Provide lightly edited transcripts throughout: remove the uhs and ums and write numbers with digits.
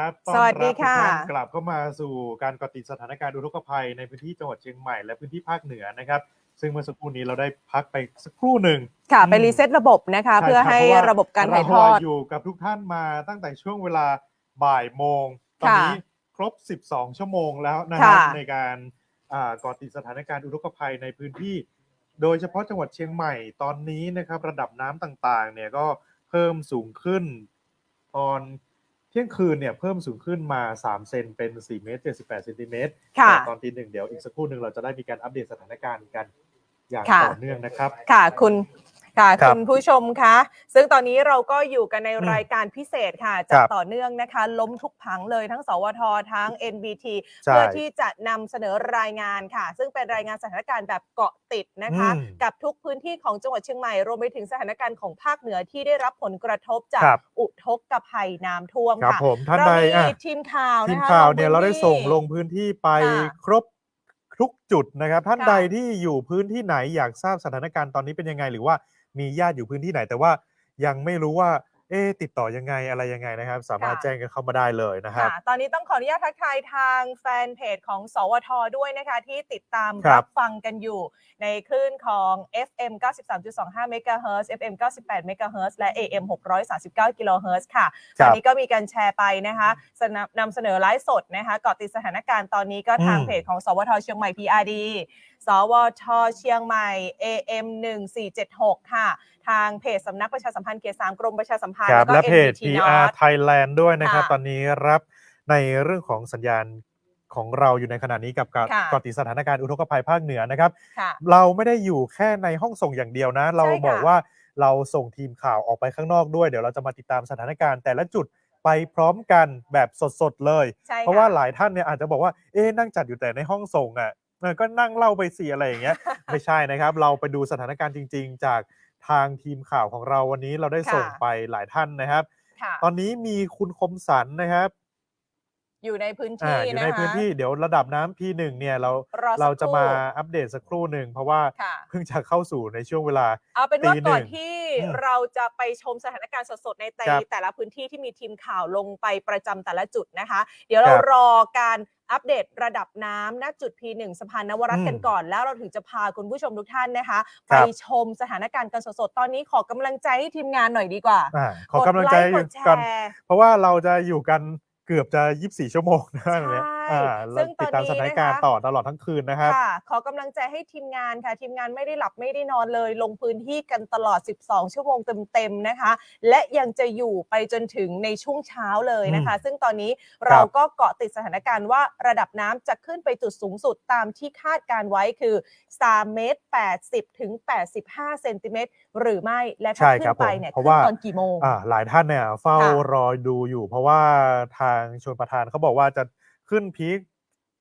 ครับต้สอนวัสรัดีค่ะ บทุกท่านกลับเข้ามาสู่การเกาะติดสถานการณ์อุทกภัยในพื้นที่จังหวัดเชียงใหม่และพื้นที่ภาคเหนือนะครับซึ่งเมื่อสักครู่นี้เราได้พักไปสักครู่หนึ่งค่ะไปรีเซ็ตระบบนะคะ ใช่ เพื่อ ครับ ให้ เพราะว่า ระบบการถ่ายท เรา อด อยู่กับทุกท่านมาตั้งแต่ช่วงเวลาบ่ายโมงตอน ค่ะ นี้ครบ 12 ชั่วโมงแล้วนะครับ ค่ะ ในการเกาะติดสถานการณ์อุทกภัยในพื้นที่ โดยเฉพาะจังหวัดเชียงใหม่ตอนนี้นะครับระดับน้ำต่างๆเนี่ยก็เพิ่มสูงขึ้นตอนเที่ยงคืนเนี่ยเพิ่มสูงขึ้นมา3เซนเป็น4เมตร78เซนติเมตร ค่ะ แต่ตอนตีหนึ่งเดี๋ยวอีกสักครู่หนึ่งเราจะได้มีการอัปเดตสถานการณ์กันอย่าง ค่ะ ต่อเนื่องนะครับ ค่ะคุณครับ คุณผู้ชมคะซึ่งตอนนี้เราก็อยู่กันใน อืม รายการพิเศษค่ะ ครั จัด บ ต่อเนื่องนะคะ ล้มทุกผังเลยทั้งสวททั้ง NBT ใช่ เพื่อที่จะนำเสนอรายงานค่ะ ซึ่งเป็นรายงานสถานการณ์แบบเกาะติดนะคะ กับทุกพื้นที่ของจังหวัดเชียงใหม่รวมไปถึงสถานการณ์ของภาคเหนือที่ได้รับผลกระทบจาก ครับ อุทกภัยน้ำท่วม ครับ ค่ะ ผมท่าน เรา ใด มี อ่ะ ทีมข่าว ทีม นะคะ ข่าว ลง เนี่ยเราได้ พื้น ส่ง ที่ ลงพื้นที่ไป ค่ะ ครบทุกจุดนะครับ ท่าน ค่ะ ใดที่อยู่พื้นที่ไหนอยากทราบสถานการณ์ตอนนี้เป็นยังไง หรือว่ามีญาติอยู่พื้นที่ไหน แต่ว่ายังไม่รู้ว่าติดต่อยังไงอะไรยังไงนะครับ สามารถ ค่ะ แจ้งกันเข้ามาได้เลยนะครั ค่ะ บ ตอนนี้ต้องขออนุญาตทักทายทางแฟนเพจของสวทด้วยนะคะ ที่ติดตาม ครับ รับฟังกันอยู่ในคลื่นของ FM 93.25 เมกะเฮิรตซ์ FM 98 เมกะเฮิรตซ์และ AM 639 กิโลเฮิรตซ์ค่ะ ค ต รั อน บ นี้ก็มีการแชร์ไปนะคะนำเสนอไลฟ์สดนะคะเกาะติดสถานการณ์ตอนนี้ก็ทางเพจของสวทเชียงใหม่ PRD สวทเชียงใหม่ AM 1476 ค่ะ ทางเพจสำนักประชาสัมพันธ์เขต 3 กรมประชาสัมพันธ์ ครั แล้ บ วก็ และเพจ NBT PR North Thailand ด้วยนะครับ ค่ะ ตอนนี้รับในเรื่องของสัญญาณของเราอยู่ในขณะนี้กับ ค่ะ เกาะติดสถานการณ์อุทกภัยภาคเหนือนะครับ ค่ะ เราไม่ได้อยู่แค่ในห้องส่งอย่างเดียวนะ เรา ใช่ค่ะ บอกว่าเราส่งทีมข่าวออกไปข้างนอกด้วย เดี๋ยวเราจะมาติดตามสถานการณ์แต่ละจุดไปพร้อมกันแบบสดๆเลย ใช่ เพราะว่า ค่ะ หลายท่านเนี่ยอาจจะบอกว่านั่งจัดอยู่แต่ในห้องส่งอ่ะก็นั่งเล่าไปสิอะไรอย่างเงี้ย ไม่ใช่นะครับ เราไปดูสถานการณ์จริง ๆ จากทางทีมข่าวของเราวันนี้เราได้ ค่ะ ส่งไปหลายท่านนะครับ ค่ะ ตอนนี้มีคุณคมสันนะครับ อยู่ในพื้นที่ อยู่ นะ ใน คะ พื้นที่เดี๋ยวระดับน้ำ P1 เนี่ยเรา รอสัก เราจะ ครู่ มาอัปเดตสักครู่หนึ่งเพราะว่า ค่ะ เพิ่งจะเข้าสู่ในช่วงเวลา เอาเป็น ตี ว่า ห ก่อ นึ่ น ง ที่ อืม เราจะไปชมสถานการณ์สดๆใน ครับ แต่ละพื้นที่ที่มีทีมข่าวลงไปประจำแต่ละจุดนะคะ เดี๋ยวเรา ครับ รอการอัปเดตระดับน้ำณจุด P1 สะพานนวรัตน์กันก่อน แล้วเราถึงจะพาคุณผู้ชมทุกท่านนะคะ ค ไป รับ ชมสถานการณ์กันสดๆ ตอนนี้ขอกำลังใจให้ทีมงานหน่อยดีกว่า ขอกำลังใจ กดไลค์กดแช กัน ร์ เพราะว่าเราจะอยู่กันเกือบจะ 24 ชั่วโมงนะ ใช่ ตรงเนี้ย ซึ่ง ติดตามสถานการณ์ ตอนนี้นะคะ ต่อตลอดทั้งคืนนะครับ ค่ะ ขอกำลังใจให้ทีมงานค่ะ ทีมงานไม่ได้หลับไม่ได้นอนเลย ลงพื้นที่กันตลอด 12 ชั่วโมงเต็มๆนะคะ และยังจะอยู่ไปจนถึงในช่วงเช้าเลยนะคะ ซึ่งตอนนี้เราก็เกาะติดสถานการณ์ว่าระดับน้ำจะขึ้นไปจุดสูงสุดตามที่คาดการไว้คือ3เมตร80 ถึง 85 เซนติเมตรหรือไม่ และถ้า ใช่ ขึ้ ครั น บ ไป ผม เนี่ย เพราะ ขึ้น ว่า ตอนกี่โมง หลายท่านเนี่ยเฝ้า ค่ะ รอดูอยู่ เพราะว่าทางชลประทานเขาบอกว่าจะขึ้นพีค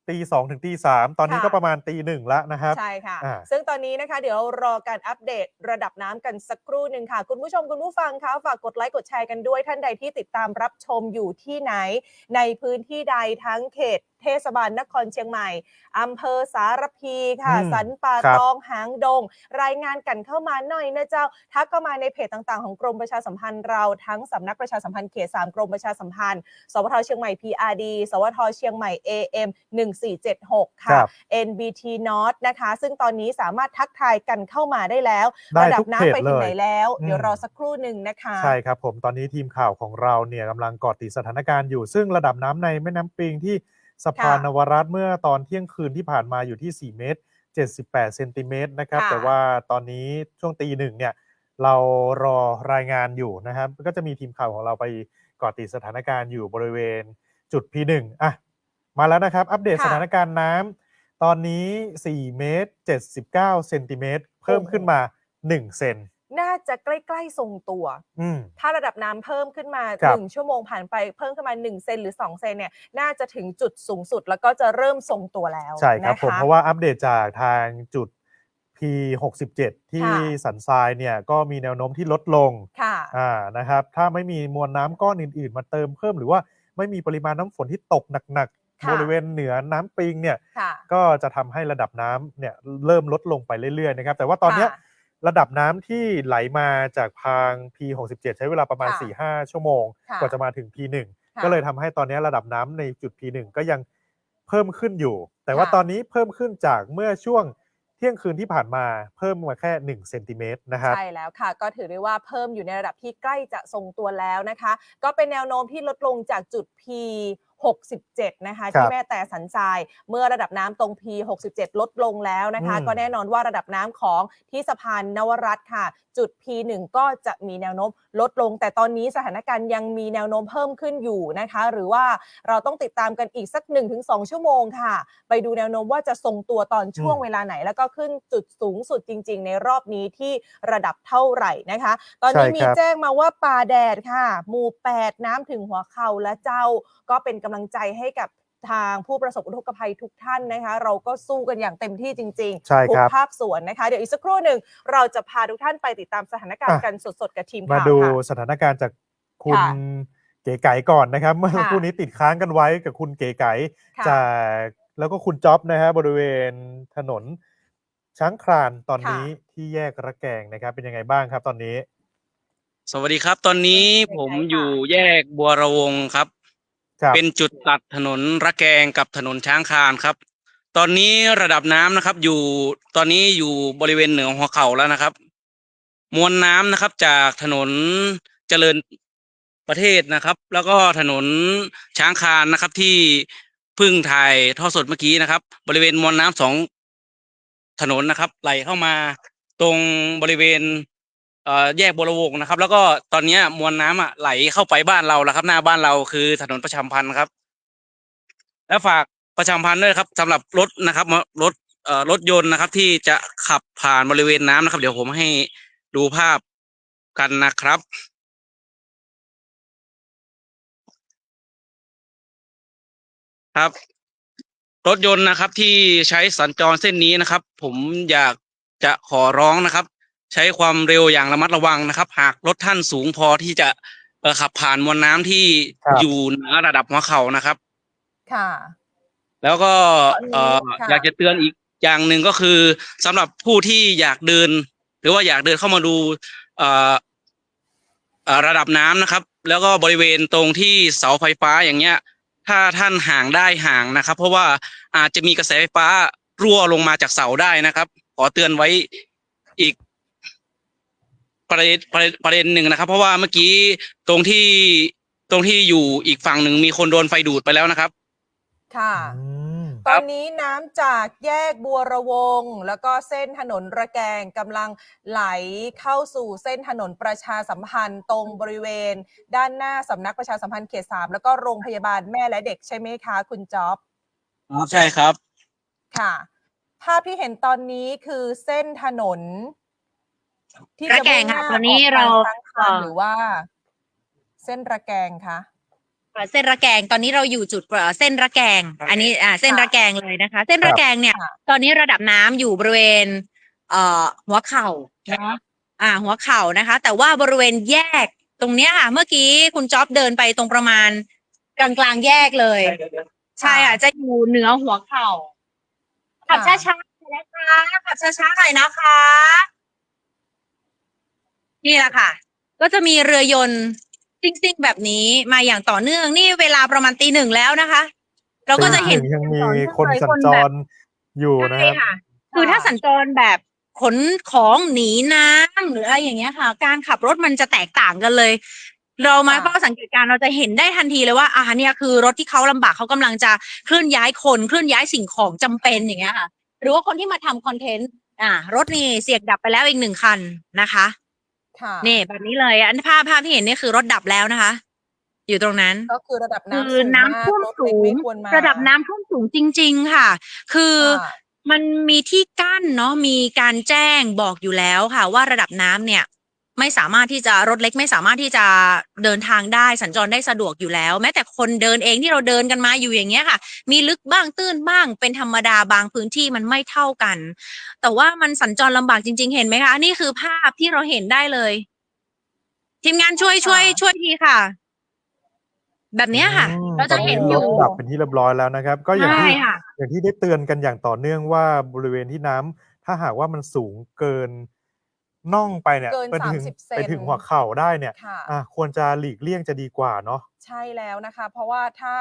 ตี 2 ถึงตี 3 ตอนนี้ ค่ะ ก็ประมาณตี 1 แล้วนะครับ ใช่ค่ะ อ่า ซึ่งตอนนี้นะคะเดี๋ยวรอการอัปเดตระดับน้ำกันสักครู่หนึ่งค่ะ คุณผู้ชมคุณผู้ฟังคะฝากกดไลค์กดแชร์กันด้วยท่านใดที่ติดตามรับชมอยู่ที่ไหน ในพื้นที่ใดทั้งเขตเทศบาลนครเชียงใหม่อำเภอสารพีค่ะ สันป่า ครับ ตองหางดง รายงานกันเข้ามาหน่อยนะเจ้าทักเข้ามาในเพจต่างๆของกรมประชาสัมพันธ์เราทั้งสำนักประชาสัมพันธ์เขต 3 กรมประชาสัมพันธ์สวทเชียงใหม่ PRD สวทเชียงใหม่ AM 1476 ครั ค่ะ บ NBT North นะคะ ซึ่งตอนนี้สามารถทักทายกันเข้ามาได้แล้ว ได้ ระดั ทุ บ ก น้ำ เพจ ไปถึง เลย ไหนแล้ว เดี๋ยว อืม รอสักครู่หนึ่งนะคะ ใช่ครับผมตอนนี้ทีมข่าวของเราเนี่ยกำลังเกาะติดสถานการณ์อยู่ ซึ่งระดับน้ำในแม่น้ำปิงที่สะพาน ค่ะ นวรัตน์เมื่อตอนเที่ยงคืนที่ผ่านมาอยู่ที่ 4 เมตร 78 เซนติเมตรนะครับ ค่ะ แต่ว่าตอนนี้ช่วงตี 1 เนี่ยเรารอรายงานอยู่นะครับ ก็จะมีทีมข่าวของเราไปเกาะติดสถานการณ์อยู่บริเวณจุด P1 มาแล้วนะครับ อัปเดต ค่ะ สถานการณ์น้ำตอนนี้ 4 เมตร 79 เซนติเมตรเพิ่มขึ้นมา 1 เซน น่าจะใกล้ๆทรงตัว อืม ถ้าระดับน้ำเพิ่มขึ้นมา ครับ 1 ชั่วโมงผ่านไปเพิ่มขึ้นมา 1 เซนหรือ 2 เซนเนี่ย น่าจะถึงจุดสูงสุดแล้วก็จะเริ่มทรงตัวแล้ว ใช่ครับ นะ ผม คะ เพราะว่าอัปเดตจากทางจุด P67 ที่ ค่ะ สันทรายเนี่ยก็มีแนวโน้มที่ลดลง ค่ะ นะครับ ถ้าไม่มีมวลน้ำก้อนอื่นๆ มาเติมเพิ่มหรือว่าไม่มีปริมาณน้ำฝนที่ตกหนักๆ ค่ะ บริเวณเหนือน้ำปิงเนี่ย ค่ะ ก็จะทำให้ระดับน้ำเนี่ยเริ่มลดลงไปเรื่อยๆนะครับ แต่ว่าตอนเนี้ย ค่ะ ระดับน้ำที่ไหลมาจากทาง P67 ใช้เวลาประมาณ ค่ะ 4-5 ชั่วโมง ค่ะ กว่าจะมาถึง P1 ก็เลยทำให้ตอนนี้ระดับน้ำในจุด P1 ก็ยังเพิ่มขึ้นอยู่ แต่ว่าตอนนี้เพิ่มขึ้นจากเมื่อช่วงเที่ยงคืนที่ผ่านมาเพิ่มมาแค่1เซนติเมตรนะครับใช่แล้วค่ะก็ถือได้ว่าเพิ่มอยู่ในระดับที่ใกล้จะทรงตัวแล้วนะคะก็เป็นแนวโน้มที่ลดลงจากจุด P67 นะคะที่แม่แต่สันทรายเมื่อระดับน้ำตรง P67 ลดลงแล้วนะคะก็แน่นอนว่าระดับน้ำของที่สะพานนวรัตน์ค่ะจุด P1 ก็จะมีแนวโน้มลดลงแต่ตอนนี้สถานการณ์ยังมีแนวโน้มเพิ่มขึ้นอยู่นะคะหรือว่าเราต้องติดตามกันอีกสัก 1-2 ชั่วโมงค่ะไปดูแนวโน้มว่าจะทรงตัวตอนช่วงเวลาไหนแล้วก็ขึ้นจุดสูงสุดจริงๆในรอบนี้ที่ระดับเท่าไหร่นะคะตอนนี้มีแจ้งมาว่าป่าแดดค่ะหมู่ 8 น้ำถึงหัวเข่าและเจ้าก็เป็นกำลังใจให้กับทางผู้ประสบอุทกภัยทุกท่านนะคะเราก็สู้กันอย่างเต็มที่จริงๆทุกภาคส่วนนะคะเดี๋ยวอีกสักครู่หนึ่งเราจะพาทุกท่านไปติดตามสถานการณ์กันสดๆกับทีมข่าวมาดูสถานการณ์จากคุณเก๋ไก่ก่อนนะครับเมื่อสักครู่นี้ติดค้างกันไว้กับคุณเก๋ไก่จากแล้วก็คุณจ๊อบนะฮะบริเวณถนนช้างคลานตอนนี้ที่แยกระแกงนะครับเป็นยังไงบ้างครับตอนนี้สวัสดีครับตอนนี้ผมอยู่แยกบัวระวงครับเป็นจุดตัดถนนระแกงกับถนนช้างคลานครับตอนนี้ระดับน้ำนะครับตอนนี้อยู่บริเวณเหนือหัวเข่าแล้วนะครับมวลน้ำนะครับจากถนนเจริญประเทศนะครับ แล้วก็ถนนช้างคลานนะครับที่เพิ่งถ่ายทอดสดเมื่อกี้นะครับบริเวณมวลน้ำ2ถนนนะครับไหลเข้ามาตรงบริเวณแยกบัวระวงนะครับแล้วก็ตอนนี้มวลน้ำไหลเข้าไปบ้านเราแล้วครับหน้าบ้านเราคือถนนประชาสัมพันธ์ครับและฝากประชาสัมพันธ์ด้วยครับสำหรับรถนะครับรถยนต์นะครับที่จะขับผ่านบริเวณน้ำนะครับเดี๋ยวผมให้ดูภาพกันนะครับครับรถยนต์นะครับที่ใช้สัญจรเส้นนี้นะครับผมอยากจะขอร้องนะครับใช้ความเร็วอย่างระมัดระวังนะครับหากรถท่านสูงพอที่จะขับผ่านมวลน้ำที่อยู่เหนือระดับหัวเข่านะครับค่ะแล้วก็อยากจะเตือนอีกอย่างหนึ่งก็คือสำหรับผู้ที่อยากเดินหรือว่าอยากเดินเข้ามาดูระดับน้ำนะครับแล้วก็บริเวณตรงที่เสาไฟฟ้าอย่างเงี้ยถ้าท่านห่างได้ห่างนะครับเพราะว่าอาจจะมีกระแสไฟฟ้ารั่วลงมาจากเสาได้นะครับขอเตือนไว้อีกประเด็นหนึ่งนะครับเพราะว่าเมื่อกี้ตรงที่อยู่อีกฝั่งหนึ่งมีคนโดนไฟดูดไปแล้วนะครับค่ะตอนนี้น้ำจากแยกบัวระวงแล้วก็เส้นถนนระแกงกำลังไหลเข้าสู่เส้นถนนประชาสัมพันธ์ตรงบริเวณด้านหน้าสำนักประชาสัมพันธ์เขต 3แล้วก็โรงพยาบาลแม่และเด็กใช่ไหมคะคุณจ๊อบใช่ครับค่ะภาพที่เห็นตอนนี้คือเส้นถนนที่ระแกงค่ะตอนนี้เราหรือว่าเส้นระแกงคะเส้นระแกงตอนนี้เราอยู่จุดเส้นระแกงอันนี้เส้นระแกงเลยนะคะเส้นระแกงเนี่ยตอนนี้ระดับน้ำอยู่บริเวณหัวเข่านะหัวเข่านะคะแต่ว่าบริเวณแยกตรงเนี้ยค่ะเมื่อกี้คุณจ๊อบเดินไปตรงประมาณกลางแยกเลยใช่ค่ะจะอยู่เหนือหัวเข่าขับช้าๆนะคะขับช้าๆหน่อยนะคะนี่แหละค่ะก็จะมีเรือยนต์ซิ่งแบบนี้มาอย่างต่อเนื่องนี่เวลาประมาณตี 1แล้วนะคะเราก็จะเห็นยังมีคนสัญจรอยู่นะครับคือถ้าสัญจรแบบขนของหนีน้ำหรืออะไรอย่างเงี้ยค่ะการขับรถมันจะแตกต่างกันเลยเรามาเฝ้าสังเกตการเราจะเห็นได้ทันทีเลยว่าเนี่ยคือรถที่เขาลำบากเขากำลังจะเคลื่อนย้ายคนเคลื่อนย้ายสิ่งของจำเป็นอย่างเงี้ยค่ะหรือว่าคนที่มาทำคอนเทนต์รถนี่เสียกดับไปแล้วอีก1 คันนะคะนี่แบบนี้เลยอันภาพที่เห็นนี่คือรถดับแล้วนะคะอยู่ตรงนั้นก็คือระดับน้ำท่วมสูงระดับน้ำท่วมสูงจริงๆค่ะคือมันมีที่กั้นเนาะมีการแจ้งบอกอยู่แล้วค่ะว่าระดับน้ำเนี่ยไม่สามารถที่จะรถเล็กไม่สามารถที่จะเดินทางได้สัญจรได้สะดวกอยู่แล้วแม้แต่คนเดินเองที่เราเดินกันมาอยู่อย่างเงี้ยค่ะมีลึกบ้างตื้นบ้างเป็นธรรมดาบางพื้นที่มันไม่เท่ากันแต่ว่ามันสัญจรลำบากจริงๆเห็นไหมคะนี่คือภาพที่เราเห็นได้เลยทีมงานช่วยทีค่ะแบบนี้ค่ะเราจะเห็นอยู่ดับเป็นที่เรียบร้อยแล้วนะครับก็อย่างที่ได้เตือนกันอย่างต่อเนื่องว่าบริเวณที่น้ำถ้าหากว่ามันสูงเกิน น่องไปเนี่ย เกิน ไปถึง 30 เซน ไปถึงหัวเข่าได้เนี่ย ค่ะ ควรจะหลีกเลี่ยงจะดีกว่าเนาะ ใช่แล้วนะคะ เพราะว่าถ้า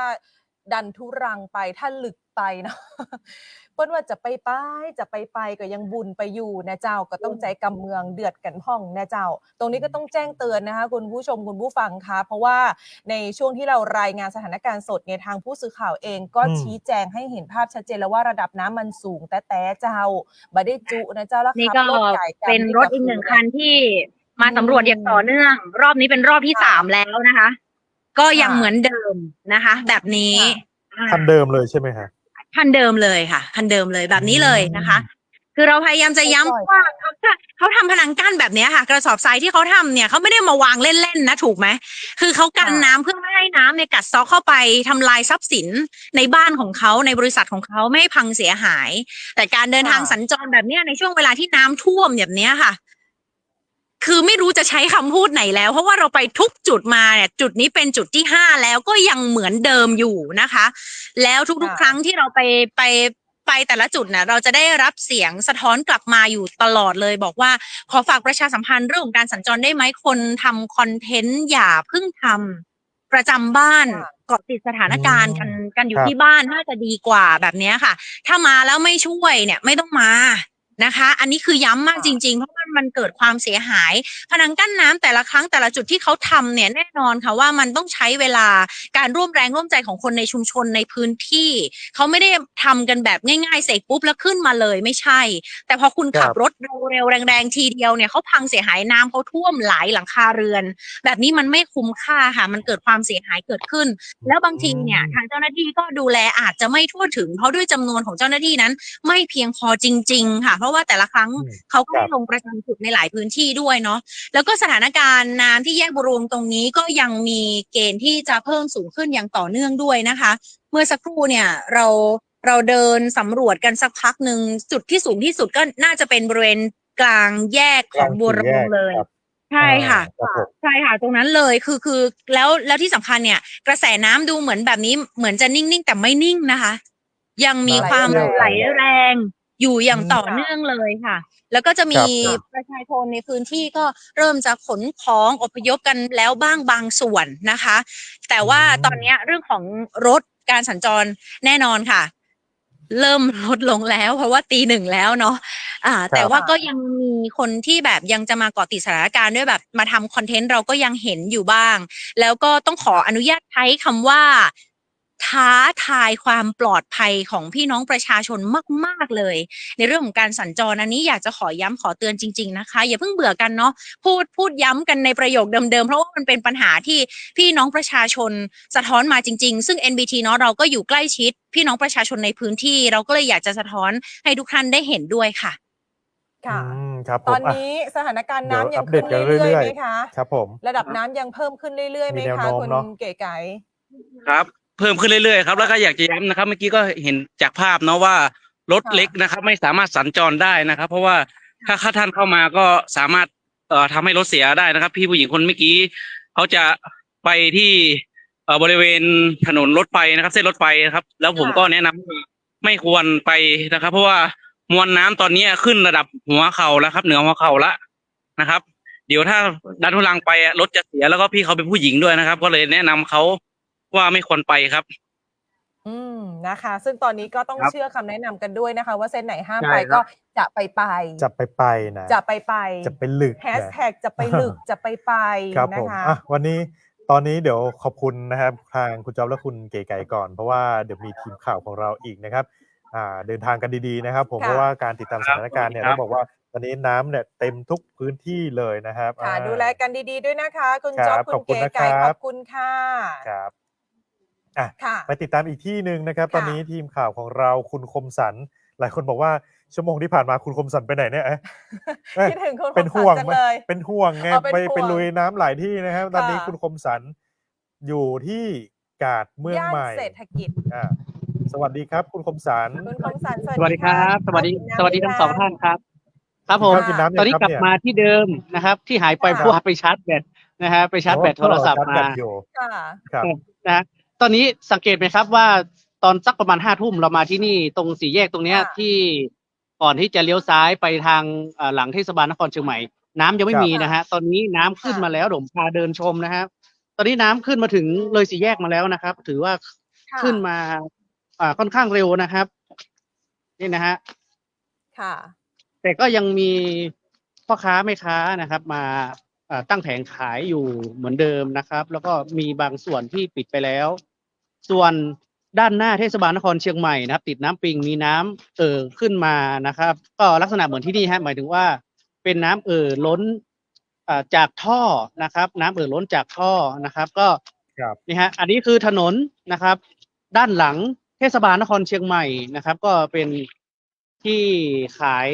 ดันทุรังไปถ้าหลึกไปเนาะ เปิ้นว่าจะไปก็ยังบุญไปอยู่นะเจ้าก็ต้องใจกำเมืองเดือดกันพ่องนะเจ้า ตรงนี้ก็ต้องแจ้งเตือนนะคะคุณผู้ชมคุณผู้ฟังคะเพราะว่าในช่วงที่เรารายงานสถานการณ์สดเนี่ยทางผู้สื่อข่าวเองก็ชี้แจงให้เห็นภาพชัดเจนแล้วว่าระดับน้ำมันสูงแต่เจ้าบ่ได้จุนะเจ้าแล้ว นี่ ขับ ก็ รถไก่กัน เป็นรถอีกหนึ่งคันที่มาสำรวจอย่างต่อเนื่อง รอบนี้เป็นรอบที่สามแล้วนะคะ ก็ยังเหมือนเดิมนะคะ แบบนี้ คันเดิมเลยใช่ไหมฮะ คันเดิมเลยค่ะคันเดิมเลยแบบนี้เลยนะคะ คือเราพยายามจะย้ำว่าเขาทำผนังกั้นแบบนี้ค่ะ กระสอบทรายที่เขาทำเนี่ยเขาไม่ได้มาวางเล่นๆนะถูกไหมคือเขากันน้ำเพื่อไม่ให้น้ำเนี่ยกัดเซาะเข้าไปทำลายทรัพย์สินในบ้านของเขาในบริษัทของเขาไม่ให้พังเสียหาย แต่การเดินทางสัญจรแบบเนี้ยในช่วงเวลาที่น้ำท่วมแบบเนี้ยค่ะ คือไม่รู้จะใช้คำพูดไหนแล้วเพราะว่าเราไปทุกจุดมาเนี่ยจุดนี้เป็นจุดที่5แล้วก็ยังเหมือนเดิมอยู่นะคะ แล้วทุกๆครั้งที่เราไปแต่ละจุดเนี่ยเราจะได้รับเสียงสะท้อนกลับมาอยู่ตลอดเลยบอกว่าขอฝากประชาสัมพันธ์เรื่องของการสัญจรได้ไหมคนทำคอนเทนต์อย่าเพิ่งทำประจำบ้านเกาะติดสถานการณ์กันอยู่ที่บ้านน่าจะดีกว่าแบบนี้ค่ะถ้ามาแล้วไม่ช่วยเนี่ยไม่ต้องมานะคะอันนี้คือย้ำมากจริงๆเพราะมันเกิดความเสียหายผนังกั้นน้ำแต่ละครั้งแต่ละจุดที่เขาทำเนี่ยแน่นอนค่ะว่ามันต้องใช้เวลาการร่วมแรงร่วมใจของคนในชุมชนในพื้นที่เขาไม่ได้ทำกันแบบง่ายๆเสร็จปุ๊บแล้วขึ้นมาเลยไม่ใช่แต่พอคุณขับรถเร็วๆแรงๆทีเดียวเนี่ยเขาพังเสียหายน้ำเขาท่วมหลายหลังคาเรือนแบบนี้มันไม่คุ้มค่าค่ะมันเกิดความเสียหายเกิดขึ้นแล้วบางทีเนี่ยทางเจ้าหน้าที่ก็ดูแลอาจจะไม่ทั่วถึงเพราะด้วยจำนวนของเจ้าหน้าที่นั้นไม่เพียงพอจริงๆค่ะเพราะว่าแต่ละครั้งเขาก็ลงประจำจุดในหลายพื้นที่ด้วยเนาะแล้วก็สถานการณ์น้ำที่แยกบุรวงตรงนี้ก็ยังมีเกณฑ์ที่จะเพิ่มสูงขึ้นอย่างต่อเนื่องด้วยนะคะเมื่อสักครู่เนี่ยเราเดินสำรวจกันสักพักหนึ่งจุดที่สูงที่สุดก็น่าจะเป็นบริเวณกลางแยกของบัวระวงเลยใช่ค่ะใช่ค่ะตรงนั้นเลยคือแล้วที่สำคัญเนี่ยกระแสน้ำดูเหมือนแบบนี้เหมือนจะนิ่งๆแต่ไม่นิ่งนะคะยังมีความไหลแรงอยู่อย่างต่อเนื่องเลยค่ะแล้วก็จะมีประชาชนในพื้นที่ก็เริ่มจะขนของอพยพกันแล้วบ้างบางส่วนนะคะแต่ว่าตอนนี้เรื่องของรถการสัญจรแน่นอนค่ะเริ่มลดลงแล้วเพราะว่าตี 1แล้วเนาะแต่ว่าก็ยังมีคนที่แบบยังจะมาเกาะติดสถานการณ์ด้วยแบบมาทำคอนเทนต์เราก็ยังเห็นอยู่บ้างแล้วก็ต้องขออนุญาตใช้คำว่าท้าทายความปลอดภัยของพี่น้องประชาชนมากๆเลยในเรื่องของการสัญจรอันนี้อยากจะขอย้ำขอเตือนจริงๆนะคะอย่าเพิ่งเบื่อกันเนาะพูดย้ำกันในประโยคเดิมๆเพราะว่ามันเป็นปัญหาที่พี่น้องประชาชนสะท้อนมาจริงๆซึ่ง NBT เนาะเราก็อยู่ใกล้ชิดพี่น้องประชาชนในพื้นที่เราก็เลยอยากจะสะท้อนให้ทุกท่านได้เห็นด้วยค่ะค่ะ ครับ ตอนนี้สถานการณ์น้ำยังขึ้นเรื่อยๆไหมคะครับผมระดับน้ำยังเพิ่มขึ้นเรื่อยๆไหมคะคุณเก๋ไก่ครับเพิ่มขึ้นเรื่อยๆครับแล้วก็อยากจะย้ำนะครับเมื่อกี้ก็เห็นจากภาพเนาะว่ารถเล็กนะครับไม่สามารถสัญจรได้นะครับเพราะว่าถ้าท่านเข้ามาก็สามารถทำให้รถเสียได้นะครับพี่ผู้หญิงคนเมื่อกี้เขาจะไปที่บริเวณถนนรถไฟนะครับเส้นรถไฟนะครับแล้วผมก็แนะนำไม่ควรไปนะครับเพราะว่ามวลน้ำตอนนี้ขึ้นระดับหัวเข่าแล้วครับเหนือหัวเข่าละนะครับเดี๋ยวถ้าดันทุลังไปรถจะเสียแล้วก็พี่เขาเป็นผู้หญิงด้วยนะครับก็เลยแนะนำเขาว่าไม่ควรไปครับนะคะซึ่งตอนนี้ก็ต้องเชื่อคำแนะนำกันด้วยนะคะว่าเส้นไหนห้ามไปก็จะไปนะจะไปลึกแฮชแท็กจะไปลึกจะไปนะคะวันนี้ตอนนี้เดี๋ยวขอบคุณนะครับทางคุณจ๊อบและคุณเก๋ไก่ก่อนเพราะว่าเดี๋ยวมีทีมข่าวของเราอีกนะครับเดินทางกันดีๆนะครับผมเพราะว่าการติดตามสถานการณ์เนี่ยต้องบอกว่าตอนนี้น้ำเนี่ยเต็มทุกพื้นที่เลยนะครับดูแลกันดีๆด้วยนะคะคุณจ๊อบคุณเก๋ไก่ขอบคุณค่ะครับไปติดตามอีกที่หนึ่งนะครับตอนนี้ทีมข่าวของเราคุณคมสันหลายคนบอกว่าชั่วโมงที่ผ่านมาคุณคมสันไปไหนเนี่ยคิดถึงคุณคมสันเป็นห่วงไงไปลุยน้ำหลายที่นะครับตอนนี้คุณคมสันอยู่ที่กาดเมืองใหม่เศรษฐกิจสวัสดีครับคุณคมสันคุณคมสันสวัสดีครับสวัสดีทั้งสองท่านครับครับผมตอนนี้กลับมาที่เดิมนะครับที่หายไปเพราะไปชาร์จแบตนะฮะไปชาร์จแบตโทรศัพท์มานะตอนนี้สังเกตไหมครับว่าตอนสักประมาณ5 ทุ่มเรามาที่นี่ตรงสี่แยกตรงเนี้ยที่ก่อนที่จะเลี้ยวซ้ายไปทางหลังเทศบาลนครเชียงใหม่ น้ำยังไม่มีนะฮะตอนนี้น้ำขึ้นมาแล้วผมพาเดินชมนะครับตอนนี้น้ำขึ้นมาถึงเลยสี่แยกมาแล้วนะครับ ถือว่าขึ้นมาค่อนข้างเร็วนะครับนี่นะฮะ ค่ะ แต่ก็ยังมีพ่อค้าแม่ค้านะครับ มาตั้งแผงขายอยู่เหมือนเดิมนะครับ แล้วก็มีบางส่วนที่ปิดไปแล้ว ส่วนด้านหน้าเทศบาลนครเชียงใหม่นะครับ ติดน้ำปิงมีน้ำขึ้นมานะครับ ก็ลักษณะเหมือนที่นี่ฮะหมายถึงว่าเป็นน้ำล้นจากท่อนะครับ น้ำล้นจากท่อนะครับ ก็นี่ฮะอันนี้คือถนนนะครับ ด้านหลังเทศบาลนครเชียงใหม่นะครับ ก็เป็นที่ขาย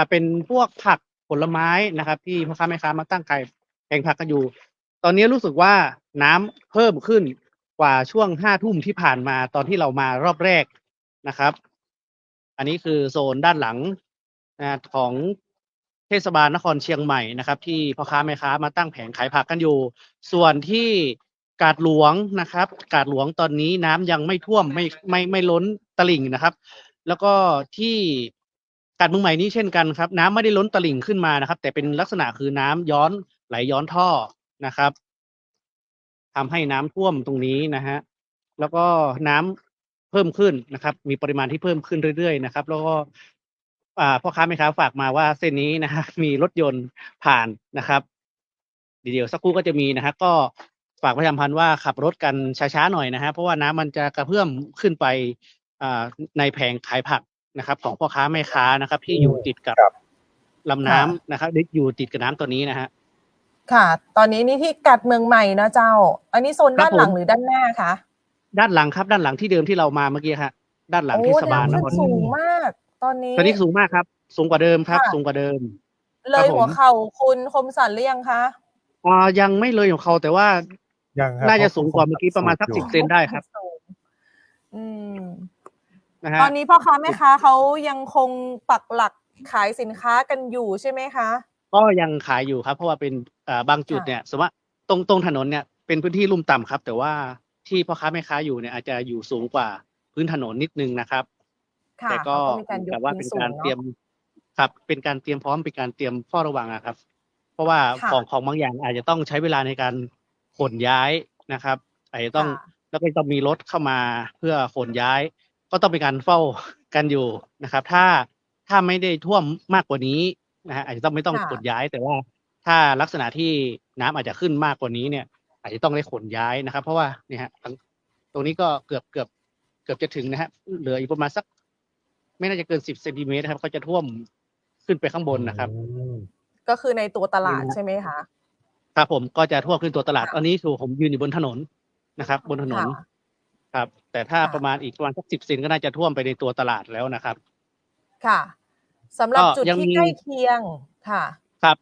เป็นพวกผักผลไม้นะครับ ที่พ่อค้าแม่ค้ามาตั้งขายแผงผักกันอยู่ ตอนนี้รู้สึกว่าน้ำเพิ่มขึ้นกว่าช่วง5 ทุ่มที่ผ่านมาตอนที่เรามารอบแรกนะครับ อันนี้คือโซนด้านหลังของเทศบาลนครเชียงใหม่นะครับ ที่พ่อค้าแม่ค้ามาตั้งแผงขายผักกันอยู่ ส่วนที่กาดหลวงนะครับ กาดหลวงตอนนี้น้ำยังไม่ท่วมไม่ล้นตลิ่งนะครับ แล้วก็ที่กาดเมืองใหม่นี้เช่นกันครับ น้ำไม่ได้ล้นตลิ่งขึ้นมานะครับ แต่เป็นลักษณะคือน้ำไหลย้อนท่อนะครับทำให้น้ำท่วมตรงนี้นะฮะแล้วก็น้ำเพิ่มขึ้นนะครับ มีปริมาณที่เพิ่มขึ้นเรื่อยๆนะครับ แล้วก็พ่อค้าแม่ค้าฝากมาว่าเส้นนี้นะฮะมีรถยนต์ผ่านนะครับเดี๋ยวสักครู่ก็จะมีนะฮะก็ฝากประชาสัมพันธ์ว่าขับรถกันช้าๆหน่อยนะฮะเพราะว่าน้ำมันจะกระเพื่อมขึ้นไปในแผงขายผักนะครับ ของพ่อค้าแม่ค้านะครับ ที่อยู่ติดกับลำน้ำนะครับอยู่ติดกับน้ำตัวนี้นะฮะค่ะ ตอนนี้นี่ที่กัดเมืองใหม่นะเจ้า อันนี้โซนด้านหลังหรือด้านหน้าคะด้านหลังครับด้านหลังที่เดิมที่เรามาเมื่อกี้ครับด้านหลังเทศบาลนครสูงมากตอนนี้สูงมากครับสูงกว่าเดิมครับสูงกว่าเดิมเลยหัวเข่าคุณคมสันหรือยังคะยังไม่เลยของเขาแต่ว่าน่าจะสูงกว่าเมื่อกี้ประมาณสัก10 เซนได้ครับตอนนี้พ่อค้าแม่ค้าเขายังคงปักหลักขายสินค้ากันอยู่ใช่ไหมคะก็ยังขายอยู่ครับเพราะว่าเป็นบางจุดเนี่ยสมมติว่าตรงถนนเนี่ยเป็นพื้นที่ลุ่มต่ำครับแต่ว่าที่พ่อค้าแม่ค้าอยู่เนี่ยอาจจะอยู่สูงกว่าพื้นถนนนิดนึงนะครับแต่ก็แต่ว่าเป็นการเตรียมครับเป็นการเตรียมพร้อมเป็นการเตรียมเฝ้าระวังนะครับเพราะว่าของบางอย่างอาจจะต้องใช้เวลาในการขนย้ายนะครับอาจจะต้องแล้วก็ต้องมีรถเข้ามาเพื่อขนย้ายก็ต้องเป็นการเฝ้ากันอยู่นะครับถ้าไม่ได้ท่วมมากกว่านี้นะฮะอาจจะไม่ต้องขนย้ายแต่ว่าถ้าลักษณะที่น้ำอาจจะขึ้นมากกว่านี้เนี่ยอาจจะต้องได้ขนย้ายนะครับเพราะว่าเนี่ยฮะตรงนี้ก็เกือบจะถึงนะฮะเหลืออีกประมาณสักไม่น่าจะเกิน10 เซนติเมตรครับก็จะท่วมขึ้นไปข้างบนนะครับก็คือในตัวตลาดใช่ไหมคะครับผมก็จะท่วมขึ้นตัวตลาดอันนี้คือผมยืนอยู่บนถนนนะครับบนถนนครับแต่ถ้าประมาณอีกประมาณสัก10 เซนก็น่าจะท่วมไปในตัวตลาดแล้วนะครับค่ะสำหรับจุดที่ใกล้เคียงค่ะครับ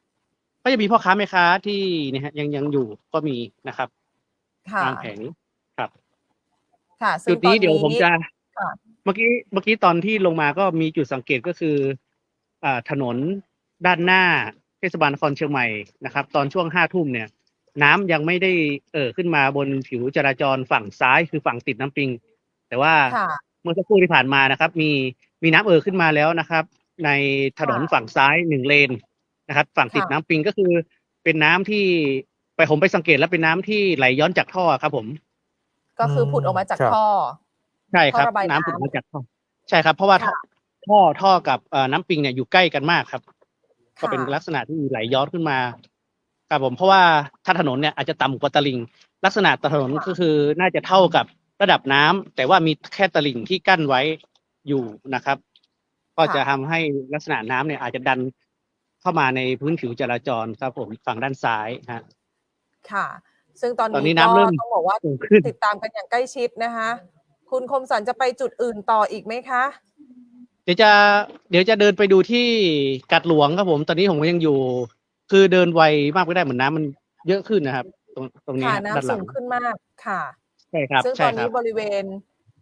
ก็จะมีพ่อค้าแม่ค้าที่เนี่ยฮะยังอยู่ก็มีนะครับทางแผงครับค่ะจุดนี้เดี๋ยวผมจะเมื่อกี้ตอนที่ลงมาก็มีจุดสังเกตก็คือถนนด้านหน้าเทศบาลนครเชียงใหม่นะครับตอนช่วง5 ทุ่มเนี่ยน้ำยังไม่ได้ขึ้นมาบนผิวจราจรฝั่งซ้ายคือฝั่งติดน้ำปิงแต่ว่าเมื่อสักครู่ที่ผ่านมานะครับมีน้ำขึ้นมาแล้วนะครับในถนนฝั่งซ้าย1 เลนนะครับฝั่งติดน้ำปิงก็คือเป็นน้ำที่ผมไปสังเกตแล้วเป็นน้ำที่ไหลย้อนจากท่อครับผมก็คือผุดออกมาจากท่อใช่ครับน้ำผุดออกมาจากท่อใช่ครับเพราะว่าท่อกับน้ำปิงเนี่ยอยู่ใกล้กันมากครับก็เป็นลักษณะที่ไหลย้อนขึ้นมาครับผมเพราะว่าถ้าถนนเนี่ยอาจจะต่ำกว่าตลิ่งลักษณะถนนก็คือน่าจะเท่ากับระดับน้ำแต่ว่ามีแค่ตลิ่งที่กั้นไว้อยู่นะครับก็จะทำให้ลักษณะน้ำเนี่ยอาจจะดันเข้ามาในพื้นผิวจราจรครับผมฝั่งด้านซ้ายฮะค่ะซึ่งตอนนี้น้ำเริ่มต้องบอกว่าติดตามกันอย่างใกล้ชิดนะคะคุณคมสันจะไปจุดอื่นต่ออีกไหมคะเดี๋ยวจะเดินไปดูที่กาดหลวงครับผมตอนนี้ผมก็ยังอยู่คือเดินไวมากไม่ได้เหมือนน้ำมันเยอะขึ้นนะครับตรงนี้น้ำสูงขึ้นมากค่ะใช่ครับซึ่งตอนนี้บริเวณ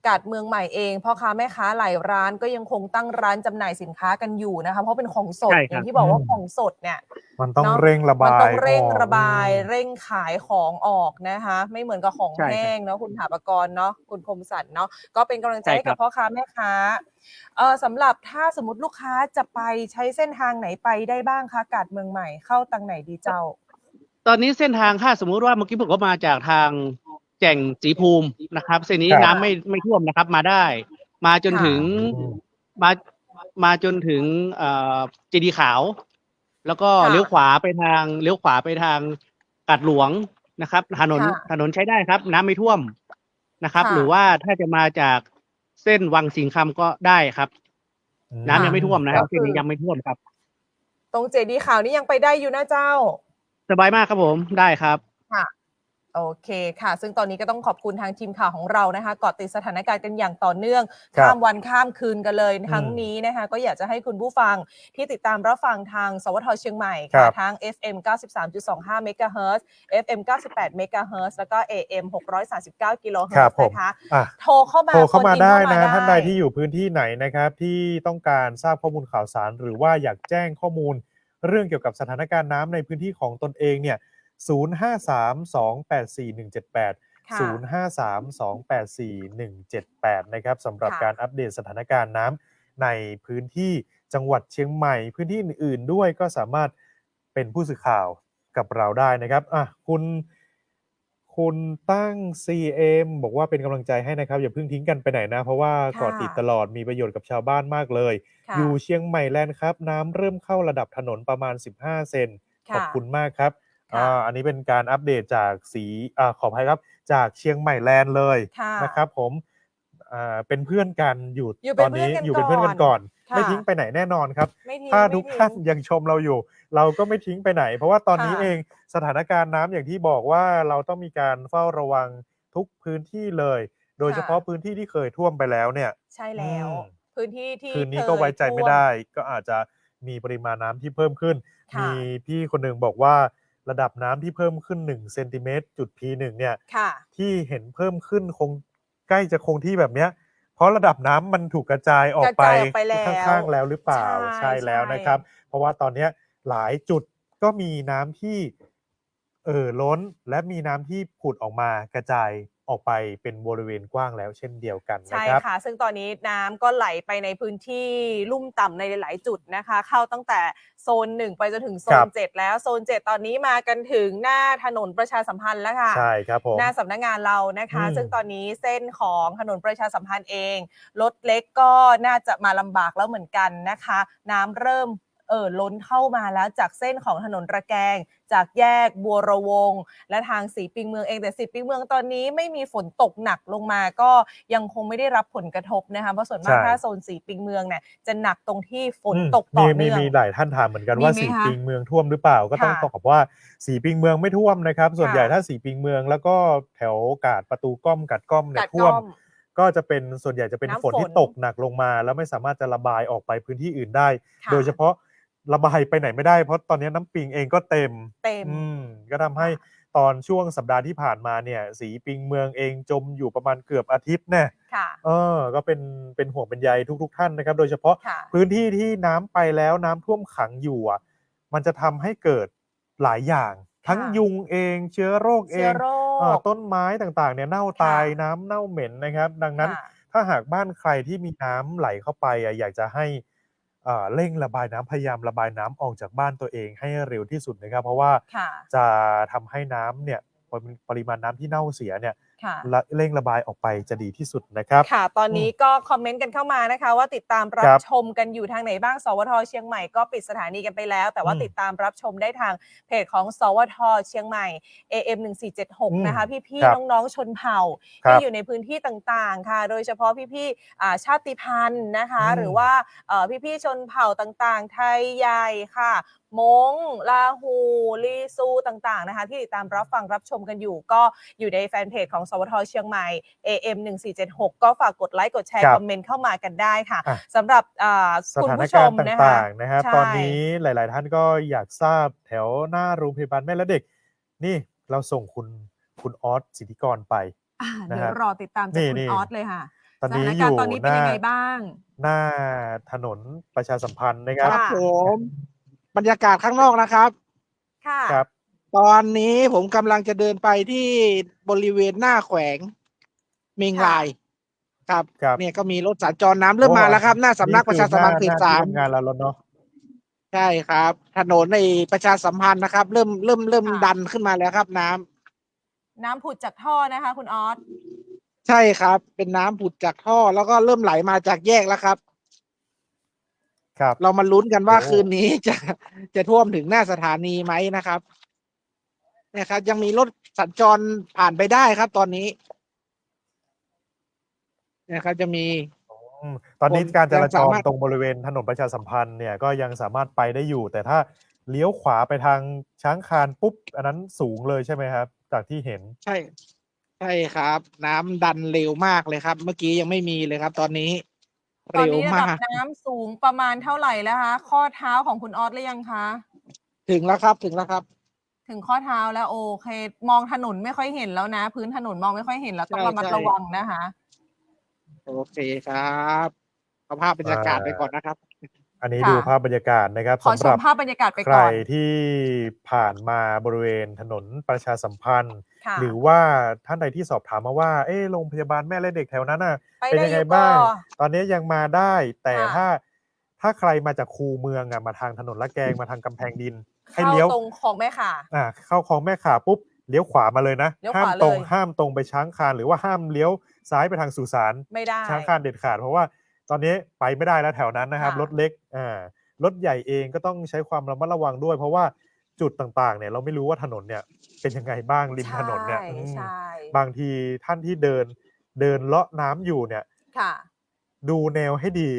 กาดเมืองใหม่เองพ่อค้าแม่ค้าหลายร้านก็ยังคงตั้งร้านจำหน่ายสินค้ากันอยู่นะคะเพราะเป็นของสดอย่างที่บอกว่าของสดเนี่ย มันต้องเร่งระบาย มันต้องเร่ง ออก ระบายเร่งขายของออกนะคะไม่เหมือนกับของแห้งเนาะคุณถาปกรณ์เนาะคุณคมสันเนาะก็เป็นกำลังใจให้กับพ่อค้าแม่ค้าสำหรับถ้าสมมติลูกค้าจะไปใช้เส้นทางไหนไปได้บ้างคะกาดเมืองใหม่เข้าทางไหนดีเจ้าตอนนี้เส้นทางถ้าสมมุติว่าเมื่อกี้ผมก็มาจากทางแก่งศรีภูมินะครับเส้นนี้น้ำไม่ท่วมนะครับ มาได้ มาจนถึงมาจนถึงเจดีย์ขาว แล้วก็เลี้ยวขวาไปทางกาดหลวงนะครับถนนใช้ได้ครับ น้ำไม่ท่วมนะครับ หรือว่าถ้าจะมาจากเส้นวังสิงห์คำก็ได้ครับ น้ำยังไม่ท่วมนะครับเส้นนี้ยังไม่ท่วมครับ ตรงเจดีย์ขาวนี่ยังไปได้อยู่นะเจ้าสบายมากครับผมได้ครับค่ะโอเคค่ะซึ่งตอนนี้ก็ต้องขอบคุณทางทีมข่าวของเรานะคะเกาะติดสถานการณ์กันอย่างต่อเนื่องข้ามวันข้ามคืนกันเลยทั้งนี้นะคะก็อยากจะให้คุณผู้ฟังที่ติดตามรับฟังทางสวทเชียงใหม่ค่ะทั้ง FM 93.25 เมกะเฮิรตซ์ FM 98 เมกะเฮิรตซ์แล้วก็ AM 639 กิโลเฮิรตซ์นะคะโทรเข้ามาได้นะท่านใดที่อยู่พื้นที่ไหนนะครับที่ต้องการทราบข้อมูลข่าวสารหรือว่าอยากแจ้งข้อมูลเรื่องเกี่ยวกับสถานการณ์น้ำในพื้นที่ของตนเองเนี่ย053-284-178 053-284-178 นะครับสำหรับการอัปเดตสถานการณ์น้ำในพื้นที่จังหวัดเชียงใหม่พื้นที่อื่นๆด้วยก็สามารถเป็นผู้สื่อข่าวกับเราได้นะครับคุณตั้ง CM บอกว่าเป็นกำลังใจให้นะครับอย่าเพิ่งทิ้งกันไปไหนนะเพราะว่าเกาะติดตลอดมีประโยชน์กับชาวบ้านมากเลยอยู่เชียงใหม่แลนด์ครับน้ำเริ่มเข้าระดับถนนประมาณ15 เซนขอบคุณมากครับอันนี้เป็นการอัปเดตจากขออภัยครับจากเชียงใหม่แลนด์เลยนะครับผมเป็นเพื่อนกันอยู่ตอนนี้อยู่เป็นเพื่อนกันก่อนไม่ทิ้งไปไหนแน่นอนครับถ้าทุกท่านยังชมเราอยู่เราก็ไม่ทิ้งไปไหนเพราะว่าตอนนี้เองสถานการณ์น้ำอย่างที่บอกว่าเราต้องมีการเฝ้าระวังทุกพื้นที่เลยโดยเฉพาะพื้นที่ที่เคยท่วมไปแล้วเนี่ยใช่แล้วพื้นที่ที่คืนนี้ก็ไว้ใจไม่ได้ก็อาจจะมีปริมาณน้ำที่เพิ่มขึ้นมีพี่คนหนึ่งบอกว่าระดับน้ำที่เพิ่มขึ้น1เซนติเมตรจุด P1 เนี่ยที่เห็นเพิ่มขึ้นคงใกล้จะคงที่แบบเนี้ยเพราะระดับน้ำมันถูกกระจายออกไปข้างๆแล้วหรือเปล่าใช่แล้วนะครับเพราะว่าตอนนี้หลายจุดก็มีน้ำที่ล้นและมีน้ำที่ผุดออกมากระจายออกไปเป็นบริเวณกว้างแล้วเช่นเดียวกันนะครับใช่ค่ะซึ่งตอนนี้น้ำก็ไหลไปในพื้นที่ลุ่มต่ำในหลายจุดนะคะเข้าตั้งแต่โซน1ไปจนถึงโซน7แล้วโซน7ตอนนี้มากันถึงหน้าถนนประชาสัมพันธ์แล้วค่ะใช่ครับผมหน้าสำนักงานเรานะคะซึ่งตอนนี้เส้นของถนนประชาสัมพันธ์เองรถเล็กก็น่าจะมาลำบากแล้วเหมือนกันนะคะน้ำเริ่มล้นเข้ามาแล้วจากเส้นของถนนระแกงจากแยกบัวระวงและทางสีปิงเมืองเองแต่สีปิงเมืองตอนนี้ไม่มีฝนตกหนักลงมาก็ยังคงไม่ได้รับผลกระทบนะคะเพราะส่วนมากถ้าโซนสีปิงเมืองเนี่ยจะหนักตรงที่ฝนตกต่อเนื่องมีหลายท่านถามเหมือนกันว่าสีปิงเมืองท่วมหรือเปล่าก็ต้องตอบว่าสีปิงเมืองไม่ท่วมนะครับส่วนใหญ่ถ้าสีปิงเมืองแล้วก็แถวกาดประตูก้อมกาดก้อมเนี่ยท่วมก็จะเป็นส่วนใหญ่จะเป็นฝนที่ตกหนักลงมาแล้วไม่สามารถจะระบายออกไปพื้นที่อื่นได้โดยเฉพาะระบายไปไหนไม่ได้เพราะตอนนี้น้ำปิงเองก็เต็มก็ทำให้ตอนช่วงสัปดาห์ที่ผ่านมาเนี่ยสีปิงเมืองเองจมอยู่ประมาณเกือบอาทิตย์เนี่ยก็เป็นห่วงเป็นใยทุกท่านนะครับโดยเฉพาะพื้นที่ที่น้ำไปแล้วน้ำท่วมขังอยู่มันจะทำให้เกิดหลายอย่างทั้งยุงเองเชื้อโรคเองต้นไม้ต่างๆเนี่ยเน่าตายน้ำเน่าเหม็นนะครับดังนั้นถ้าหากบ้านใครที่มีน้ำไหลเข้าไปอยากจะให้เร่งระบายน้ำพยายามระบายน้ำออกจากบ้านตัวเองให้เร็วที่สุดนะครับเพราะว่าจะทำให้น้ำเนี่ยปริมาณน้ำที่เน่าเสียเนี่ยเร่งระบายออกไปจะดีที่สุดนะครับค่ะตอนนี้ก็คอมเมนต์กันเข้ามานะคะว่าติดตามรับชมกันอยู่ทางไหนบ้างสวทเชียงใหม่ก็ปิดสถานีกันไปแล้วแต่ว่าติดตามรับชมได้ทางเพจของสวทเชียงใหม่ AM 1476นะคะพี่ๆน้องๆชนเผ่าที่อยู่ในพื้นที่ต่างๆค่ะโดยเฉพาะพี่ๆชาติพันธุ์นะคะหรือว่าพี่ๆชนเผ่าต่างๆไทยใหญ่ค่ะมงลาหูลีซูต่างๆนะคะที่ติดตามรับฟังรับชมกันอยู่ก็อยู่ในแฟนเพจของสวทเชียงใหม่ AM 1476ก็ฝากกดไลค์กดแชร์คอมเมนต์เข้ามากันได้ค่ะสำหรับคุณผู้ชมต่างๆนะครับตอนนี้หลายๆท่านก็อยากทราบแถวหน้าโรงพยาบาลแม่และเด็กนี่เราส่งคุณออสสิทธิกรไปเดี๋ยวรอติดตามจากคุณออสเลยค่ะ ตอน ส นี้ ถาน อ การ ยู่ ณ์ตอนนี้ ห เป็น น้า ยังไงบ้าง? หน้าถนนประชาสัมพันธ์นะค ค รั รับ บ ผม บรรยากาศข้างนอกนะครับ ค่ะ ครับ ตอนนี้ผมกำลังจะเดินไปที่บริเวณหน้าแขวงเมง ค่ะ ราย ครับ ครับ เนี่ยก็มีรถสัญจรน้ำเริ่มมาแล้วครับ หน้าสำนักประชาสัมพันธ์เข ห ต น้า สา ที่ ม ทำงานเราแล้วเนาะ ใช่ครับ ถนนไอ้ประชาสัมพันธ์นะครับ เริ่ม ค่ะ ดันขึ้นมาแล้วครับน้ำ น้ำผุดจากท่อนะคะคุณออส ใช่ครับ เป็นน้ำผุดจากท่อ แล้วก็เริ่มไหลมาจากแยกแล้วครับ ครับ เรามาลุ้นกันว่า โอ้ คืนนี้ จะท่วมถึงหน้าสถานีไหมนะครับ เนี่ยครับ ยังมีรถสัญจรผ่านไปได้ครับตอนนี้ เนี่ยครับ จะมี อืม ตอนนี้ คน การจ ยัง ราจ สาร มารถ ตรงบริเวณถนนประชาสัมพันธ์เนี่ย ก็ยังสามารถไปได้อยู่ แต่ถ้าเลี้ยวขวาไปทางช้างคานปุ๊บ อันนั้นสูงเลยใช่ไหมครับ? จากที่เห็น ใช่ ใช่ครับ น้ำดันเร็วมากเลยครับ เมื่อกี้ยังไม่มีเลยครับ ตอนนี้ ตอน เร็ว นี้ระ มา ดับ ก น้ำสูงประมาณเท่าไรแล้วคะ? ข้อเท้าของคุณออสหรือยังคะ? ถึงแล้วครับ ถึงแล้วครับ ถึงข้อเท้าแล้ว โอเค มองถนนไม่ค่อยเห็นแล้วนะ พื้นถนนมองไม่ค่อยเห็นแล้ว ต้องระมัด ใช่ ระวังนะคะ โอเคครับ เอาภาพบรรยากาศไปก่อนนะครับ อันนี้ ค่ะ ดูภาพบรรยากาศนะครับ ขอ สำ ช หรั ม บ ภาพบรรยากาศไป ใค ก่ ร อน ที่ผ่านมาบริเวณถนนประชาสัมพันธ์ ค่ะ หรือว่าท่านใดที่สอบถามมาว่า เอ๊ะ โรงพยาบาลแม่และเด็กแถวนั้นน่ะ ไป เป็น ได้ ยัง อ ไง ยู่ บ้าง? บ่? ตอนนี้ยังมาได้ แต่ ค่ะ ถ้าใครมาจากคูเมืองอะ มาทางถนนลาดแกง มาทางกำแพงดิน ให้ เข้า เลี้ยว ตรงคลองแม่ข่า เข้าคลองแม่ข่าปุ๊บ เลี้ยวขวามาเลยนะ เลี้ยว ห้า ข ม วา ต เลย ห้ามตรงไปช้างคาน หรือว่าห้ามเลี้ยวซ้ายไปทางสุสาน ไม่ได้ ช้างคานเด็ดขาด เพราะว่าตอนนี้ไปไม่ได้แล้วแถวนั้นนะครับ ค่ะ รถเล็ก รถใหญ่เองก็ต้องใช้ความระมัดระวังด้วย เพราะว่าจุดต่าง ๆ เนี่ย เราไม่รู้ว่าถนนเนี่ยเป็นยังไงบ้าง ริม ใช่ ถนนเนี่ย ใช่ บางทีท่านที่เดินเลาะน้ำอยู่เนี่ย ค่ะ ดูแนวให้ดี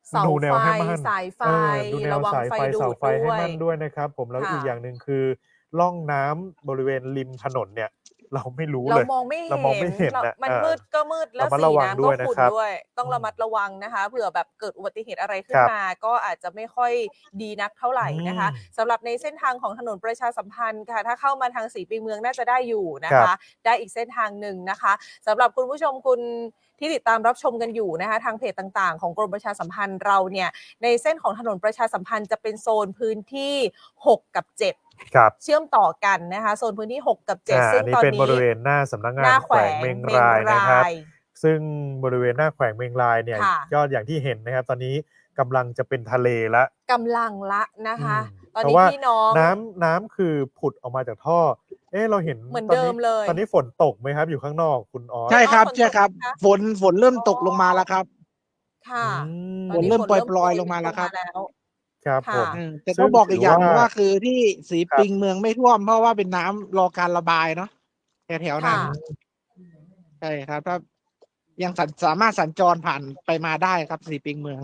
เสา ดูแน ไฟ วให้มั่น สายไฟ ดูแนว ระวัง สาย ไฟ ไฟ ดู เสา ด ไฟให้ ด้วย มั่นด้วยนะครับผม แล้ว ค่ะ อีกอย่างหนึ่งคือร่องน้ำบริเวณริมถนนเนี่ย เราไม่รู้ เรา เลย มองไม่ เรามองไม่เห็น เรา น่ะ มันมืดก็มืด แล้ ระ ว มัด สี ระวัง น้ำ ด้ ก็ วยนะ ขุ่น ครับ ด้วย ต้อง อื ระ ม มัดระวังนะคะ เผื่อแบบเกิดอุบัติเหตุอะไรขึ้ คน รับ มา ก็อาจจะไม่ค่อยดีนักเท่าไร อื นะคะ ม สำหรับในเส้นทางของถนนประชาสัมพันธ์ค่ะ ถ้าเข้ามาทางศรีปีเมืองน่าจะได้อยู่นะ ครั คะ บ ได้อีกเส้นทางหนึ่งนะคะ สำหรับคุณผู้ชม คุณที่ติดตามรับชมกันอยู่นะคะ ทางเพจต่าง ๆ ของกรมประชาสัมพันธ์เราเนี่ย ในเส้นของถนนประชาสัมพันธ์จะเป็นโซนพื้นที่ 6 กับ 7 ครับ เชื่อมต่อกันนะคะ โซนพื้นที่ 6 กับ 7 ซึ่ อั ง นนี้ ตอน เป็น นี้ บริเวณหน้าสำนักงา ห น น้า แข แขว วง ง เมง เม รง ายนะ รา ครับ ย ซึ่งบริเวณหน้าแขวงเมงรายเนี่ย ค่ะ ก็อย่างที่เห็นนะครับ ตอนนี้กำลังจะเป็นทะเลแล้ว กำลังละนะคะ ตอน เพราะ นี้ ว่า พี่น้อง น้ำคือผุดออกมาจากท่อ เอ๊ะ เราเห็น เหมือน ตอน เดิ นี้ มเลย ตอนนี้ฝนตกไหมครับ อยู่ข้างนอกคุณออส? ใช่ครับ ฝน ใช่ ตก ครับ ไหมคะ? ฝนเริ่มตกลงมาแล้วครับ ค่ะ อืม ตอ ฝ น น นี้ เริ่ม ฝน ป เริ่ม รอย โปรย ๆ ลงมาแล้วครับ แล้ว ครับผ ค่ะ ม แต่ ซึ่ ต้อง งบอกอีกอย่างหนึ่ง ถือว่า ว่า คือที่ศรี ครับ ปิงเมืองไม่ท่วม เพราะว่าเป็นน้ำรอการระบายเนาะ แถว ๆ ค่ นั้ ะ น ใช่ครับ ถ้า ยังสามารถสัญจรผ่านไปมาได้ครับศรีปิงเมือง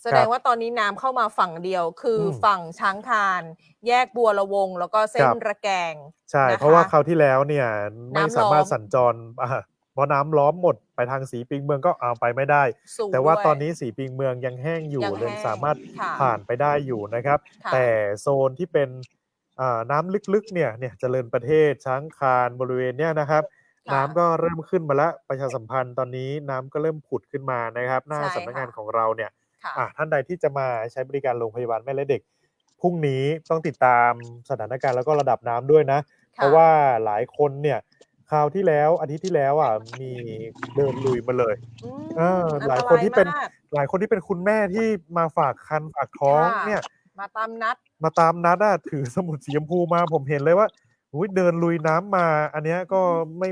แสดงว่าตอนนี้น้ำเข้ามาฝั่งเดียว คืออ ม ฝั่งช้างคาน แยกบัวระวง แล้วก็เส้ คน รับ ระแกง ใช่ นะ เพราะว่า คะ คราวที่แล้วเนี่ยไม่ น้ำ สา ล้อ มารถ ม สัญจร เพราะน้ำล้อมหมดไปทางศรีปิงเมือง ก็ ไปไม่ได้ สูง แต่ว่า ด้วย ตอนนี้ศรีปิงเมืองยังแห้งอยู่ ยัง เล แห้ ย ง สามารถ ค่ะ ผ่านไปได้อยู่นะครับ ค่ะ แต่โซนที่เป็น น้ำลึก ๆ เนี่ย เจริญประเทศ ช้างคาน บริเวณเนี้ยนะครับ ค่ะ น้ำก็เริ่มขึ้นมาแล้ว ประชาสัมพันธ์ตอนนี้น้ำก็เริ่มผุดขึ้นมานะครับ หน้า ใช่ สำนัก ค่ งา ะ นของเราเนี่ย ค่ะ ท่านใดที่จะมาใช้บริการโรงพยาบาลแม่และเด็ก พรุ่งนี้ต้องติดตามสถานการณ์ แล้วก็ระดับน้ำด้วยนะ เพ ค่ะ ราะว่าหลายคนเนี่ย คราวที่แล้ว อาทิตย์ที่แล้วอะ มีเดินลุยมาเลย อื ห อัน ลา ต ยค ราน ย ที่เป็น มาก หลายคนที่เป็นคุณแม่ที่มาฝากครรภ์ฝากท้อง ค่ะ เนี่ย มาตามนัด มาตามนัดอะ ถือสมุดสีชมพูมา ผมเห็นเลยว่า อุ๊ย เดินลุยน้ำมา อันเนี้ยก็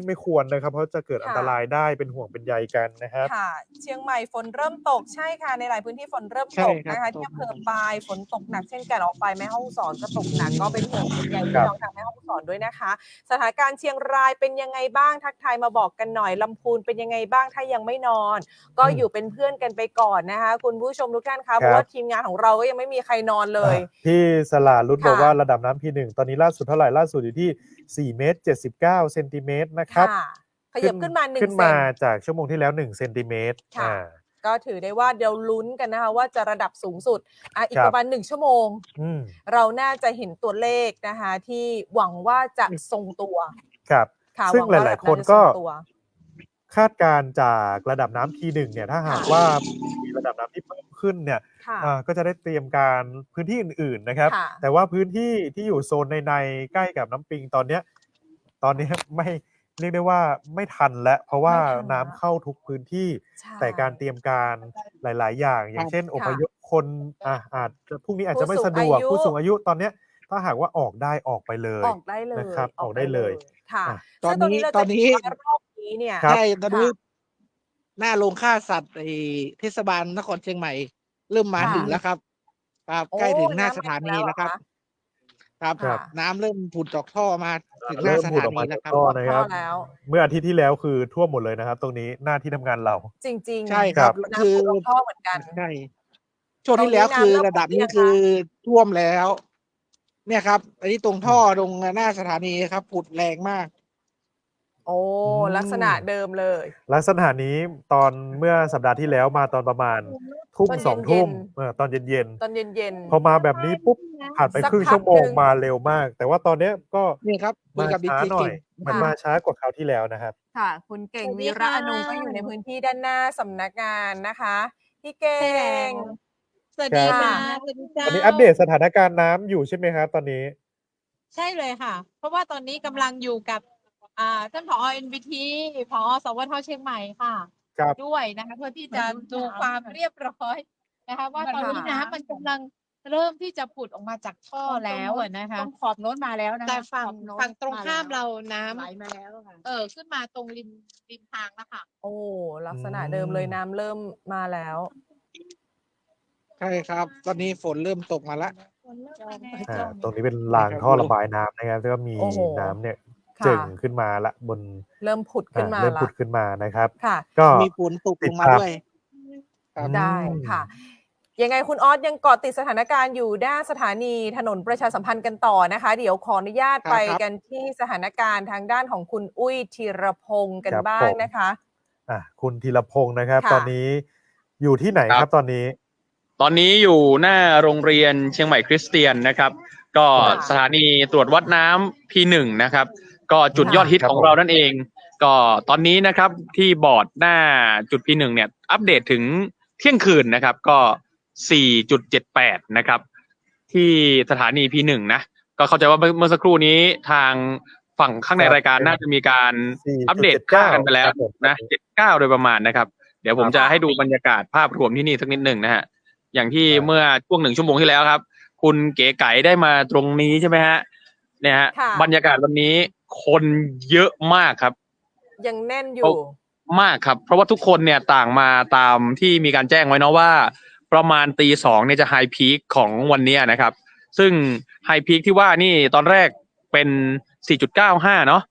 ไม่ควรนะครับ เพราะจะเกิดอันต ค่ะ รายได้ เป็นห่วงเป็นใยกันนะครับ ค่ะ เชียงใหม่ฝนเริ่มตก ใช่ค่ะ ในหลายพื้นที่ฝนเริ่ม ใช่ ตก ครับ นะคะ ต ที่อำเภอปายฝนตกหนักเช่นกัน ออกไปแม่ฮ่องสอนก็ตกหนัก ก็เป็นห่วงเป็นใย ค พี่ รับ น้องทางแม่ฮ่องสอนด้วยนะคะ สถานการณ์เชียงรายเป็นยังไงบ้าง ทักทายมาบอกกันหน่อย ลำพูนเป็นยังไงบ้าง ถ้ายังไม่นอน ก็อยู่เป็นเพื่อนกันไปก่อนนะคะ คุณผู้ชมทุกท่านคะ เพราะว่าทีมงานของเราก็ยังไม่มีใครนอนเลย พี่สรารุต ค่ะ บอกว่าระดับน้ำ P1 ตอนนี้ล่าสุดเท่าไหร่ ล่าสุดอยู่ที่ 4 เมตร 79 เซนติเมตรนะครับ ค่ะ ขยับขึ้นมา 1 ขึ้น เซ มาน จากชั่วโมงที่แล้ว 1 เซนติเมตร ค่ะ ก็ถือได้ว่าเดี๋ยวลุ้นกันนะคะว่าจะระดับสูงสุด อีก ครับ ประมาณ 1 ชั่วโมง อืม เราน่าจะเห็นตัวเลขนะคะ ที่หวังว่าจะทรงตัว ครับ ค่ะ ซึ่ ห ง วัง ห ว่า ลา แบ ย บ ๆ ค นั้น น จะ ก็ ทรงตัว คาดการณ์จากระดับน้ำ T1 เนี่ยถ้าหากว่ามีระดับน้ำที่เพิ่มขึ้นเนี่ย ค่ะ ก็จะได้เตรียมการพื้นที่อื่นๆนะครับ ค่ะ แต่ว่าพื้นที่ที่อยู่โซนในใกล้กับน้ำปิงตอนนี้ไม่เรียกได้ว่าไม่ทันแล้วเพราะว่า ไม่ทัน น้ำเข้าทุกพื้นที่ ใช่ แต่การเตรียมการหลาย ๆ อย่าง อย่างเช่นอพยพคนอาจจะพรุ่งนี้อาจจะไม่สะดวกผู้สูงอายุตอนเนี้ยถ้าหากว่าออกได้ออกไปเลย ออกได้เลย นะครับออกได้เลย ค่ะ อ่ะ ซึ่งตอนนี้เราจะเห็นว่ารอบนี้เนี่ย ครับ ใช่ตอนนี้ ค่ะ หน้าโรงฆ่าสัตว์เทศบาลนครเชียงใหม่ เริ่มมา ค่ะ ถึงแล้วครับครับ โอ้ ใกล้ถึงหน้า น้ำ สถานี มาถึง แล้วครับ เหอคะ ครับ ค่ะ น้ำเริ่มผุดจากท่อมาถึงห เริ่ น้าม ส ผุด ถา ออก นี มา แล้ จาว ก ครับ ท่อนะครับ ท่อแล้ว เมื่ออาทิตย์ที่แล้วคือท่วมหมดเลยนะครับ ตรงนี้หน้าที่ทำงานเรา จริงๆ ใช่ครับ น้ำ คือ ผุดออกท่อเหมือนกัน ใช่ช่วง ตรง ที่แล้ว นี้ คือ น้ำเริ่ม ระดับ ผุดหรือ นี้ ยัง คื คะ อท่วมแล้ว เนี่ยครับ อันนี้ตรงท่อตรงหน้าสถานีครับผุดแรงมาก โอ้ ลักษณะเดิมเลย ลักษณะนี้ตอนเมื่อสัปดาห์ที่แล้วมาตอนประมาณทุ่ม ตอน สอง เย็นๆ ทุ่มตอนเย็น ตอนเย็น ๆพอมาแบบนี้ปุ๊บผ่านไป สัก ครึ่ง พัก ชั่วโมง หนึ่ง มาเร็วมาก แต่ว่าตอนเนี้ยก็ นี่ครับคุ มาย กับดี ช้า เจ หน่อ เก่ ย ง มันมาช้ากว่าคราวที่แล้วนะครับ ค่ะ คุณเก่ง สวัสดี วีระอ ค่ะ นงค์ก็อยู่ในพื้นที่ด้านหน้าสำนักงานนะคะ พี่เก่ ใช่แล้ว ง สวัสดี ครับ ค่ะสวัสดี ต เจ้า อนนี้อัปเดตสถานการณ์น้ำอยู่ใช่ไหมครับตอนนี้ ใช่เลยค่ะ เพราะว่าตอนนี้กำลังอยู่กับท่านผอ. NBT ผอ. สวท.เชียงใหม่ค่ะ ครับ ด้วยนะคะเพื่อที่จะดูความเรียบร้อยนะคะ ว่าตอนนี้น้ำมันกำลังเริ่มที่จะผุดออกมาจากท่อแล้วอะนะคะ ต้องขอบโน้นมาแล้วนะคะ แต่ฝั่ง ขอบโน้น ฝั่งตรงข้าม แล้ว เราน้ำ ไหลมาแล้วค่ะ ขึ้นมาตรงริมทางแล้วค่ะ โอ้ ลักษณะเดิมเลยน้ำเริ่มมาแล้ว ใช่ครับ ตอนนี้ฝนเริ่มตกมาแล้ว ตรงนี้เป็นรางท่อระบายน้ำนะครับแล้วก็มี โอ้โห น้ำเนี่ย ค่ะ เจิ่งขึ้นมาละบน เริ่มผุดขึ้นมา เริ่ม ละ ผุดขึ้นมานะครับ ค่ะ ก็ มีฝนตกลงมาด้วย ครับ ได้ค่ะ ยังไงคุณออสยังเกาะติดสถานการณ์อยู่ด้านสถานีถนนประชาสัมพันธ์กันต่อนะคะ เดี๋ยวขออนุญาต ครับ ไป ครับ กันที่สถานการณ์ทางด้านของคุณอุ้ยธีรพงศ์กัน ครับ บ้าง ผม นะคะ คุณธีรพงศ์นะครับ ค่ะ ตอนนี้อยู่ที่ไหนครับตอนนี้ ตอนนี้อยู่หน้าโรงเรียนเชียงใหม่คริสเตียนนะครับ ก็ ค่ะ สถานีตรวจวัดน้ำ P1 นะครับ ก็จุด ค่ะ ยอดฮิต ครับ ของ ผม เรานั่นเอง ก็ตอนนี้นะครับที่บอร์ดหน้าจุด P1 เนี่ยอัปเดตถึงเที่ยงคืนนะครับ ก็ 4.78 นะครับ ที่สถานี P1 นะ ก็เข้าใจว่าเมื่อสักครู่นี้ทางฝั่งข้างในรายการน่าจะมีการอัปเดตค่ากันไปแล้วนะ 79 โดยประมาณนะครับ เดี๋ยวผมจะให้ดูบรรยากาศภาพรวมที่นี่สักนิดหนึ่งนะฮะ อย่างที่เมื่อช่วง1 ชั่วโมงที่แล้วครับ คุณเก๋ไก๋ได้มาตรงนี้ใช่ไหมฮะ เนี่ยฮะ ค่ะ บรรยากาศวันนี้คนเยอะมากครับ ยังแน่นอยู่ มากครับ เพราะว่าทุกคนเนี่ยต่างมาตามที่มีการแจ้งไว้เนาะว่า ประมาณตีสองเนี่ยจะไฮพีคของวันนี้นะครับ ซึ่งไฮพีคที่ว่านี่ตอนแรกเป็น 4.95 เนาะ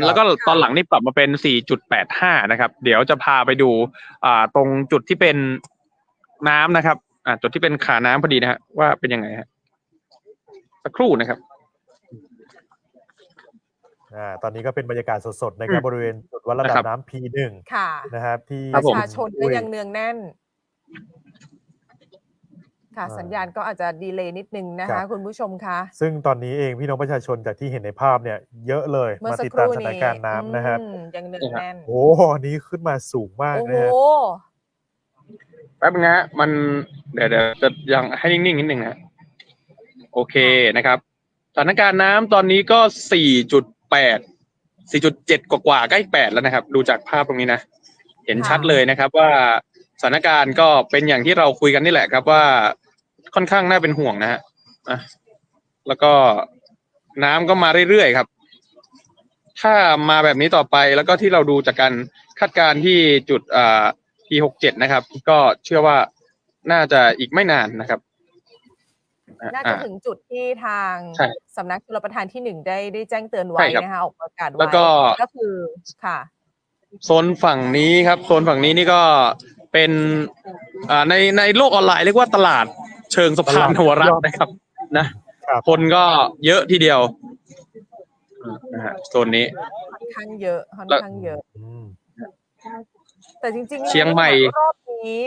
แล้วก็ตอนหลังนี่ปรับมาเป็น 4.85 นะครับ เดี๋ยวจะพาไปดูตรงจุดที่เป็นน้ำนะครับจุดที่เป็นขาน้ำพอดีนะฮะว่าเป็นยังไงฮะสักครู่นะครับ ตอนนี้ก็เป็นบรรยากาศสดๆนะครับบริเวณจุดวัดระดั นะครับ บ น้ำ P1 ค่ะ นะครับที่ ครั ป บ ระ ผม ชาชนก็ยังเนืองแน่น ค่ะ สัญญาณก็อาจจะดีเลย์นิดนึงนะคะ คุณผู้ชมคะ ซึ่งตอนนี้เองพี่น้องประชาชนจากที่เห็นในภาพเนี่ยเยอะเลย เมื่อ มา สัก ติด ค ตาม รู่ สถาน นี้ การณ์น้ำนะครับ ยังเนืองแน่น โอ้อันนี้ขึ้นมาสูงมาก โอ้โห นะฮะ แป๊บนึงฮะมันเดี๋ยวจะยังให้นิ่งๆนิดนึงนะฮะโอเคนะครับสถานการณ์น้ำตอนนี้ก็ 4.8 4.7 กว่าใกล้8แล้วนะครับ ดูจากภาพตรงนี้นะเห็นชัดเลยนะครับว่าสถานการณ์ก็เป็นอย่างที่เราคุยกันนี่แหละครับว่าค่อนข้างน่าเป็นห่วงนะฮะแล้วก็น้ำก็มาเรื่อยๆครับ ถ้ามาแบบนี้ต่อไปแล้วก็ที่เราดูจากการคาดการณ์ที่จุดP67 นะครับ ก็เชื่อว่าน่าจะอีกไม่นานนะครับ น่าจะถึงจุดที่ทาง ใช่ สำนักชลประทานที่ 1 ได้แจ้งเตือนไว้ ใช่ครับ นะคะออกประกาศไว้ แล้วก็ ก็คือค่ะ โซนฝั่งนี้ครับโซนฝั่งนี้นี่ก็เป็นในโลกออนไลน์เรียกว่าตลาดเชิงสะพานหัวรัฐนะครับนะครับ คนก็เยอะทีเดียวนะฮะโซนนี้ ค่อนข้างเยอะค่อนข้างเยอะ อืม แต่จริงๆ เชียงใหม่ รอบนี้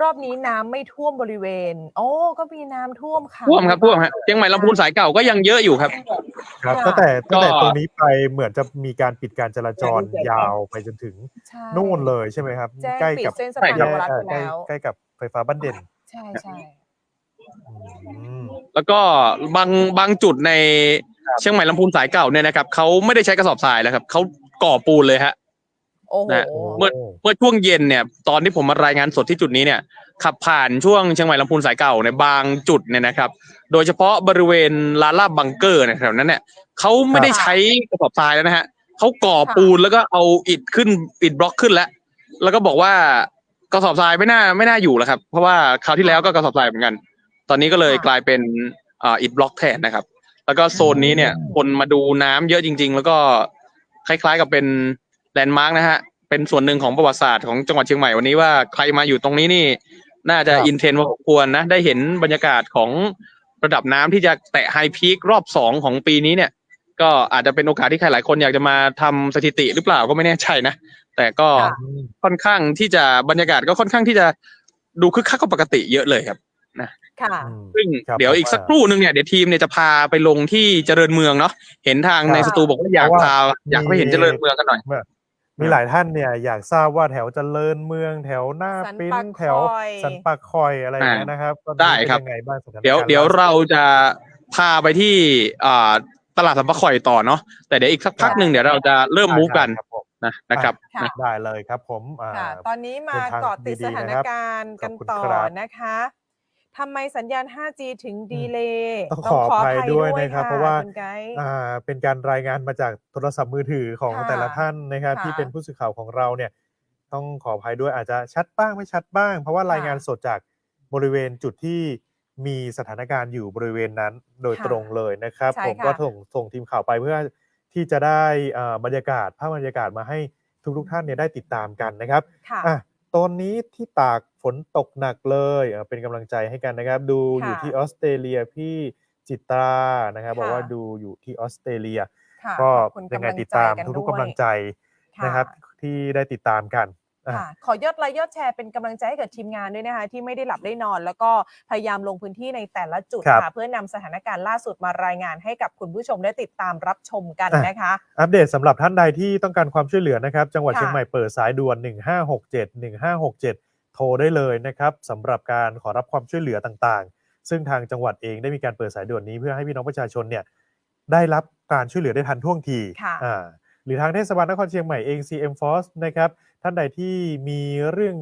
รอบนี้น้ำไม่ท่วมบริเวณโอ้ก็มีน้ำท่วมค่ะ ท่วมครับท่วมฮะเชียงใหม่ลำพูนสายเก่าก็ยังเยอะอยู่ครับ ครับ ค่ะ ตั้งแต่ ก็ ตรงนี้ไปเหมือนจะมีการปิดการจราจรยาวไปจนถึง ใช่ นู่นเลยใช่ไหมครับ แจ้ง ใกล้ ปิด กับ เส้นสะ ใช่ พาน ครั น บ วรัตน์ ใก ไป ล้ แล้ว ใกล้กับไฟฟ้าบ้านเด่น ใช่ใช่ อืม แล้วก็บางจุดในเชียงใหม่ลำพูนสายเก่าเนี่ยนะครับเขาไม่ได้ใช้กระสอบทรายแล้วครับเขาก่อปูนเลยฮะ โอ้โห นะ เมื่อช่วงเย็นเนี่ยตอนที่ผมมารายงานสดที่จุดนี้เนี่ยขับผ่านช่วงเชียงใหม่ลำพูนสายเก่าในบางจุดเนี่ยนะครับโดยเฉพาะบริเวณลาลาบังเกอร์เนี่ยแถวนั้นเนี่ยเขาไม่ได้ใช้กระสอบทรายแล้วนะฮะเขาก่อปูนแล้วก็เอาอิฐบล็อกขึ้นแล้วก็บอกว่ากระสอบทรายไม่น่าอยู่แล้วครับเพราะว่าคราวที่แล้วก็กระสอบทรายเหมือนกันตอนนี้ก็เลยกลายเป็นอิฐบล็อกแทนนะครับแล้วก็โซนนี้เนี่ยคนมาดูน้ำเยอะจริงๆแล้วก็คล้ายๆกับเป็นแลนด์มาร์กนะฮะเป็นส่วนหนึ่งของประวัติศาสตร์ของจังหวัดเชียงใหม่วันนี้ว่าใครมาอยู่ตรงนี้นี่น่าจะอินเทนพอสมควรนะได้เห็นบรรยากาศของระดับน้ำที่จะแตะไฮพีครอบ2ของปีนี้เนี่ยก็อาจจะเป็นโอกาสที่ใครหลายคนอยากจะมาทำสถิติหรือเปล่าก็ไม่แน่ใจนะแต่ก็ค่อนข้างที่จะบรรยากาศก็ค่อนข้างที่จะดูคึกคักกว่าปกติเยอะเลยครับนะ ค่ะ ซึ่งเดี๋ยวอีกสักครู่นึงเนี่ยเดี๋ยวทีมเนี่ยจะพาไปลงที่เจริญเมืองเนาะเห็นทางในสตูบอกว่าอยากไปเห็นเจริญเมืองกันหน่อย มีหลายท่านเนี่ยอยากทราบว่าแถวเจริญเมืองแถวหน้าปิ้นแถวสันปะคอยอะไรอย่างเงี้ยนะครับได้ครับ เป็นยังไงบ้างสถานการณ์ เดี๋ยวเราจะพาไปที่ตลาดสัมปะคอยต่อเนาะแต่เดี๋ยวอีกสักพักหนึ่งเดี๋ยวเราจะเริ่มมูฟกันนะครับ ค่ะ ได้เลยครับผม ค่ะตอนนี้มาเกาะติดสถานการณ์กันต่อนะคะทำไมสัญญาณ 5G ถึงดีเลย์ ต้องขออภัยด้วยนะครับเพราะว่า คุณไกด์ เป็นการรายงานมาจากโทรศัพท์มือถือของ ค่ะ แต่ละท่านนะครับ ค่ะ ที่เป็นผู้สื่อข่าวของเราเนี่ยต้องขออภัยด้วยอาจจะชัดบ้างไม่ชัดบ้าง เพราะว่ารายงานสดจากบริเวณจุดที่มีสถานการณ์อยู่บริเวณนั้นโดยตรงเลยนะครับ ใช่ ผมก็ ค่ะ ส่งทีมข่าวไปเพื่อที่จะได้บรรยากาศภาพบรรยากาศมาให้ทุกท่านเนี่ยได้ติดตามกันนะครับ ค่ะ ตอนนี้ที่ตากฝนตกหนักเลยเป็นกำลังใจให้กันนะครับดูอยู่ที่ออสเตรเลียพี่จิตรานะครับบอกว่าดูอยู่ที่ออสเตรเลีย ค่ะ ก็ ขอบคุณ ยังไง กำลัง ติดตาม ใจกัน ทุก ด้วย ๆกำลังใจนะครับที่ได้ติดตามกัน ค่ะขอยอดไลค์ยอดแชร์เป็นกำลังใจให้กับทีมงานด้วยนะคะที่ไม่ได้หลับได้นอน แล้วก็พยายามลงพื้นที่ในแต่ละจุดค่ะเพื่อนำสถานการณ์ล่าสุดมารายงานให้กับคุณผู้ชมได้ติดตามรับชมกันนะคะอัปเดตสำหรับท่านใดที่ต้องการความช่วยเหลือนะครับจังหวัดเชียงใหม่เปิดสายด่วน1567โทรได้เลยนะครับสำหรับการขอรับความช่วยเหลือต่างๆซึ่งทางจังหวัดเองได้มีการเปิดสายด่วนนี้เพื่อให้พี่น้องประชาชนเนี่ยได้รับการช่วยเหลือได้ทันท่วงทีหรือทางเทศบาลนครเชียงใหม่เอง CM Force นะครับท่านใดที่มีเรื่อง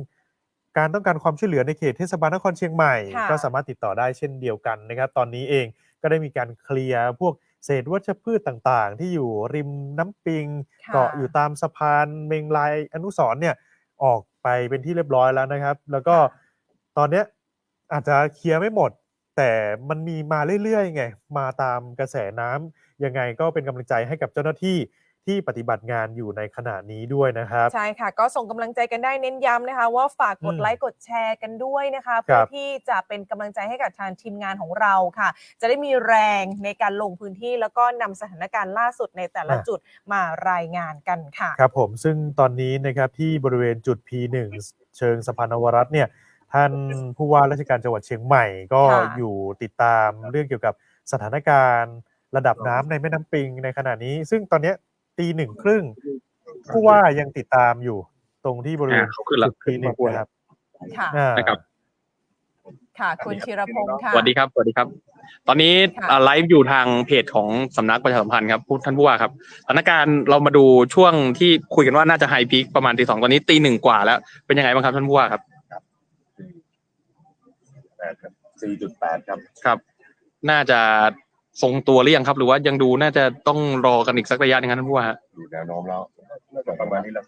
การต้องการความช่วยเหลือในเขตเทศบาลนครเชียงใหม่ก็สามารถติดต่อได้เช่นเดียวกันนะครับตอนนี้เองก็ได้มีการเคลียร์พวกเศษวัชพืชต่างๆที่อยู่ริมน้ำปิงเกาะอยู่ตามสะพานเมงลายอนุสรณ์เนี่ยออกไปเป็นที่เรียบร้อยแล้วนะครับแล้วก็ตอนนี้อาจจะเคลียร์ไม่หมดแต่มันมีมาเรื่อยๆไงมาตามกระแสน้ำยังไงก็เป็นกำลังใจให้กับเจ้าหน้าที่ที่ปฏิบัติงานอยู่ในขณะนี้ด้วยนะครับใช่ค่ะก็ส่งกำลังใจกันได้เน้นย้ำนะคะว่าฝากกดไลค์กดแชร์กันด้วยนะคะเพื่อที่จะเป็นกำลังใจให้กับทางทีมงานของเราค่ะจะได้มีแรงในการลงพื้นที่แล้วก็นำสถานการณ์ล่าสุดในแต่ละจุดมารายงานกันค่ะครับผมซึ่งตอนนี้นะครับที่บริเวณจุด P1 เชิงสะพานนวรัตน์เนี่ยท่านผู้ว่าราชการจังหวัดเชียงใหม่ก็อยู่ติดตามเรื่องเกี่ยวกับสถานการณ์ระดับน้ำในแม่น้ำปิงในขณะนี้ซึ่งตอนนี้1:30ผู้ว่ายังติดตามอยู่ตรงที่บริเวณจุด P1 นะครับค่ะคุณธีรพงศ์ค่ะสวัสดีครับตอนนี้ไลฟ์อยู่ทางเพจของสำนักประชาสัมพันธ์ครับท่านผู้ว่าครับสถานการณ์เรามาดูช่วงที่คุยกันว่าน่าจะไฮพีคประมาณ 2:00 ตอนนี้ 1:00 กว่าแล้วเป็นยังไงบ้างครับท่านผู้ว่าครับ4.8 ครับน่าจะทรงตัวหรือยังครับหรือว่ายังดูน่าจะต้องรอกันอีกสักระยะนึงครับท่านผู้ว่าดูแนวโน้มแล้วประมาณนี้แล้ว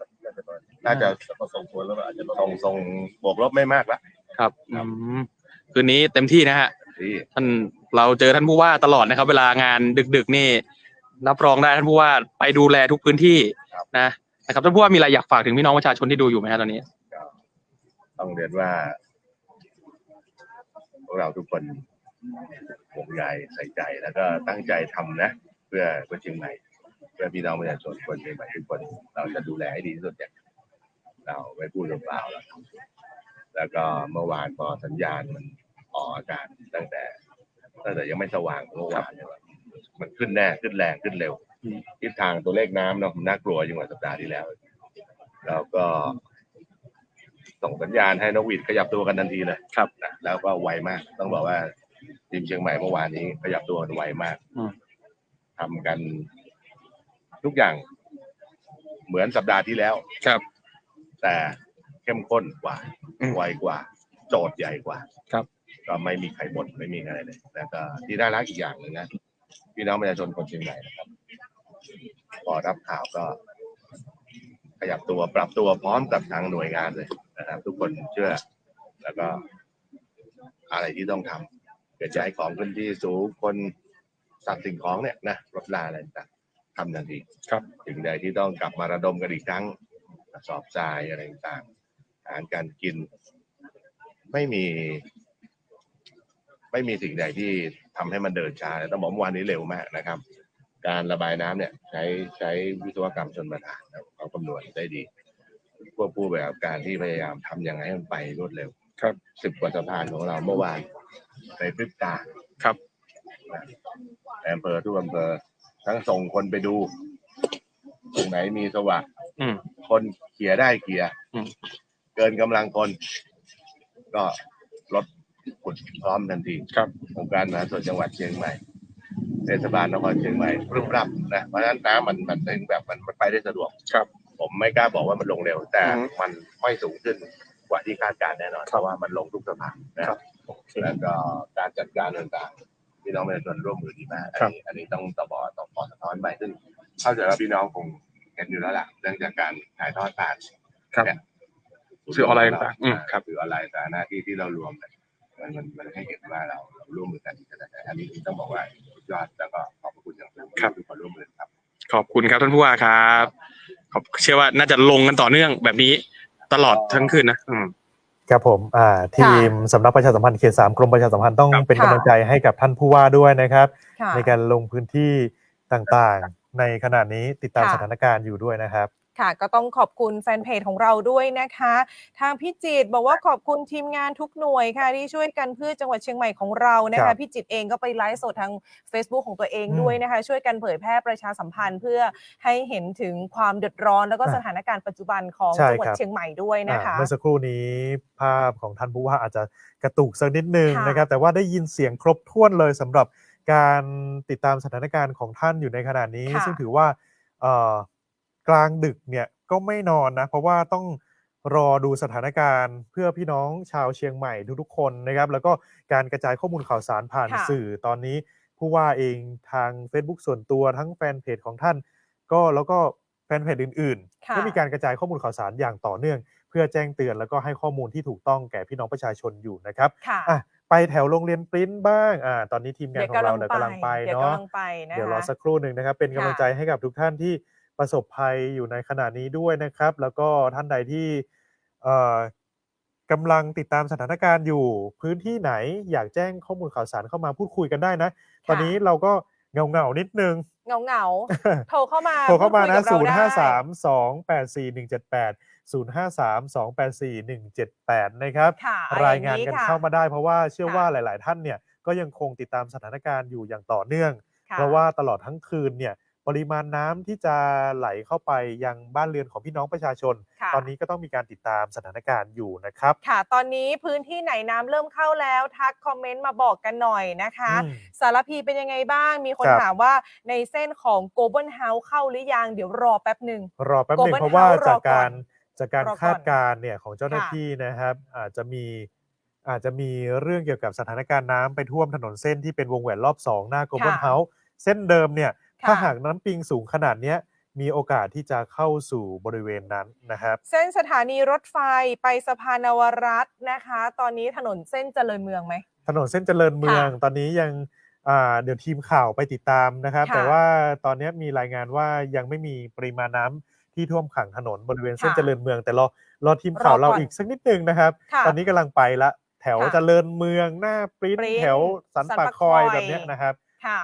น่าจะทรงตัวแล้วอาจจะทรงบวกลบไม่มากแล้วครับคืนนี้เต็มที่นะฮะท่านเราเจอท่านผู้ว่าตลอดนะครับเวลางานดึกๆนี่รับรองได้ท่านผู้ว่าไปดูแลทุกพื้นที่นะครับท่านผู้ว่ามีอะไรอยากฝากถึงพี่น้องประชาชนที่ดูอยู่ไหมฮะตอนนี้ต้องเรียนว่าพวกเราทุกคนห่วงใยใส่ใจแล้วก็ตั้งใจทำนะเพื่อเชียงใหม่เพื่อพี่น้องประชาชนคนเชียงใหม่ทุกคนเราจะดูแลให้ดีที่สุดอย่างเราไม่พูดเปล่าแล้ว แล้วก็เมื่อวานพอสัญญาณมันออกอากาศตั้งแต่ยังไม่สว่างเมื่อวานเนี่ยมันขึ้นแน่ขึ้นแรงขึ้นเร็วทิศทางตัวเลขน้ำเนาะน่ากลัวยิ่งกว่าสัปดาห์ที่แล้วแล้วก็ส่งสัญญาณให้นกหวีดขยับตัวกันทันทีเลยครับนะแล้วก็ไวมากต้องบอกว่าทีมเชียงใหม่เมื่อวานนี้ขยับตัวกันไวมากทำกันทุกอย่างเหมือนสัปดาห์ที่แล้วครับแต่เข้มข้นกว่าไวกว่าโจทย์ใหญ่กว่าครับก็ไม่มีใครบ่นไม่มีอะไรเลยแล้วก็ที่น่ารักอีกอย่างหนึ่งนะพี่น้องประชาชนคนเชียงใหม่นะครับพอรับข่าวก็ขยับตัวปรับตัวพร้อมกับทางหน่วยงานเลยนะครับทุกคนเชื่อแล้วก็อะไรที่ต้องทำเกิดย้ายของขึ้นที่สูงคนสับสิ่งของเนี่ยนะรถลาอะไรต่างทำทันทีครับถึงใดที่ต้องกลับมาระดมกันอีกครั้งสอบทรายอะไรต่างอาหารการกินไม่มีสิ่งใดที่ทำให้มันเดินช้าต้องบอกเมื่อวานนี้เร็วมากนะครับการระบายน้ำเนี่ยใช้วิศวกรรมชลประทานเขาคำนวณได้ดีควบคู่ไปกับการที่พยายามทำยังไงให้มันไปรวดเร็วครับ10 กว่าสะพานของเราเมื่อวานในพริบตาครับอำเภอทุกอำเภอทั้งส่งคนไปดูตรงไหนมีสว่างคนเขี่ยได้เขี่ยเกินกำลังคนก็รถขุดพร้อมทันทีครับองค์การมหาส่วนจังหวัดเชียงใหม่เทศบาลนครเชียงใหม่รึบรับนะเพราะฉะนั้นน้ำมันถึงแบบมันไปได้สะดวกครับผมไม่กล้าบอกว่ามันลงเร็วแต่มันไม่สูงขึ้นกว่าที่คาดการณ์แน่นอนเพราะว่ามันลงทุกสะพานนะครับแล้วก็การจัดการต่างๆพี่น้องประชาชนร่วมมือดีมากอันนี้ต้องขอสะท้อนไปซึ่งเข้าใจว่าพี่น้องคงเห็นอยู่แล้วล่ะเรื่องจากการถ่ายทอดผ่านครับสื่อออนไลน์ต่างๆครับสื่อออนไลน์แต่หน้าที่เรารวมมันให้เห็นว่าเราร่วมมือกันอันนี้ต้องบอกว่าสุดยอดแล้วก็ขอบคุณอย่างสูงทุกคนร่วมมือครับขอบคุณครับท่านผู้ว่าครับเชื่อว่าน่าจะลงกันต่อเนื่องแบบนี้ตลอดทั้งคืนนะครับผมทีมสำนักประชาสัมพันธ์เขต 3กรมประชาสัมพันธ์ต้องเป็นกำลังใจให้กับท่านผู้ว่าด้วยนะครับในการลงพื้นที่ต่างๆในขณะนี้ติดตามสถานการณ์อยู่ด้วยนะครับค่ะก็ต้องขอบคุณแฟนเพจของเราด้วยนะคะทางพี่จิตรบอกว่าขอบคุณทีมงานทุกหน่วยค่ะที่ช่วยกันเพื่อจังหวัดเชียงใหม่ของเรานะคะพี่จิตรเองก็ไปไลฟ์สดทาง Facebook ของตัวเองด้วยนะคะช่วยกันเผยแพร่ประชาสัมพันธ์เพื่อให้เห็นถึงความเดือดร้อนแล้วก็สถานการณ์ปัจจุบันของจังหวัดเชียงใหม่ด้วยนะคะเมื่อสักครู่นี้ภาพของท่านผู้ว่าอาจจะกระตุกสักนิดนึงนะครับแต่ว่าได้ยินเสียงครบถ้วนเลยสำหรับการติดตามสถานการณ์ของท่านอยู่ในขณะนี้ซึ่งถือว่ากลางดึกเนี่ยก็ไม่นอนนะเพราะว่าต้องรอดูสถานการณ์เพื่อพี่น้องชาวเชียงใหม่ทุกๆคนนะครับแล้วก็การกระจายข้อมูลข่าวสารผ่านสื่อตอนนี้ผู้ว่าเองทาง Facebook ส่วนตัวทั้งแฟนเพจของท่านแล้วก็แฟนเพจอื่นๆก็มีการกระจายข้อมูลข่าวสารอย่างต่อเนื่องเพื่อแจ้งเตือนแล้วก็ให้ข้อมูลที่ถูกต้องแก่พี่น้องประชาชนอยู่นะครับไปแถวโรงเรียนปริ้นบ้างตอนนี้ทีมงานของเรากำลังไปเนาะเดี๋ยวรอสักครู่หนึ่งนะครับเป็นกำลังใจให้กับทุกท่านที่ประสบภัยอยู่ในขณะนี้ด้วยนะครับแล้วก็ท่านใดที่กำลังติดตามสถานการณ์อยู่พื้นที่ไหนอยากแจ้งข้อมูลข่าวสารเข้ามาพูดคุยกันได้นะตอนนี้เราก็เงานิดนึงเงาโทรเข้ามานะ053-284-178 นะครับรายงานกันเข้ามาได้เพราะว่าเชื่อว่าหลายๆท่านเนี่ยก็ยังคงติดตามสถานการณ์อยู่อย่างต่อเนื่องเพราะว่าตลอดทั้งคืนเนี่ยปริมาณน้ำที่จะไหลเข้าไปยังบ้านเรือนของพี่น้องประชาชนตอนนี้ก็ต้องมีการติดตามสถานการณ์อยู่นะครับค่ะตอนนี้พื้นที่ไหนน้ำเริ่มเข้าแล้วทักคอมเมนต์มาบอกกันหน่อยนะคะสารพีเป็นยังไงบ้างมีคนถามว่าในเส้นของ Global House เข้าหรือยังเดี๋ยวรอแป๊บนึงเพราะว่าจากการคาดการณ์เนี่ยของเจ้าหน้าที่นะครับอาจจะมีเรื่องเกี่ยวกับสถานการณ์น้ำไปท่วมถนนเส้นที่เป็นวงแหวนรอบ2หน้า Global House เส้นเดิมเนี่ยถ้าหากน้ำปิงสูงขนาดนี้มีโอกาสที่จะเข้าสู่บริเวณนั้นนะครับเส้นสถานีรถไฟไปสะพานนวรัตน์นะคะตอนนี้ถนนเส้นเจริญเมืองไหมถนนเส้นเจริญเมืองตอนนี้ยังเดี๋ยวทีมข่าวไปติดตามนะครับแต่ว่าตอนนี้มีรายงานว่ายังไม่มีปริมาณน้ำที่ท่วมขังถนนบริเวณเส้นเจริญเมืองแต่รอทีมข่าวเราอีกสักนิดนึงนะครับตอนนี้กำลังไปละแถวเจริญเมืองหน้าปริ้นแถวสันป่าคอยแบบนี้นะครับ ค่ะ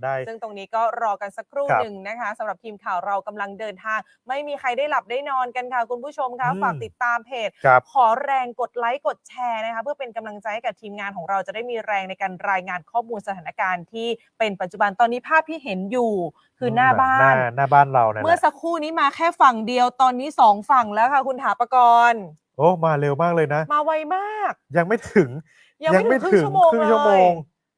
ได้ ซึ่งตรงนี้ก็รอกันสักครู่หนึ่งนะคะสำหรับทีมข่าวเรากำลังเดินทางไม่มีใครได้หลับได้นอนกันค่ะคุณผู้ชมคะฝากติดตามเพจขอแรงกดไลค์กดแชร์นะคะเพื่อเป็นกำลังใจให้กับทีมงานของเราจะได้มีแรงในการรายงานข้อมูลสถานการณ์ที่เป็นปัจจุบันตอนนี้ภาพที่เห็นอยู่คือหน้าบ้าน หน้าบ้านเราเนี่ยเมื่อสักครู่นี้มาแค่ฝั่งเดียวตอนนี้2ฝั่งแล้วค่ะคุณถาปกรณ์ โอ้มาเร็วมากเลยนะมาไวมาก ยังไม่ถึงครึ่งชั่วโมง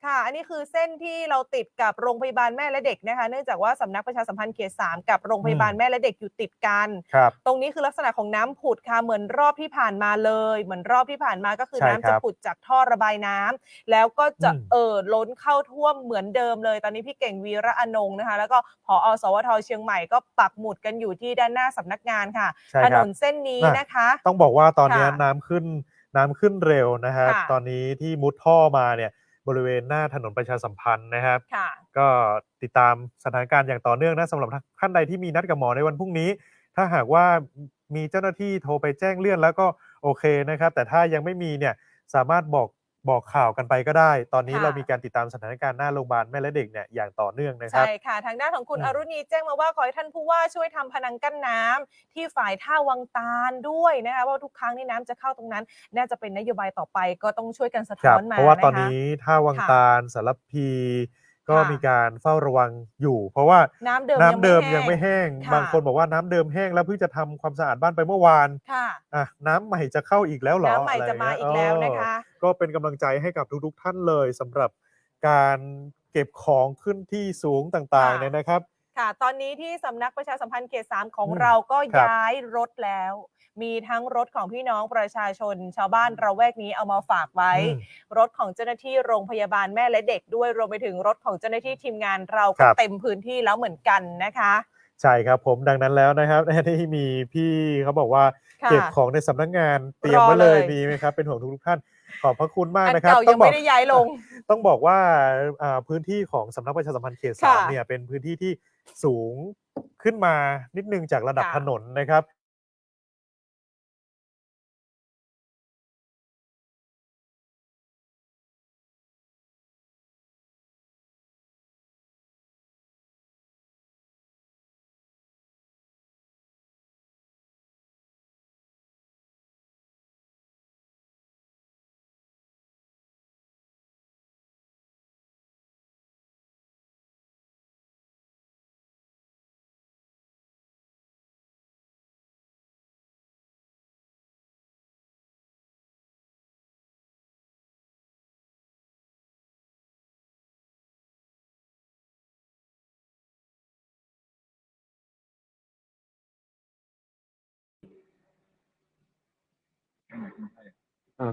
ค่ะอันนี้คือเส้นที่เราติดกับโรงพยาบาลแม่และเด็กนะคะเนื่องจากว่าสำนักประชาสัมพันธ์เขต 3กับโรงพยาบาลแม่และเด็กอยู่ติดกันตรงนี้คือลักษณะของน้ำผุดค่ะเหมือนรอบที่ผ่านมาเลยเหมือนรอบที่ผ่านมาก็คือน้ำจะผุดจากท่อระบายน้ำแล้วก็จะล้นเข้าท่วมเหมือนเดิมเลยตอนนี้พี่เก่งวีระอนงค์นะคะแล้วก็ผอ.สวท.เชียงใหม่ก็ปักหมุดกันอยู่ที่ด้านหน้าสำนักงานค่ะถนนเส้นนี้นะคะต้องบอกว่าตอนนี้น้ำขึ้นเร็วนะครับตอนนี้ที่มุดท่อมาเนี่ยบริเวณหน้าถนนประชาสัมพันธ์นะครับก็ติดตามสถานการณ์อย่างต่อเนื่องนะสำหรับท่านใดที่มีนัดกับหมอในวันพรุ่งนี้ถ้าหากว่ามีเจ้าหน้าที่โทรไปแจ้งเลื่อนแล้วก็โอเคนะครับแต่ถ้ายังไม่มีเนี่ยสามารถบอกข่าวกันไปก็ได้ตอนนี้เรามีการติดตามสถานการณ์หน้าโรงพยาบาลแม่และเด็กเนี่ยอย่างต่อเนื่องนะครับใช่ค่ะทางด้านของคุณอรุณีแจ้งมาว่าขอให้ท่านผู้ว่าช่วยทำพนังกั้นน้ำที่ฝ่ายท่าวังตาลด้วยนะคะว่าทุกครั้งที่น้ำจะเข้าตรงนั้นน่าจะเป็นนโยบายต่อไปก็ต้องช่วยกันสะท้อนมาเพราะว่าตอนนี้ท่าวังตาลสารพีก็มีการเฝ้าระวังอยู่เพราะว่าน้ำเดิมยังไม่แห้งบางคนบอกว่าน้ำเดิมแห้งแล้วเพิ่งจะทำความสะอาดบ้านไปเมื่อวานน้ำใหม่จะเข้าอีกแล้วเหรอน้ำใหม่จะมาอีกแล้วนะคะก็เป็นกำลังใจให้กับทุกท่านเลยสำหรับการเก็บของขึ้นที่สูงต่างๆเนี่ยนะครับค่ะตอนนี้ที่สำนักประชาสัมพันธ์เขต 3ของเราก็ย้ายรถแล้วมีทั้งรถของพี่น้องประชาชนชาวบ้านระแวกนี้เอามาฝากไว้รถของเจ้าหน้าที่โรงพยาบาลแม่และเด็กด้วยรวมไปถึงรถของเจ้าหน้าที่ทีมงานเราก็เต็มพื้นที่แล้วเหมือนกันนะคะใช่ครับผมดังนั้นแล้วนะครับที่มีพี่เขาบอกว่าเก็บของในสำนักงานเตรียมไว้เลยมีไหมครับเป็นห่วงทุกท่านขอบพระคุณมากนะครับยังไม่ได้ย้ายลงต้องบอกว่าพื้นที่ของสำนักประชาสัมพันธ์เขต 3เนี่ยเป็นพื้นที่ที่สูงขึ้นมานิดนึงจากระดับถนนนะครับ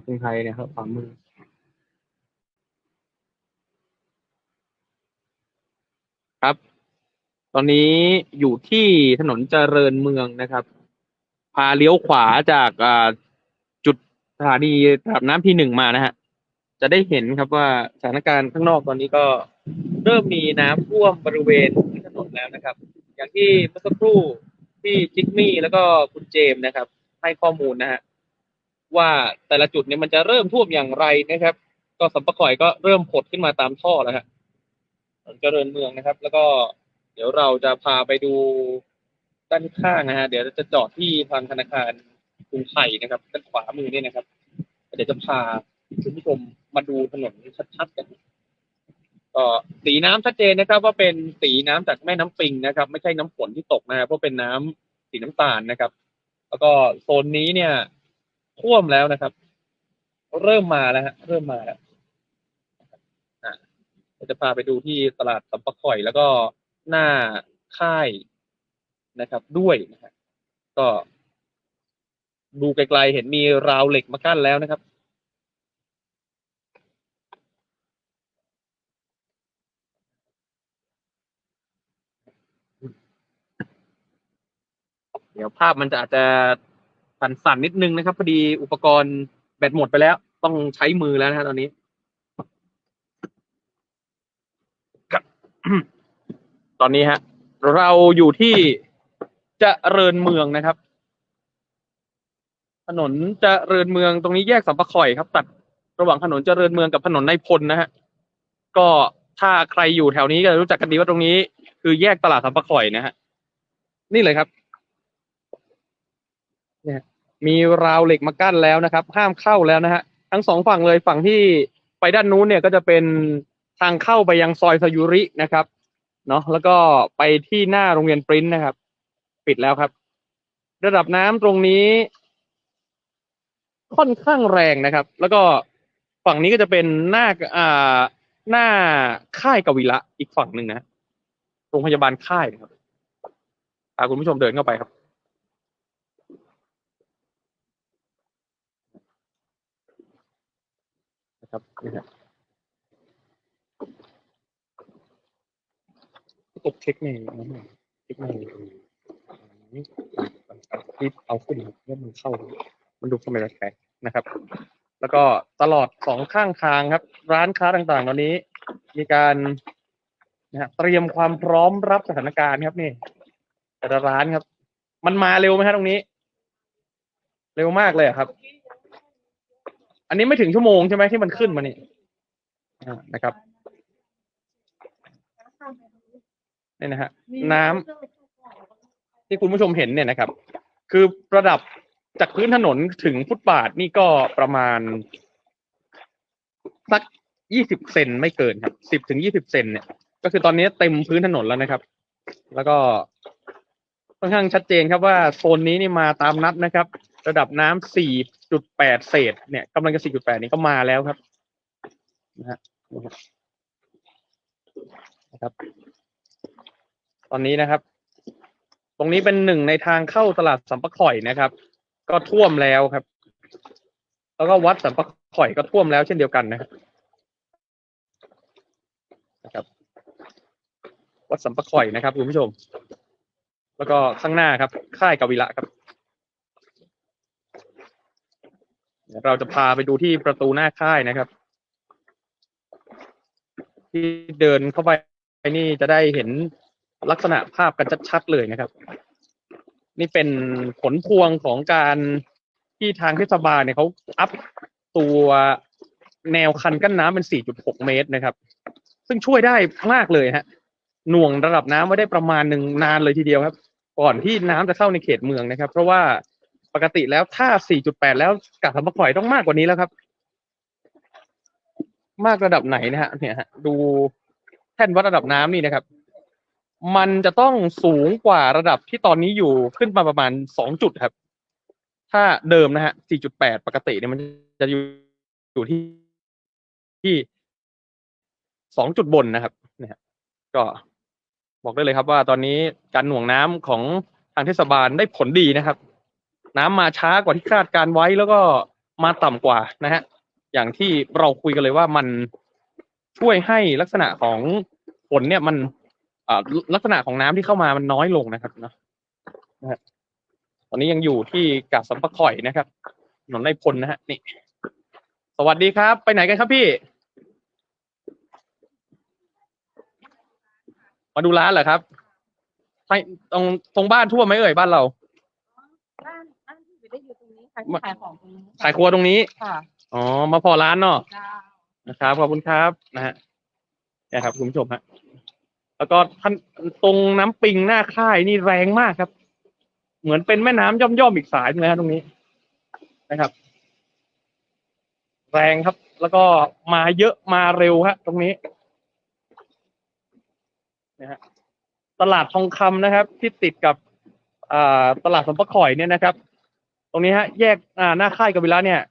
กรุงไทยเนี่ยครับขวามือครับตอนนี้อยู่ที่ถนนเจริญเมืองนะครับพาเลี้ยวขวาจากจุดสถานีระดับน้ำที่1มานะฮะจะได้เห็นครับว่าสถานการณ์ข้างนอกตอนนี้ก็เริ่มมีน้ำท่วมบริเวณที่ถนนแล้วนะครับอย่างที่เมื่อสักครู่ที่จิกมี่แล้วก็คุณเจมส์นะครับให้ข้อมูลนะฮะว่าแต่ละจุดเนี่ยมันจะเริ่มท่วมอย่างไรนะครับก็สัมปะข่อยก็เริ่มผดขึ้นมาตามท่อแล้วฮะเจริญเมืองนะครับแล้วก็เดี๋ยวเราจะพาไปดูด้านข้างนะฮะเดี๋ยวจะจอดที่ทางธนาคารกรุงไทยนะครับด้านขวามือนี่นะครับเดี๋ยวจะพาคุณผู้ชมมาดูถนนชัดๆกันก็สีน้ำชัดเจนนะครับว่าเป็นสีน้ำจากแม่น้ำปิงนะครับไม่ใช่น้ำฝนที่ตกนะครับเพราะเป็นน้ำสีน้ำตาลนะครับแล้วก็โซนนี้เนี่ยท่วมแล้วนะครับเริ่มมาแล้วฮะเริ่มมาแล้วจะพาไปดูที่ตลาดสัมปะข่อยแล้วก็หน้าค่ายนะครับด้วยนะฮะก็ดูไกลๆเห็นมีราวเหล็กมากั้นแล้วนะครับเดี๋ยวภาพมันจะอาจจะสั่นๆนิดนึงนะครับพอดีอุปกรณ์แบตหมดไปแล้วต้องใช้มือแล้วนะฮะตอนนี้ตอนนี้ฮะเราอยู่ที่เจริญเมืองนะครับถนนเจริญเมืองตรงนี้แยกสัมปะข่อยครับตัดระหว่างถนนเจริญเมืองกับถนนในพลนะฮะก็ ถ้าใครอยู่แถวนี้ก็จะรู้จักกันดีว่าตรงนี้คือแยกตลาดสัมปะข่อยนะฮะนี่เลยครับเนี่ยมีราวเหล็กมากั้นแล้วนะครับห้ามเข้าแล้วนะฮะทั้งสองฝั่งเลยฝั่งที่ไปด้านนู้นเนี่ยก็จะเป็นทางเข้าไปยังซอยสยุรินะครับเนาะแล้วก็ไปที่หน้าโรงเรียนปริ้นนะครับปิดแล้วครับระดับน้ำตรงนี้ค่อนข้างแรงนะครับแล้วก็ฝั่งนี้ก็จะเป็นหน้าหน้าค่ายกวีระอีกฝั่งหนึ่งนะโรงพยาบาลค่ายนะครับพาคุณผู้ชมเดินเข้าไปครับนะครับนี่ฮะกดเช็คในนั้นหน่อยเช็คในที่เอาขึ้นแล้วมันเข้ามันดูทำไมแปลกๆนะครับ แล้วก็ตลอดสองข้างทางครับร้านค้าต่างๆตอนนี้มีการนะฮะเตรียมความพร้อมรับสถานการณ์ครับนี่แต่ละร้านครับมันมาเร็วไหมฮะตรงนี้เร็วมากเลยครับอันนี้ไม่ถึงชั่วโมงใช่ไหมที่มันขึ้นมานี่นะครับนี่นะฮะน้ำที่คุณผู้ชมเห็นเนี่ยนะครับคือระดับจากพื้นถนนถึงฟุตบาทนี่ก็ประมาณสัก20 เซนไม่เกินครับ10 ถึง 20 เซนเนี่ยก็คือตอนนี้เต็มพื้นถนนแล้วนะครับแล้วก็ค่อนข้างชัดเจนครับว่าโซนนี้นี่มาตามนัดนะครับระดับน้ำ 4.8 เศษเนี่ยกำลังจะ 4.8 นี้ก็มาแล้วครับนะครับตอนนี้นะครับตรงนี้เป็นหนึ่งในทางเข้าตลาดสัมปะข่อยนะครับก็ท่วมแล้วครับแล้วก็วัดสัมปะข่อยก็ท่วมแล้วเช่นเดียวกันนะครับวัดสัมปะข่อยนะครับคุณผู้ชมแล้วก็ข้างหน้าครับค่ายกวีระครับเราจะพาไปดูที่ประตูหน้าค่ายนะครับที่เดินเข้าไปนี่จะได้เห็นลักษณะภาพกันชัดๆเลยนะครับนี่เป็นผลพวงของการที่ทางเทศบาลเนี่ยเขาอัพตัวแนวคันกั้นน้ำเป็น 4.6 เมตรนะครับซึ่งช่วยได้มากเลยฮะหน่วงระดับน้ำไว้ได้ประมาณหนึ่งนานเลยทีเดียวครับก่อนที่น้ำจะเข้าในเขตเมืองนะครับเพราะว่าปกติแล้วถ้า 4.8 แล้วกาดสัมปะข่อยต้องมากกว่านี้แล้วครับมากระดับไหนนะฮะเนี่ยฮะดูแท่นวัดระดับน้ำนี่นะครับมันจะต้องสูงกว่าระดับที่ตอนนี้อยู่ขึ้นมาประมาณ2 จุดครับถ้าเดิมนะฮะ 4.8 ปกติเนี่ยมันจะอยู่ที่2 จุดบนนะครับเนี่ยก็บอกได้เลยครับว่าตอนนี้การหน่วงน้ำของทางเทศบาลได้ผลดีนะครับน้ำมาช้ากว่าที่คาดการไว้แล้วก็มาต่ำกว่านะฮะอย่างที่เราคุยกันเลยว่ามันช่วยให้ลักษณะของฝนเนี่ยมันลักษณะของน้ำที่เข้ามามันน้อยลงนะครับนะฮะตอนนี้ยังอยู่ที่กาดสัมปะข่อยนะครับถนนไร่พลนะฮะนี่สวัสดีครับไปไหนกันครับพี่มาดูร้านเหรอครับตรงบ้านทั่วไหมเอ่ยบ้านเราบ้านอยู่ได้อยู่ตรงนี้ค่ะขายของตรงนี้ขายครัวตรงนี้ค่ะอ๋อมาพอร้านเนาะนะครับขอบคุณครับนะฮะนี่ครับคุณผู้ชมฮะแล้วก็ท่านตรงน้ำปิงหน้าค่ายนี่แรงมากครับเหมือนเป็นแม่น้ำย่อมอีกสายนึงนะตรงนี้นะครับแรงครับแล้วก็มาเยอะมาเร็วฮะตรงนี้นะฮะตลาดทองคำนะครับที่ติดกับตลาดสัมปะข่อยเนี่ยนะครับตรงนี้ฮะแยกหน้าค่ายกวีระเนี่ย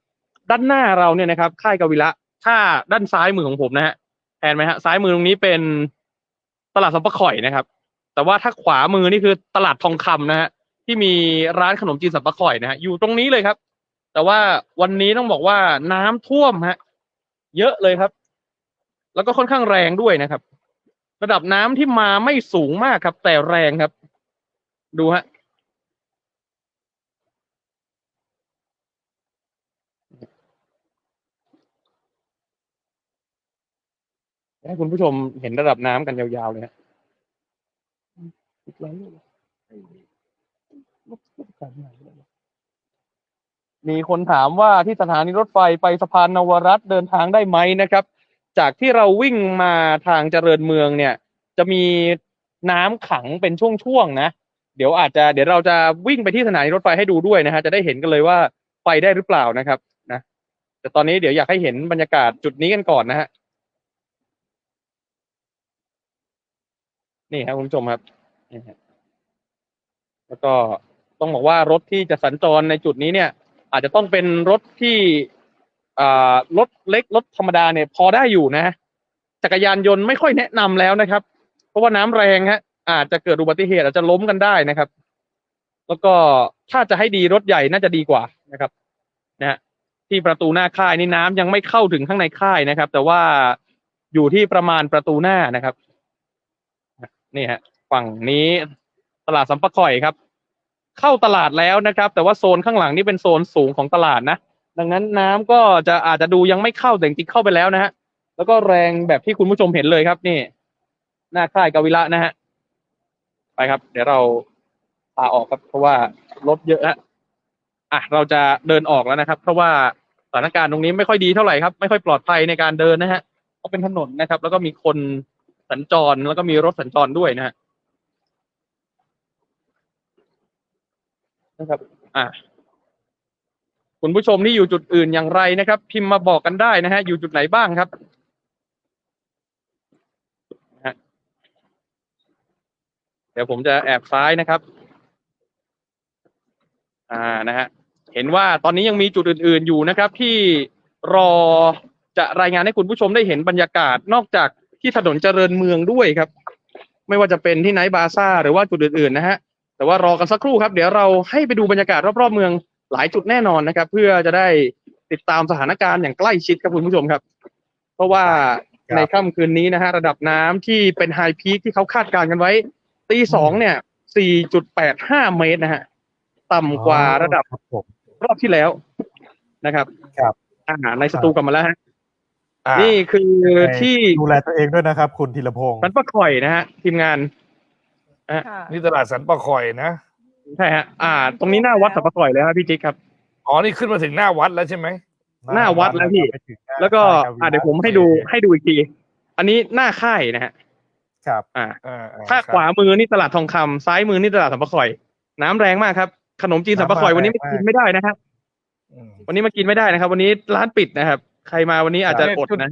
ด้านหน้าเราเนี่ยนะครับค่ายกวีระถ้าด้านซ้ายมือของผมนะฮะแทนไหมฮะซ้ายมือตรงนี้เป็นตลาดสัมปะข่อยนะครับแต่ว่าถ้าขวามือนี่คือตลาดทองคำนะฮะที่มีร้านขนมจีนสัมปะข่อยนะฮะอยู่ตรงนี้เลยครับแต่ว่าวันนี้ต้องบอกว่าน้ำท่วมฮะเยอะเลยครับแล้วก็ค่อนข้างแรงด้วยนะครับระดับน้ำที่มาไม่สูงมากครับแต่แรงครับดูฮะให้คุณผู้ชมเห็นระดับน้ำกันยาวๆเลยฮะมีคนถามว่าที่สถานีรถไฟไปสะพานนวรัตน์เดินทางได้ไหมนะครับ จากที่เราวิ่งมาทางเจริญเมืองเนี่ย จะมีน้ำขังเป็นช่วงๆนะเดี๋ยวเราจะวิ่งไปที่สถานีรถไฟให้ดูด้วยนะฮะจะได้เห็นกันเลยว่าไปได้หรือเปล่านะครับนะแต่ตอนนี้เดี๋ยวอยากให้เห็นบรรยากาศจุดนี้กันก่อนนะฮะนี่ครับคุณผู้ชมครับนี่ฮะแล้วก็ต้องบอกว่ารถที่จะสัญจรในจุดนี้เนี่ย อาจจะต้องเป็นรถที่รถเล็กรถธรรมดาเนี่ยพอได้อยู่นะจักรยานยนต์ไม่ค่อยแนะนำแล้วนะครับเพราะว่าน้ำแรงฮะอาจจะเกิดอุบัติเหตุอาจจะล้มกันได้นะครับแล้วก็ถ้าจะให้ดีรถใหญ่น่าจะดีกว่านะครับนะฮะที่ประตูหน้าค่ายนี่น้ำยังไม่เข้าถึงข้างในค่ายนะครับแต่ว่าอยู่ที่ประมาณประตูหน้านะครับนี่ฮะฝั่งนี้ตลาดสัมปะข่อยครับเข้าตลาดแล้วนะครับแต่ว่าโซนข้างหลังนี่เป็นโซนสูงของตลาดนะดังนั้นน้ำก็อาจจะดูยังไม่เข้าแต่จริงๆเข้าไปแล้วนะฮะแล้วก็แรงแบบที่คุณผู้ชมเห็นเลยครับนี่หน้าค่ายกวิระนะฮะไปครับเดี๋ยวเราพาออกครับเพราะว่ารถเยอะฮะเราจะเดินออกแล้วนะครับเพราะว่าสถานการณ์ตรงนี้ไม่ค่อยดีเท่าไหร่ครับไม่ค่อยปลอดภัยในการเดินนะฮะเพราะเป็นถนนนะครับแล้วก็มีคนสัญจรแล้วก็มีรถสัญจรด้วยนะฮะนะครับคุณผู้ชมที่อยู่จุดอื่นอย่างไรนะครับพิมพ์มาบอกกันได้นะฮะอยู่จุดไหนบ้างครับเดี๋ยวผมจะแอบซ้ายนะครับนะฮะเห็นว่าตอนนี้ยังมีจุดอื่นๆอยู่นะครับที่รอจะรายงานให้คุณผู้ชมได้เห็นบรรยากาศนอกจากที่ถนนเจริญเมืองด้วยครับไม่ว่าจะเป็นที่ไนท์บาซ่าหรือว่าจุดอื่นๆนะฮะแต่ว่ารอกันสักครู่ครับเดี๋ยวเราให้ไปดูบรรยากาศรอบๆเมืองหลายจุดแน่นอนนะครับเพื่อจะได้ติดตามสถานการณ์อย่างใกล้ชิดครับคุณผู้ชมครับเพราะว่าในค่ำคืนนี้นะฮะระดับน้ำที่เป็นไฮพีคที่เขาคาดการณ์กันไว้ตีสองเนี่ย 4.85 เมตรนะฮะต่ำกว่าระดับรอบที่แล้วนะครับในสตูกลับมาแล้วฮะนี่คือที่ดูแลตัวเองด้วยนะครับคุณธีรพงศ์ สันปะข่อยนะฮะทีมงานนี่ตลาดสันปะข่อยนะใช่ฮะตรงนี้หน้าวัดสันปะข่อยเลยครับพี่จิ๊กครับอ๋อนี่ขึ้นมาถึงหน้าวัดแล้วใช่ไหมหน้าวัดแล้วพี่แล้วก็เดี๋ยวผมให้ดูอีกทีอันนี้หน้าค่ายนะฮะครับถ้าขวามือนี่ตลาดทองคำซ้ายมือนี่ตลาดสันปะข่อยน้ำแรงมากครับขนมจีนสันปะข่อยวันนี้มากินไม่ได้นะครับวันนี้มากินไม่ได้นะครับวันนี้ร้านปิดนะครับใครมาวันนี้อาจจะอดนะ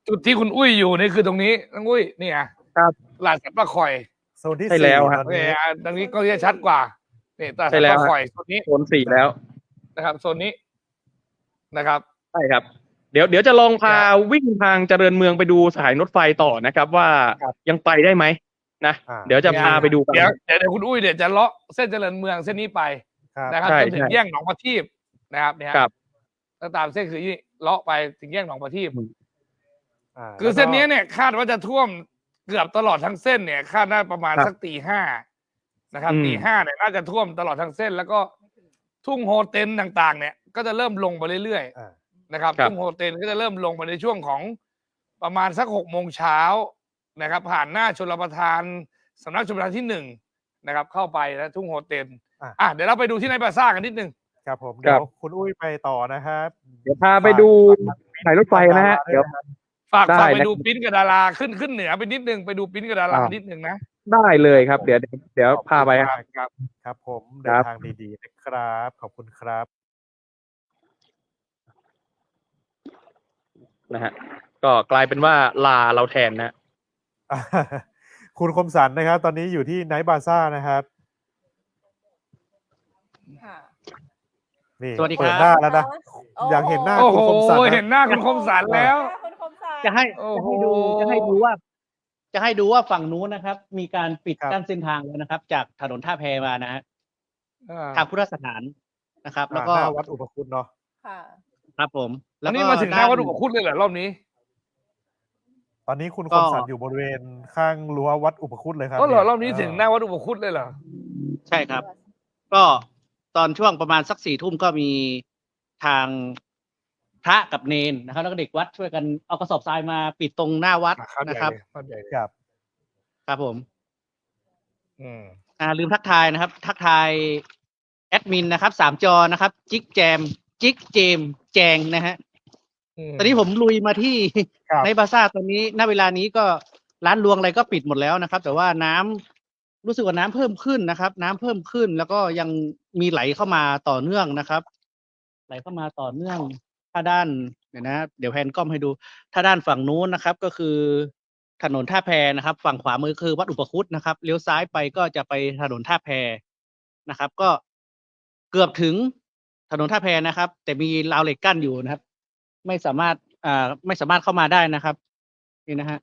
จุดที่คุณอุ้ยอยู่นี่คือตรงนี้น้องอุ้ยนี่ครับตลาดสันปะข่อยโซนที่ ใช่แล้วครับตรงนี้ก็จะชัดกว่านี่ตลาดสันปะข่อยโซนนี้โซน4แล้วนะครับโซนนี้นะครับใช่ครับเดี๋ยวจะลองพาวิ่งทางเจริญเมืองไปดูสถานีรถไฟต่อนะครับว่ายังไปได้ไหมนะเดี๋ยวจะพาไปดูเดี๋ยวคุณอุ้ยจะเลาะเส้นเจริญเมืองเส้นนี้ไปนะครับจนถึงแยกหนองประทีปนะครับเนี่ยถ้าตามเส้นคือเลาะไปถึงแยกหนองประทีปคือเส้นนี้เนี่ยคาดว่าจะท่วมเกือบตลอดทั้งเส้นเนี่ยคาดน่าประมาณสัก 5:00 นะครับ 5:00 เนี่ยน่าจะท่วมตลอดทั้งเส้นแล้วก็ทุ่งโฮเต็นต่างๆเนี่ยก็จะเริ่มลงไปเรื่อยๆนะครับทุ่งโฮเต็นก็จะเริ่มลงไปในช่วงของประมาณสัก 6:00 น.นะครับผ่านหน้าชลประทานสำนักชลประทานที่1นะครับเข้าไปแล้วทุ่งโฮเต็นเดี๋ยวเราไปดูที่ไนท์บาซ่ากันนิดนึงครับผมเดี๋ยวคุณอุ้ยไปต่อนะครับเดี๋ยวพาไปดูสายรถไฟนะฮะเดี๋ยวฝากไปดูปิ้นกับดาราขึ้นเหนือไปนิดนึงไปดูปิ้นกับดารานิดนึงนะได้เลยครับเดี๋ยวพาไปครับผมเดินทางดีๆนะครับขอบคุณครับนะฮะก็กลายเป็นว่าลาเราแทนนะคุณคมสันนะครับตอนนี้อยู่ที่ไนท์บาซ่านะครับสวัสดีครับเปิดหน้าแล้วนะอยากเห็นหน้าคุณคมสันเห็นหน้าคุณคมสันแล้วจะให้ดูว่าฝั่งนู้นนะครับมีการปิดกั้นเส้นทางแล้วนะครับจากถนนท่าแพมานะฮะทางพุทธสถานนะครับแล้วก็วัดอุปคุตเนาะครับผมแล้วนี่มาถึงหน้าวัดอุปคุตเลยเหรอรอบนี้ตอนนี้คุณคมสันอยู่บริเวณข้างรั้ววัดอุปคุตเลยครับเหรอรอบนี้ถึงหน้าวัดอุปคุตเลยเหรอใช่ครับก็ตอนช่วงประมาณสัก4 ทุ่มก็มีทางพระกับเนนนะครับแล้วก็เด็กวัดช่วยกันเอากระสอบทรายมาปิดตรงหน้าวัดนะครับครับผมลืมทักทายนะครับทักทายแอดมินนะครับ3 จอนะครับจิ๊กแจมจิ๊กเจมแจงนะฮะ ตอนนี้ผมลุยมาที่ ครับ ในบาซ่าตอนนี้ณเวลานี้ก็ร้านรวงอะไรก็ปิดหมดแล้วนะครับ แต่ว่าน้ำรู้สึกว่าน้ำเพิ่มขึ้นนะครับ น้ำเพิ่มขึ้นแล้วก็ยังมีไหลเข้ามาต่อเนื่องนะครับ ไหลเข้ามาต่อเนื่องถ้าด้านเดี๋ยวแพนกล้องให้ดู ถ้าด้านฝั่งนู้นนะครับ ก็คือถนนท่าแพนะครับ ฝั่งขวามือคือวัดอุปคุตนะครับเลี้ยวซ้ายไปก็จะไปถนนท่าแพนะครับ ก็เกือบถึงถนนท่าแพนะครับ แต่มีราวเหล็กกั้นอยู่นะครับ ไม่สามารถเข้ามาได้นะครับนี่นะฮะ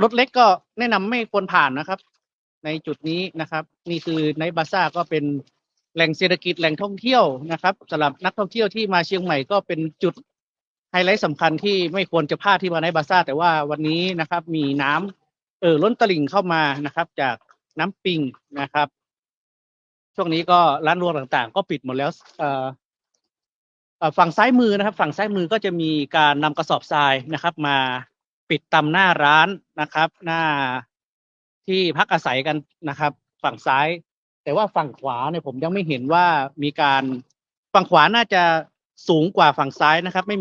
รถเล็กก็แนะนำไม่ควรผ่านนะครับ ในจุดนี้นะครับ นี่คือไนท์บาซ่าก็เป็นแหล่งเศรษฐกิจแหล่งท่องเที่ยวนะครับสำหรับนักท่องเที่ยวที่มาเชียงใหม่ก็เป็นจุดไฮไลท์สำคัญที่ไม่ควรจะพลาดที่มาไนท์บาซ่าแต่ว่าวันนี้นะครับ มีน้ำล้นตลิ่งเข้ามานะครับ จากน้ำปิงนะครับ ช่วงนี้ก็ร้านรวงต่างๆ ก็ปิดหมดแล้วฝั่งซ้ายมือนะครับ ฝั่งซ้ายมือก็จะมีการนำกระสอบทรายนะครับ มาปิดตามหน้าร้านนะครับ หน้าที่พักอาศัยกันนะครับ ฝั่งซ้าย แต่ว่าฝั่งขวาเนี่ยผมยังไม่เห็นว่ามีการฝั่งขวาน่าจะสูงกว่าฝั่งซ้ายนะครับ ไม่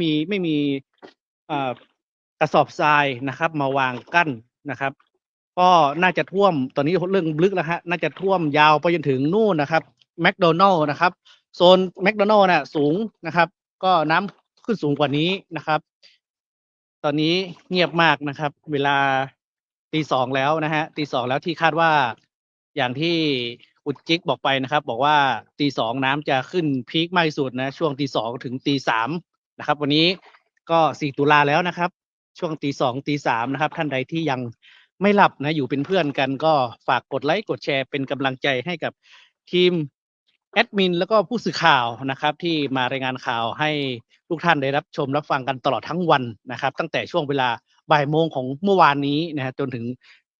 มีกระสอบทรายนะครับ มาวางกั้นนะครับ ก็น่าจะท่วมตอนนี้เรื่องลึกแล้วฮะน่าจะท่วมยาวไปจนถึงนู่นนะครับแมคโดนัลล์นะครับโซนแมคโดนัลล์น่ะสูงนะครับ ก็น้ำขึ้นสูงกว่านี้นะครับ ตอนนี้เงียบมากนะครับ เวลาตี 2แล้วนะฮะตี 2แล้วที่คาดว่าอย่างที่คุณจิ๊กบอกไปนะครับ บอกว่าตี 2น้ำจะขึ้นพีคมากที่สุดนะช่วงตี 2ถึงตี 3นะครับ วันนี้ก็4ตุลาแล้วนะครับ ช่วงตี 2ตี 3นะครับ ท่านใดที่ยังไม่หลับนะอยู่เป็นเพื่อนกันก็ฝากกดไลค์กดแชร์เป็นกำลังใจให้กับทีมแอดมินแล้วก็ผู้สื่อข่าวนะครับ ที่มารายงานข่าวให้ทุกท่านได้รับชมรับฟังกันตลอดทั้งวันนะครับ ตั้งแต่ช่วงเวลาบ่ายโมงของเมื่อวานนี้นะฮะจนถึง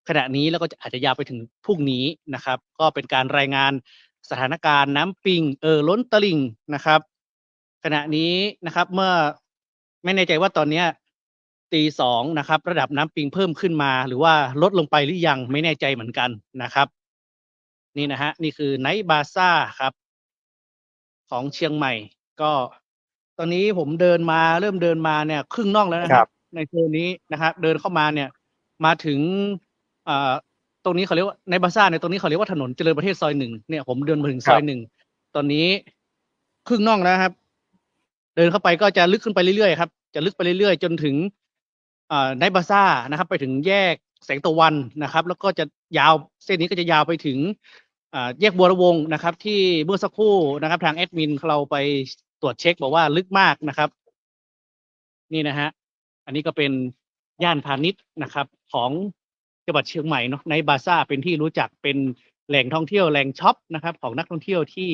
ขณะนี้แล้วก็อาจจะยาวไปถึงพรุ่งนี้นะครับ ก็เป็นการรายงานสถานการณ์น้ำปิงล้นตลิ่งนะครับ ขณะนี้นะครับเมื่อไม่แน่ใจว่าตอนเนี้ยตี 2นะครับระดับน้ำปิงเพิ่มขึ้นมาหรือว่าลดลงไปหรือยังไม่แน่ใจเหมือนกันนะครับ นี่นะฮะนี่คือไนท์บาซ่าครับ ของเชียงใหม่ ก็ตอนนี้ผมเริ่มเดินมาเนี่ยครึ่งน่องแล้วนะครับ ในโซนนี้นะครับ เดินเข้ามาเนี่ยมาถึงตรงนี้เขาเรียกว่าในบาซ่าเนี่ยตรงนี้เขาเรียกว่าถนนเจริญประเทศซอย 1เนี่ยผมเดินมาถึงซอย 1ตอนนี้ครึ่งน่องแล้วครับ เดินเข้าไปก็จะลึกขึ้นไปเรื่อยๆครับจะลึกไปเรื่อยๆจนถึงไนท์บาซ่านะครับ ไปถึงแยกแสงตะวันนะครับ แล้วก็จะยาวเส้นนี้ก็จะยาวไปถึงแยกบัวระวงนะครับ ที่เมื่อสักครู่นะครับ ทางแอดมินเราไปตรวจเช็คบอกว่าลึกมากนะครับ นี่นะฮะอันนี้ก็เป็นย่านพาณิชย์นะครับ ของจังหวัดเชียงใหม่เนาะไนท์บาซ่าเป็นที่รู้จักเป็นแหล่งท่องเที่ยวแหล่งช็อปนะครับ ของนักท่องเที่ยวที่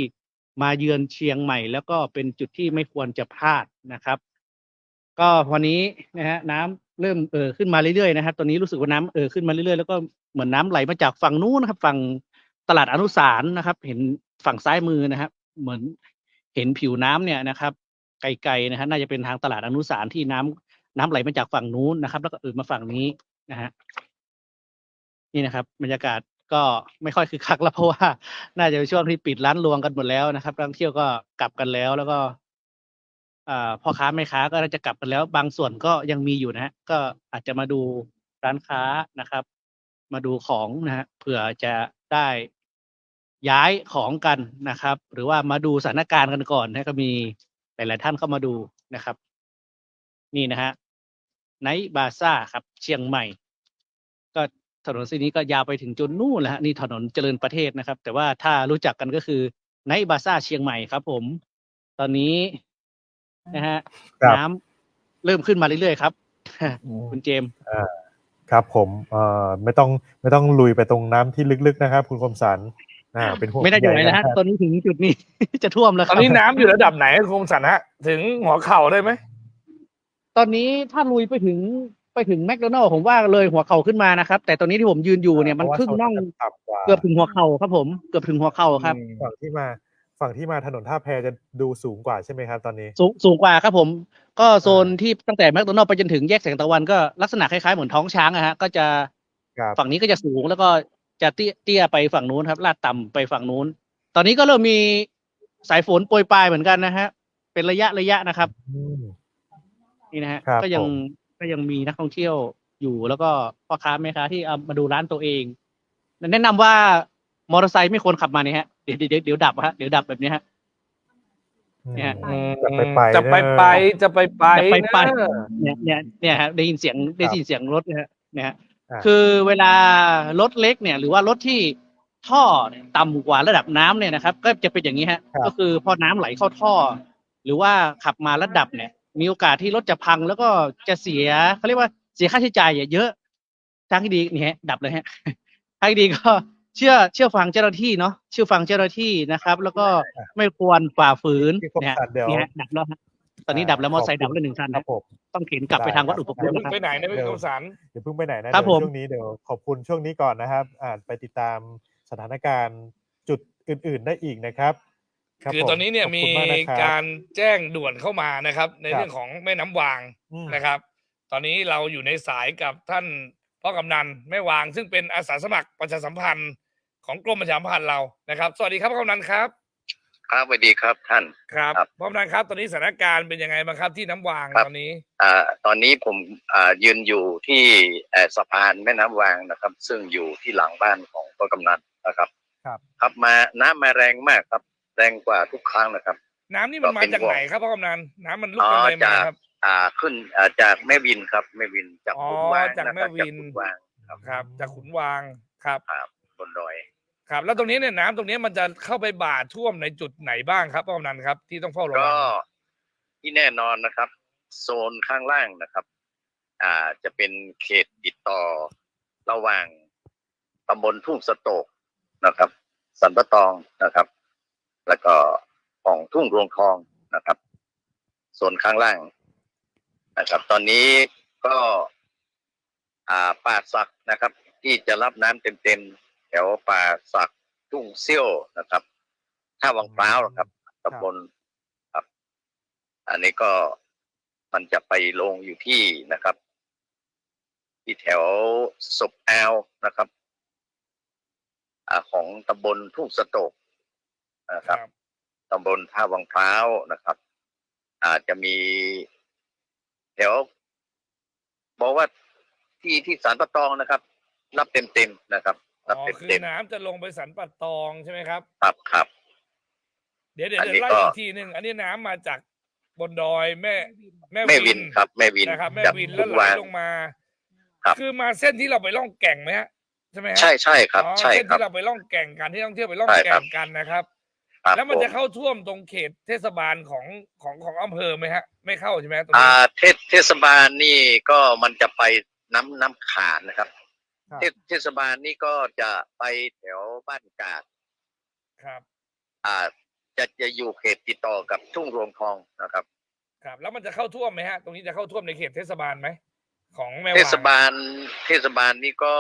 มาเยือนเชียงใหม่ แล้วก็เป็นจุดที่ไม่ควรจะพลาดนะครับ ก็วันนี้นะฮะน้ำเริ่มขึ้นมาเรื่อยๆนะครับตอนนี้รู้สึกว่าน้ำขึ้นมาเรื่อยๆแล้วก็เหมือนน้ำไหลมาจากฝั่งนู้นนะครับฝั่งตลาดอนุสารณ์นะครับ เห็นฝั่งซ้ายมือนะครับ เหมือนเห็นผิวน้ำเนี่ยนะครับ ไกลๆนะครับน่าจะเป็นทางตลาดอนุสารณ์ที่น้ำไหลมาจากฝั่งนู้นนะครับ แล้วก็มาฝั่งนี้นะฮะนี่นะครับบรรยากาศก็ไม่ค่อยคึกคักแล้วเพราะว่าน่าจะเป็นช่วงที่ปิดร้านรวงกันหมดแล้วนะครับนักท่องเที่ยวก็กลับกันแล้วแล้วก็พ่อค้าแม่ค้าก็จะกลับกันแล้วบางส่วนก็ยังมีอยู่นะฮะก็อาจจะมาดูร้านค้านะครับ มาดูของนะฮะเผื่อจะได้ย้ายของกันนะครับ หรือว่ามาดูสถานการณ์กันก่อนนะก็มีหลายๆท่านเข้ามาดูนะครับ นี่นะฮะไนท์บาซ่าครับเชียงใหม่ ก็ถนนเส้นนี้ก็ยาวไปถึงจนนู่นแหละฮะนี่ถนนเจริญประเทศนะครับ แต่ว่าถ้ารู้จักกันก็คือไนท์บาซ่าเชียงใหม่ครับผมตอนนี้นะฮะน้ำเริ่มขึ้นมาเรื่อยๆครับคุณเจมส์ครับผมไม่ต้องลุยไปตรงน้ำที่ลึกๆนะครับคุณคมสันเป็นห่วงไม่ได้อยู่ไหนแล้วฮะตอนนี้ถึงจุดนี้ จะท่วมแล้วค ต รั อบ นนี้น้ำอยู่ระดับไหนคมสันฮะถึงหัวเข่าได้ไหม ตอนนี้ถ้าลุยไปถึงแมคโดนัลด์ผมว่าเลยหัวเข่าขึ้นมานะครับ แต่ตอนนี้ที่ผมยืนอยู่เนี่ยมันครึ่งน่องเกือบถึงหัวเข่าครับผมเกือบถึงหัวเข่าครับฝั่งที่มาถนนท่าแพจะดูสูงกว่าใช่ไหมครับตอนนี้สูงกว่าครับผมก็โซนที่ตั้งแต่แมคโดนัลด์ไปจนถึงแยกแสงตะวันก็ลักษณะคล้ายๆเหมือนท้องช้างนะฮะก็จะฝั่งนี้ก็จะสูงแล้วก็จะเตี้ยไปฝั่งนู้นครับลาดต่ำไปฝั่งนู้นตอนนี้ก็เริ่มมีสายฝนโปรยปลายเหมือนกันนะฮะเป็นระยะนะครับ นี่นะฮะ ครับ ก็ยังมีนักท่องเที่ยวอยู่ แล้วก็พ่อค้าแม่ค้าที่เอามาดูร้านตัวเองแนะนำว่ามอเตอร์ไซค์ไม่ควรขับมาเนี่ยฮะเดี๋ยวดับฮะเดี๋ยวดับแบบนี้ฮะ เนี่ย จะไปไป จะไป นะ เนี่ยฮะได้ยินเสียงรถนะฮะเนี่ยฮะ อ่า คือเวลารถเล็กเนี่ย หรือว่ารถที่ท่อเนี่ยต่ำกว่าระดับน้ำเนี่ยนะครับ ก็จะเป็นอย่างนี้ฮะ ครับ ก็คือพอน้ำไหลเข้าท่อ หรือว่าขับมาแล้วดับเนี่ย มีโอกาสที่รถจะพังแล้วก็จะเสียเขาเรียกว่าเสียค่าใช้จ่ายเยอะทางที่ดีนี่ฮะดับเลยฮะ ทางที่ดีก็เชื่อฟังเจ้าหน้าที่เนาะเชื่อฟังเจ้าหน้าที่นะครับ แล้วก็ไม่ควรฝ่าฝืน ที่ครบ เนี่ย คันเดี๋ยว นี่ฮะดับแล้วฮะตอนนี้ดับแล้วมอเตอร์ไซค์ดับแล้ว1 คัน ครั นะ บผม ต้องเข็นกลับไปทางวัดอุปคุ เดี๋ยว ฎ เพิ่ง นะครับ ไปไหนนะพี่คมสัน เดี๋ยวเพิ่งไปไหนนะครับ เดี๋ยว ผม ช่วงนี้เดี๋ยวขอบคุณช่วงนี้ก่อนนะครับไปติดตามสถานการณ์จุดอื่น ๆได้อีกนะครับรับ คือ ผม ตอนนี้เนี่ย ขอบ มี คุณมนะครับ การแจ้งด่วนเข้ามานะครับ ใน ครับ เรื่องของแม่น้ำวาง อืม นะครับ ตอนนี้เราอยู่ในสายกับท่านพ่อกำนันแม่วาง ซึ่งเป็นอาสาสมัครประชาสัมพันธ์ของกรมประชาสัมพันธ์เรานะครับ สวัสดีครับพ่อกำนันครับ ครับสวัสดีครับท่าน ครับ ครับ พ่อกำนันครับ ตอนนี้สถานการณ์เป็นยังไงบ้างครับที่น้ำวาง ครับ ตอนนี้ ตอนนี้ผมยืนอยู่ที่สะพานแม่น้ำวางนะครับ ซึ่งอยู่ที่หลังบ้านของพ่อกำนันนะครับ ครับ ครับน้ำมาแรงมากครับ แรงกว่าทุกครั้งนะครับ น้ำนี่มันมาจากไหนครับพ่อกำนันน้ำมันลุก อ๋อ กันเลยมา จาก ครับ ขึ้นจากแม่วินครับแม่วินจาก อ๋อ ขุนวาง จาก นะ แม่ ครับ วิ จาก น ขุนวางครับ ครับจากขุนวางครับ บนดอย ครับ แล้วตรงนี้เนี่ยน้ำตรงนี้มันจะเข้าไปบ่าท่วมในจุดไหนบ้างครับพ่อกำนันครับ ที่ต้องเฝ้าระวั ก็ ง ที่แน่นอนนะครับ โซนข้างล่างนะครับ จะเป็นเขตติดต่อระหว่างตำบลทุ่งสะโตกนะครับ สันปะตองนะครับ แล้วก็ของทุ่งรวงทองนะครับโซนข้างล่างนะครับ ตอนนี้ก็ป่าสักนะครับ ที่จะรับน้ำเต็มๆแถวป่าสักทุ่งเซี่ยวนะครับท่าวังพร้าวนะครับตำบลครับ อันนี้ก็มันจะไปลงอยู่ที่นะครับ ที่แถวศพแอลนะครับของตำบลทุ่งสะโตกนะครับตำบลท่าวังพร้าวนะครับ จะมีแถวบอกว่าที่สันปะตองนะครับ รับเต็มๆนะครับ รับ อ๋อ เต็ม คือ เต็ม น้ำจะลงไปสันปัดตองใช่ไหมครับ ครับ เดี๋ยว อันนี้ ไล่ ก็ อีกทีหนึ่งอันนี้น้ำมาจากบนดอยแม่ แม่วินครับแม่วิน นะครับแม่ จาก วิน ขุ แล้ว น ไหล วาง ลงมา ครับ คือมาเส้นที่เราไปล่องแก่งไหมฮะใช่ไหมฮะ ใช่ครับ อ๋อ ใช่ เส้น ครับ ที่เราไปล่องแก่งกันที่ท่องเที่ยวไปล่อง ใช่ แก่ ครั ง บ กันนะครับ ครับ แล้วมัน ผม จะเข้าท่วมตรงเขตเทศบาลของอำเภอไหมฮะ ไม่เข้าใช่ไหมตรงนี้ เทศบาลนี่ก็มันจะไปน้ำขาดนะครับ ครับ เทศบาลนี่ก็จะไปแถวบ้านกาด ครับ จะอยู่เขตติดต่อกับทุ่งรวงทองนะครับ ครับ แล้วมันจะเข้าท่วมไหมฮะ ตรงนี้จะเข้าท่วมในเขตเทศบาลไหมของแม่วาง เทศบาลนี่ก็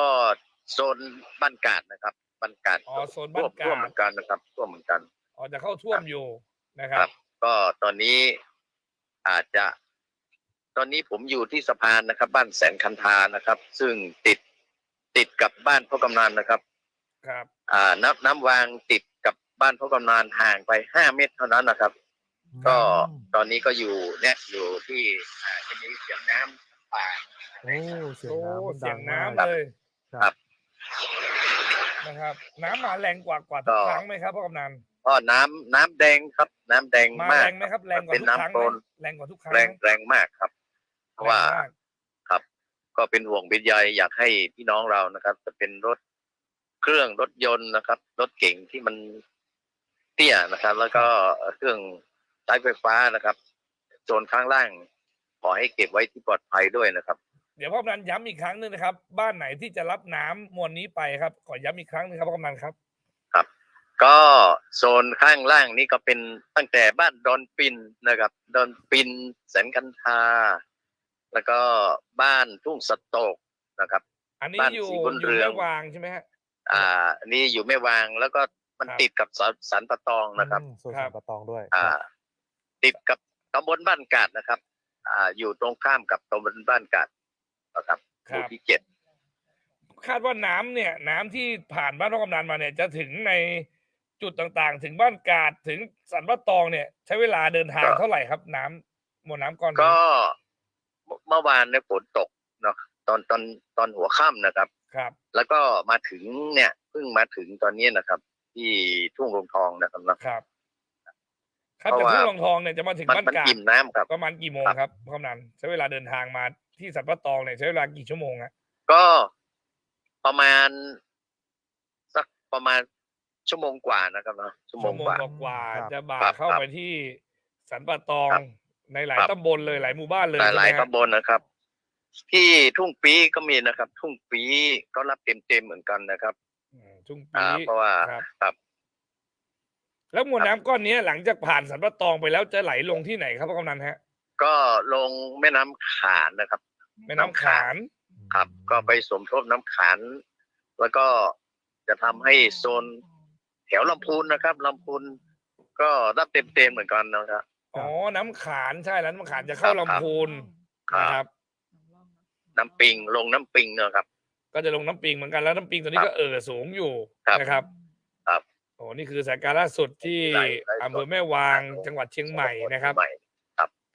โซนบ้านกาดนะครับบ้านกาด อ๋อโซนบ้านกาด ท่วมเหมือนกันนะครับท่วมเหมือนกัน อ๋อจะเข้าท่วมอยู่นะค ค รั รับ บ ก็ตอนนี้ตอนนี้ผมอยู่ที่สะพานนะครับ บ้านแสนคันธานะครับ ซึ่งติดกับบ้านพ่อกำนันนะครับ ครับ น้ำวางติดกับบ้านพ่อกำนันห่างไป5 เมตรเท่านั้นนะครับ ก็ตอนนี้ก็อยู่ที่จะมีเสียงน้ำป่า โอ้เสียง โอ้ น้ำ เสี ดั ยง งมาก น้ำเลย ครับ นะครับ น้ำมาแรงกว่าทุกครั้งไหมครับพ่อกำนัน ก็น้ำแดงครับ น้ำแดง มา มา แร ก งไหมครับแรงกว่า เป็น ทุกครั้ง น้ำโคล ไหม น แรงกว่าทุกครั้ง แรง ไหม แรงมากครับ เพราะว่า แรงมาก ครับ ก็เป็นห่วงเป็นใยอยากให้พี่น้องเรานะครับ จะเป็นรถเครื่องรถยนต์นะครับ รถเก๋งที่มันเตี้ยนะครับ แล้วก็เครื่องใช้ไฟฟ้านะครับโซนข้างล่าง ขอให้เก็บไว้ที่ปลอดภัยด้วยนะครับ เดี๋ยวพ่อกำนันย้ำอีกครั้งหนึงนะครับ บ้านไหนที่จะรับน้ำมวลนี้ไปครับ ขอย้ำอีกครั้งหนึงครับพ่อกำนันครับ ครับ ก็โซนข้างล่างนี้ก็เป็นตั้งแต่บ้านดอนปินนะครับดอนปินแสนคันธาแล้วก็บ้านทุ่งสะโตกนะครับ อันนี้ บ้าน อยู่ ศรีบุญ อยู่ เรือง แม่วางใช่ไหมฮะ อันนี้อยู่แม่วางแล้วก็มัน ครับ ติดกับสันปะตองนะครับ โซนสันปะตองด้วย ติดกับตำบลบ้านกาดนะครับ อยู่ตรงข้ามกับตำบลบ้านกาดนะครับหมู่ที่7 คาดว่าน้ำเนี่ยน้ำที่ผ่านบ้านพ่อกำนันมาเนี่ยจะถึงในจุดต่างๆ ถึงบ้านกาดถึงสันปะตองเนี่ย ใช้เวลาเดินทางเท่าไหร่ครับ น้ำมวลน้ำก้อนนี้ ก็ เมื่อวานเนี่ยฝนตกเนาะตอนหัวค่ำนะครับ ครับ แล้วก็มาถึงเนี่ยเพิ่งมาถึงตอนนี้นะครับ ที่ทุ่งลงทองนะครับครับจากทุ่งลงทองเนี่ยจะมาถึงบ้านกาด อิ่มน้ำครับ ประมาณกี่โมงครับพ่อกำนันใช้เวลาเดินทางมาที่สันป่าตองเนี่ยใช้เวลากี่ชั่วโมงฮะ ก็ประมาณสักประมาณชั่วโมงกว่านะครับเนาะชั่วโมงกว่าจะบ่าเข้าไปที่สันป่าตองในหลายตำบลเลยหลายหมู่บ้านเลยหลายตำบลนะครับ ที่ทุ่งปีก็มีนะครับ ทุ่งปีก็รับเต็มเหมือนกันนะครับ ทุ่งปี เพราะว่าครับ แล้วมวลน้ำก้อนนี้หลังจากผ่านสันป่าตองไปแล้วจะไหลลงที่ไหนครับพ่อกำนันฮะก็ลงแม่น้ำขานนะครับ แม่น้ำขานครับก็ไปสมทบน้ำขานแล้วก็จะทำให้โซนแถวลำพูนนะครับลำพูนก็รับเต็มเหมือนกันนะครับอ๋อน้ำขานใช่แล้วน้ำขานจะเข้าลำพูนนะครับน้ำปิงลงน้ำปิงนะครับก็จะลงน้ำปิงเหมือนกันแล้วน้ำปิงตัวนี้ก็สูงอยู่นะครับโอ้นี่คือสถานการณ์ล่าสุดที่อำเภอแม่วางจังหวัดเชียงใหม่นะครับ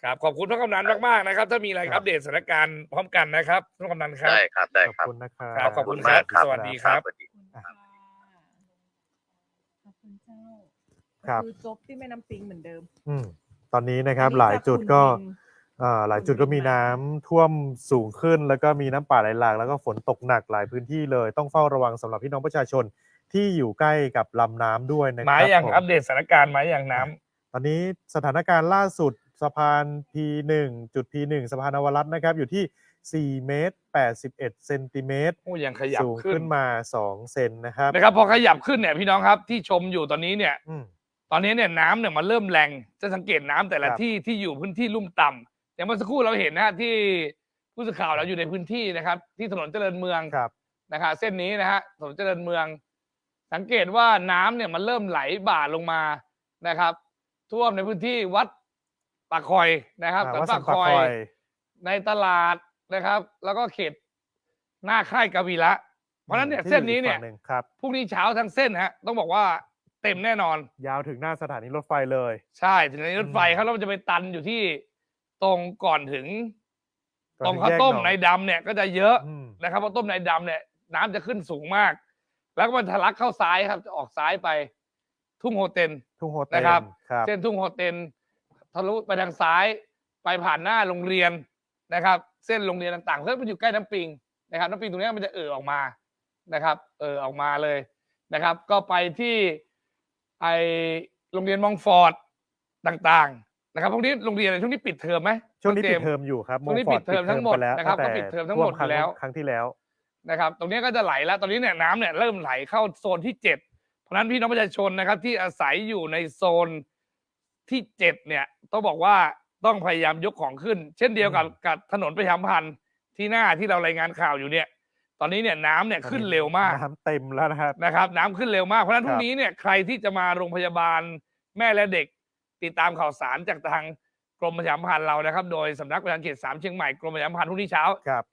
ครับขอบคุณพ่อกำนันมากๆนะครับถ้ามีอะไรอัปเดตสถานการณ์พร้อมกันนะครับพ่อกำนันครับได้ครับขอบคุณนะครับขอบคุณครับสวัสดีครับครับคือจบที่แม่น้ำปิงเหมือนเดิมตอนนี้นะครับหลายจุดก็มีน้ำท่วมสูงขึ้นแล้วก็มีน้ำป่าไหลหลากแล้วก็ฝนตกหนักหลายพื้นที่เลยต้องเฝ้าระวังสำหรับพี่น้องประชาชนที่อยู่ใกล้กับลำน้ำด้วยนะครับมาอย่างอัปเดตสถานการณ์มาอย่างน้ำตอนนี้สถานการณ์ล่าสุดสะพาน P1 จุด P1 สะพานนวรัตน์นะครับอยู่ที่4 เมตร 81 เซนติเมตรยังขยับสูงขึ้นมา2เซนนะครับพอขยับขึ้นเนี่ยพี่น้องครับที่ชมอยู่ตอนนี้เนี่ยตอนนี้เนี่ยน้ำเนี่ยมันเริ่มแรงจะสังเกตน้ำแต่ละที่อยู่พื้นที่ลุ่มต่ำอย่างเมื่อสักครู่เราเห็นนะที่ผู้สื่อข่าวเราอยู่ในพื้นที่นะครับที่ถนนเจริญเมืองนะครับเส้นนี้นะฮะถนนเจริญเมืองสังเกตว่าน้ำเนี่ยมันเริ่มไหลบ่าลงมานะครับท่วมในพื้นที่วัดปากคอยนะครับวัดปากคอยในตลาดนะครับแล้วก็เขตหน้าค่ายกวีระเพราะฉะนั้นเนี่ยเส้นนี้เนี่ยพรุ่งนี้เช้าทั้งเส้นฮะต้องบอกว่าเต็มแน่นอนยาวถึงหน้าสถานีรถไฟเลยใช่ถึงสถานีรถไฟครับแล้วมันจะไปตันอยู่ที่ตรงก่อนถึงตรงข้าวต้มในดำเนี่ยก็จะเยอะนะครับข้าวต้มในดำเนี่ยน้ำจะขึ้นสูงมากแล้วก็มันทะลักเข้าซ้ายครับจะออกซ้ายไปทุ่งโฮเทนนะครับเส้นทุ่งโฮเทนทะลุไปทางซ้ายไปผ่านหน้าโรงเรียนนะครับเส้นโรงเรียนต่างๆเพราะมันอยู่ใกล้น้ำปิงนะครับน้ำปิงตรงนี้มันจะออกมานะครับออกมาเลยนะครับก็ไปที่โรงเรียนมองฟอร์ดต่างๆนะครับพวกนี้โรงเรียนช่วงนี้ปิดเทอมไหมช่วงนี้ปิดเทอมอยู่ครับช่วงนี้ปิดเทอมทั้งหมดนะครับก็ปิดเทอมทั้งหมดอยู่แล้วครั้งที่แล้วนะครับตรงนี้ก็จะไหลแล้วตอนนี้เนี่ยน้ำเนี่ยเริ่มไหลเข้าโซนที่7เพราะฉะนั้นพี่น้องประชาชนนะครับที่อาศัยอยู่ในโซนที่7เนี่ยต้องบอกว่าต้องพยายามยกของขึ้นเช่นเดียวกับถนนประชาสัมพันธ์ที่หน้าที่เรารายงานข่าวอยู่เนี่ยตอนนี้เนี่ยน้ำเนี่ยขึ้นเร็วมากน้ำเต็มแล้วนะครับน้ำขึ้นเร็วมากเพราะฉะนั้นพรุ่งนี้เนี่ยใครที่จะมาโรงพยาบาลแม่และเด็กติดตามข่าวสารจากทางกรมประชาสัมพันธ์เรานะครับโดยสำนักประชาสัมพันธ์เขต3เชียงใหม่กรมประชาสัมพันธ์พรุ่งนี้เช้า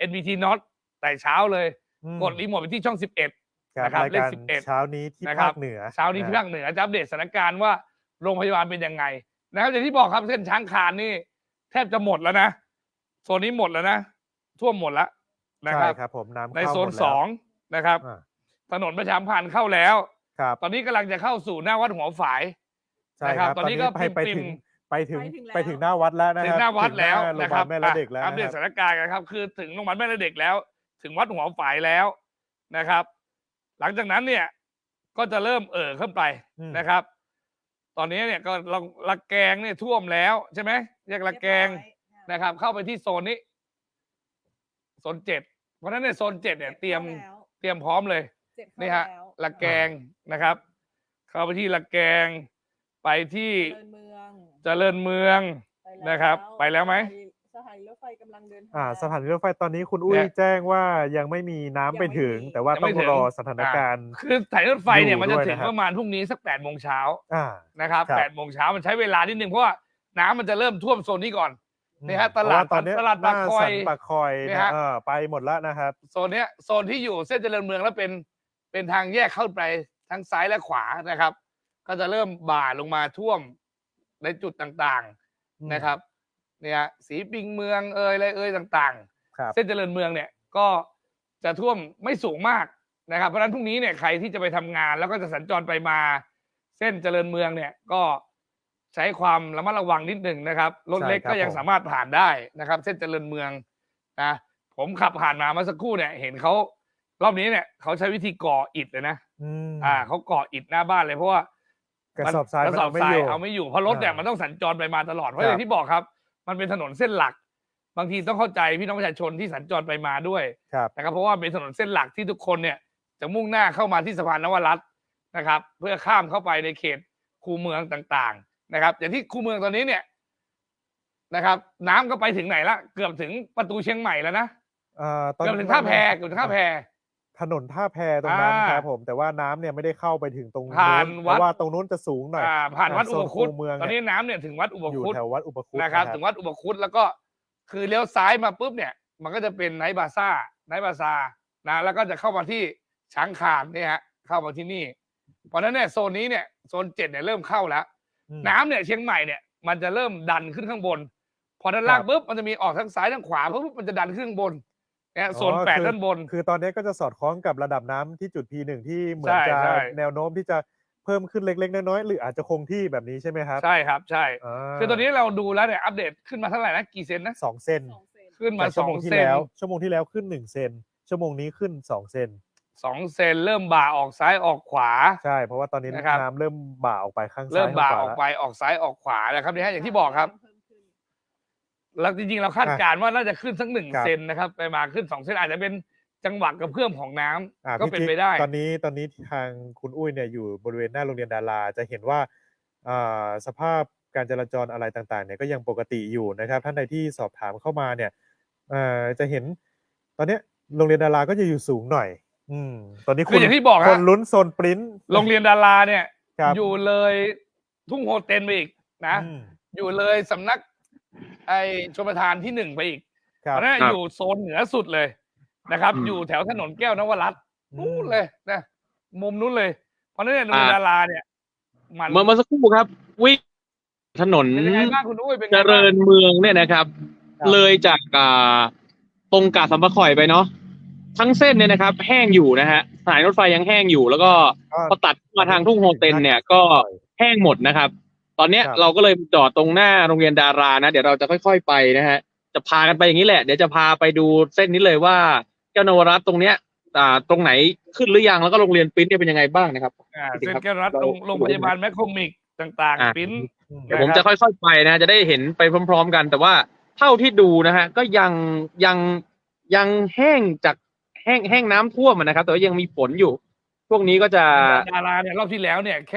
NBT Not แต่เช้าเลยกดรีโมทไปที่ช่อง11นะครับเลข11เช้านี้ที่ภาคเหนือเช้านี้ที่ภาคเหนือจะอัปเดตสถานการณ์ว่าโรงพยาบาลเป็นยังไงนะครับอย่างที่บอกครับเส้นช้างคานนี่แทบจะหมดแล้วนะโซนนี้หมดแล้วนะท่วมหมดแล้วนะครับผมน้ำในโซน2นะครับถนนประชาสัมพันธ์เข้าแล้วตอนนี้กำลังจะเข้าสู่หน้าวัดหัวฝายนะครับตอนนี้ก็ไปถึงหน้าวัดแล้วนะครับถึงหน้าวัดแล้วนะครับแม่และเด็กแล้วอัปเดตสถานการณ์กันครับคือถึงโรงพยาบาลแม่และเด็กแล้วถึงวัดหัวฝายแล้วนะครับหลังจากนั้นเนี่ยก็จะเริ่มขึ้นไปนะครับตอนนี้เนี่ยก็ละแกงเนี่ยท่วมแล้วใช่ไหมแยกละแกงนะครับเข้าไปที่โซนนี้โซน7เพราะฉะนั้นในโซน7เนี่ยเตรียมพร้อมเลยนี่ฮะละแกงนะครับเข้าไปที่ละแกงไปที่เจริญเมืองนะครับไปแล้วไหมสถานีรถไฟกำลังเดินสถานีรถไฟตอนนี้คุณอุ้ยแจ้งว่ายังไม่มีน้ำไปถึงแต่ว่าต้องรอสถานการณ์คือสถานีรถไฟเนี่ยมันจะถึงประมาณพรุ่งนี้สัก8 โมงเช้านะครับ8 โมงเช้ามันใช้เวลานิดนึงเพราะว่าน้ำมันจะเริ่มท่วมโซนนี้ก่อนนี่ฮะตลาดปากคอยไปหมดแล้วนะครับโซนนี้โซนที่อยู่เส้นเจริญเมืองแล้วเป็นทางแยกเข้าไปทั้งซ้ายและขวานะครับก็จะเริ่มบ่าลงมาท่วมในจุดต่างๆนะครับ เนี่ยสีปิงเมืองอะไรต่างๆเส้นเจริญเมืองเนี่ยก็จะท่วมไม่สูงมากนะครับเพราะฉะนั้นพรุ่งนี้เนี่ยใครที่จะไปทำงานแล้วก็จะสัญจรไปมาเส้นเจริญเมืองเนี่ยก็ใช้ความระมัดระวังนิดหนึ่งนะครับรถเล็กก็ยังสามารถผ่านได้นะครับเส้นเจริญเมืองนะผมขับผ่านมาเมื่อสักครู่เนี่ยเห็นเขารอบนี้เนี่ยเขาใช้วิธีก่ออิฐเลยนะเขาก่ออิฐหน้าบ้านเลยเพราะว่าก ระสอบทราย เอาไม่อยู่เพราะรถเนี่ยมันต้องสัญจรไปมาตลอดเพราะอย่างที่บอกครับมันเป็นถนนเส้นหลักบางทีต้องเข้าใจพี่น้องประชาชนที่สัญจรไปมาด้วยนะครับเพราะว่าเป็นถนนเส้นหลักที่ทุกคนเนี่ยจะมุ่งหน้าเข้ามาที่สะพานนวรัตน์นะครับเพื่อข้ามเข้าไปในเขตคูเมืองต่างๆนะครับอย่างที่คูเมืองตอนนี้เนี่ยนะครับน้ำก็ไปถึงไหนละเกือบถึงประตูเชียงใหม่แล้วนะเกือบถึงท่าแพถนนท่าแพตรงนั้นครับผมแต่ว่าน้ำเนี่ยไม่ได้เข้าไปถึงตรงนู้นเพราะว่าตรงนู้นจะสูงหน่อยผ่านวัดอุปคุตตอนนี้น้ำเนี่ยถึงวัดอุปคุตอยู่แถววัดอุปคุตนะครับถึงวัดอุปคุตแล้วก็คือเลี้ยวซ้ายมาปุ๊บเนี่ยมันก็จะเป็นไนท์บาซ่านะแล้วก็จะเข้ามาที่ช้างคานเนี่ยฮะเข้ามาที่นี่เพราะนั้นเนี่ยโซนนี้เนี่ยโซน7เนี่ยเริ่มเข้าแล้วน้ำเนี่ยเชียงใหม่เนี่ยมันจะเริ่มดันขึ้นข้างบนพอด้านล่างปุ๊บมันจะมีออกทางซ้ายทางขวาปุ๊บมันจะดันขึ้นข้างบนเนี่ยโซน8ด้านบนคือตอนนี้ก็จะสอดคล้องกับระดับน้ำที่จุด P1 ที่เหมือนจะแนวโน้มที่จะเพิ่มขึ้นเล็กๆน้อยๆหรืออาจจะคงที่แบบนี้ใช่ไหมครับใช่ครับใช่คือตอนนี้เราดูแล้วเนี่ยอัปเดตขึ้นมาเท่าไหร่นะกี่เซนนะ2 เซนขึ้นมา2 เซนชั่วโมงที่แล้วขึ้น1 เซนชั่วโมงนี้ขึ้น2 เซน2 เซนเริ่มบ่าออกซ้ายออกขวาใช่เพราะว่าตอนนี้น้ำเริ่มบ่าออกไปข้างซ้ายเริ่มบ่าออกไปออกซ้ายออกขวานะครับนี่ฮะอย่างที่บอกครับแล้วจริงๆเราคาดการณ์ว่าน่าจะขึ้นสัก1 เซนนะครับไปมาขึ้น2 เซนอาจจะเป็นจังหวะกระเพื่อมของน้ำก็เป็นไปได้ตอนนี้ทางคุณอุ้ยเนี่ยอยู่บริเวณหน้าโรงเรียนดาราจะเห็นว่าสภาพการจราจรอะไรต่างๆเนี่ยก็ยังปกติอยู่นะครับท่านใดที่สอบถามเข้ามาเนี่ยจะเห็นตอนนี้โรงเรียนดาราก็จะอยู่สูงหน่อยตอนนี้คืออย่างที่บอกคนลุ้นโซนปริ้นโรงเรียนดาราเนี่ยอยู่เลยทุ่งโฮเทลไปอีกนะอยู่เลยสำนักชลประทานที่1ไปอีกเพราะนั้นอยู่โซนเหนือสุดเลยนะครับอยู่แถวถนนแก้วนวรัตน์นู้นเลยนะมุมนู้นเลยเพราะนั้นเนี่ยโรงเรียนดาราเนี่ยเมื่อสักครู่ครับวิ่งถนนเจริญเมืองเนี่ยนะครับเลยจากตรงกาดสัมปะข่อยไปเนาะทั้งเส้นเนี่ยนะครับแห้งอยู่นะฮะสายรถไฟยังแห้งอยู่แล้วก็พอตัดมาทางทุ่งโฮเทลเนี่ยก็แห้งหมดนะครับตอนเนี้ยเราก็เลยจอดตรงหน้าโรงเรียนดารานะเดี๋ยวเราจะค่อยๆไปนะฮะจะพากันไปอย่างนี้แหละเดี๋ยวจะพาไปดูเส้นนี้เลยว่าแก้วนวรัตน์ตรงเนี้ยตรงไหนขึ้นหรือยังแล้วก็โรงเรียนปิ้นเนี่ยเป็นยังไงบ้างนะครับเส้นแก้วนวรัตน์โรงพยาบาลแมคโครมิกต่างๆปิ้นเดี๋ยวผมจะค่อยๆไปนะจะได้เห็นไปพร้อมๆกันแต่ว่าเท่าที่ดูนะฮะก็ยังแห้งจากแห้งน้ำท่วมนะครับแต่ว่ายังมีฝนอยู่พวกนี้ก็จะดาราเนี่ยรอบที่แล้วเนี่ยแ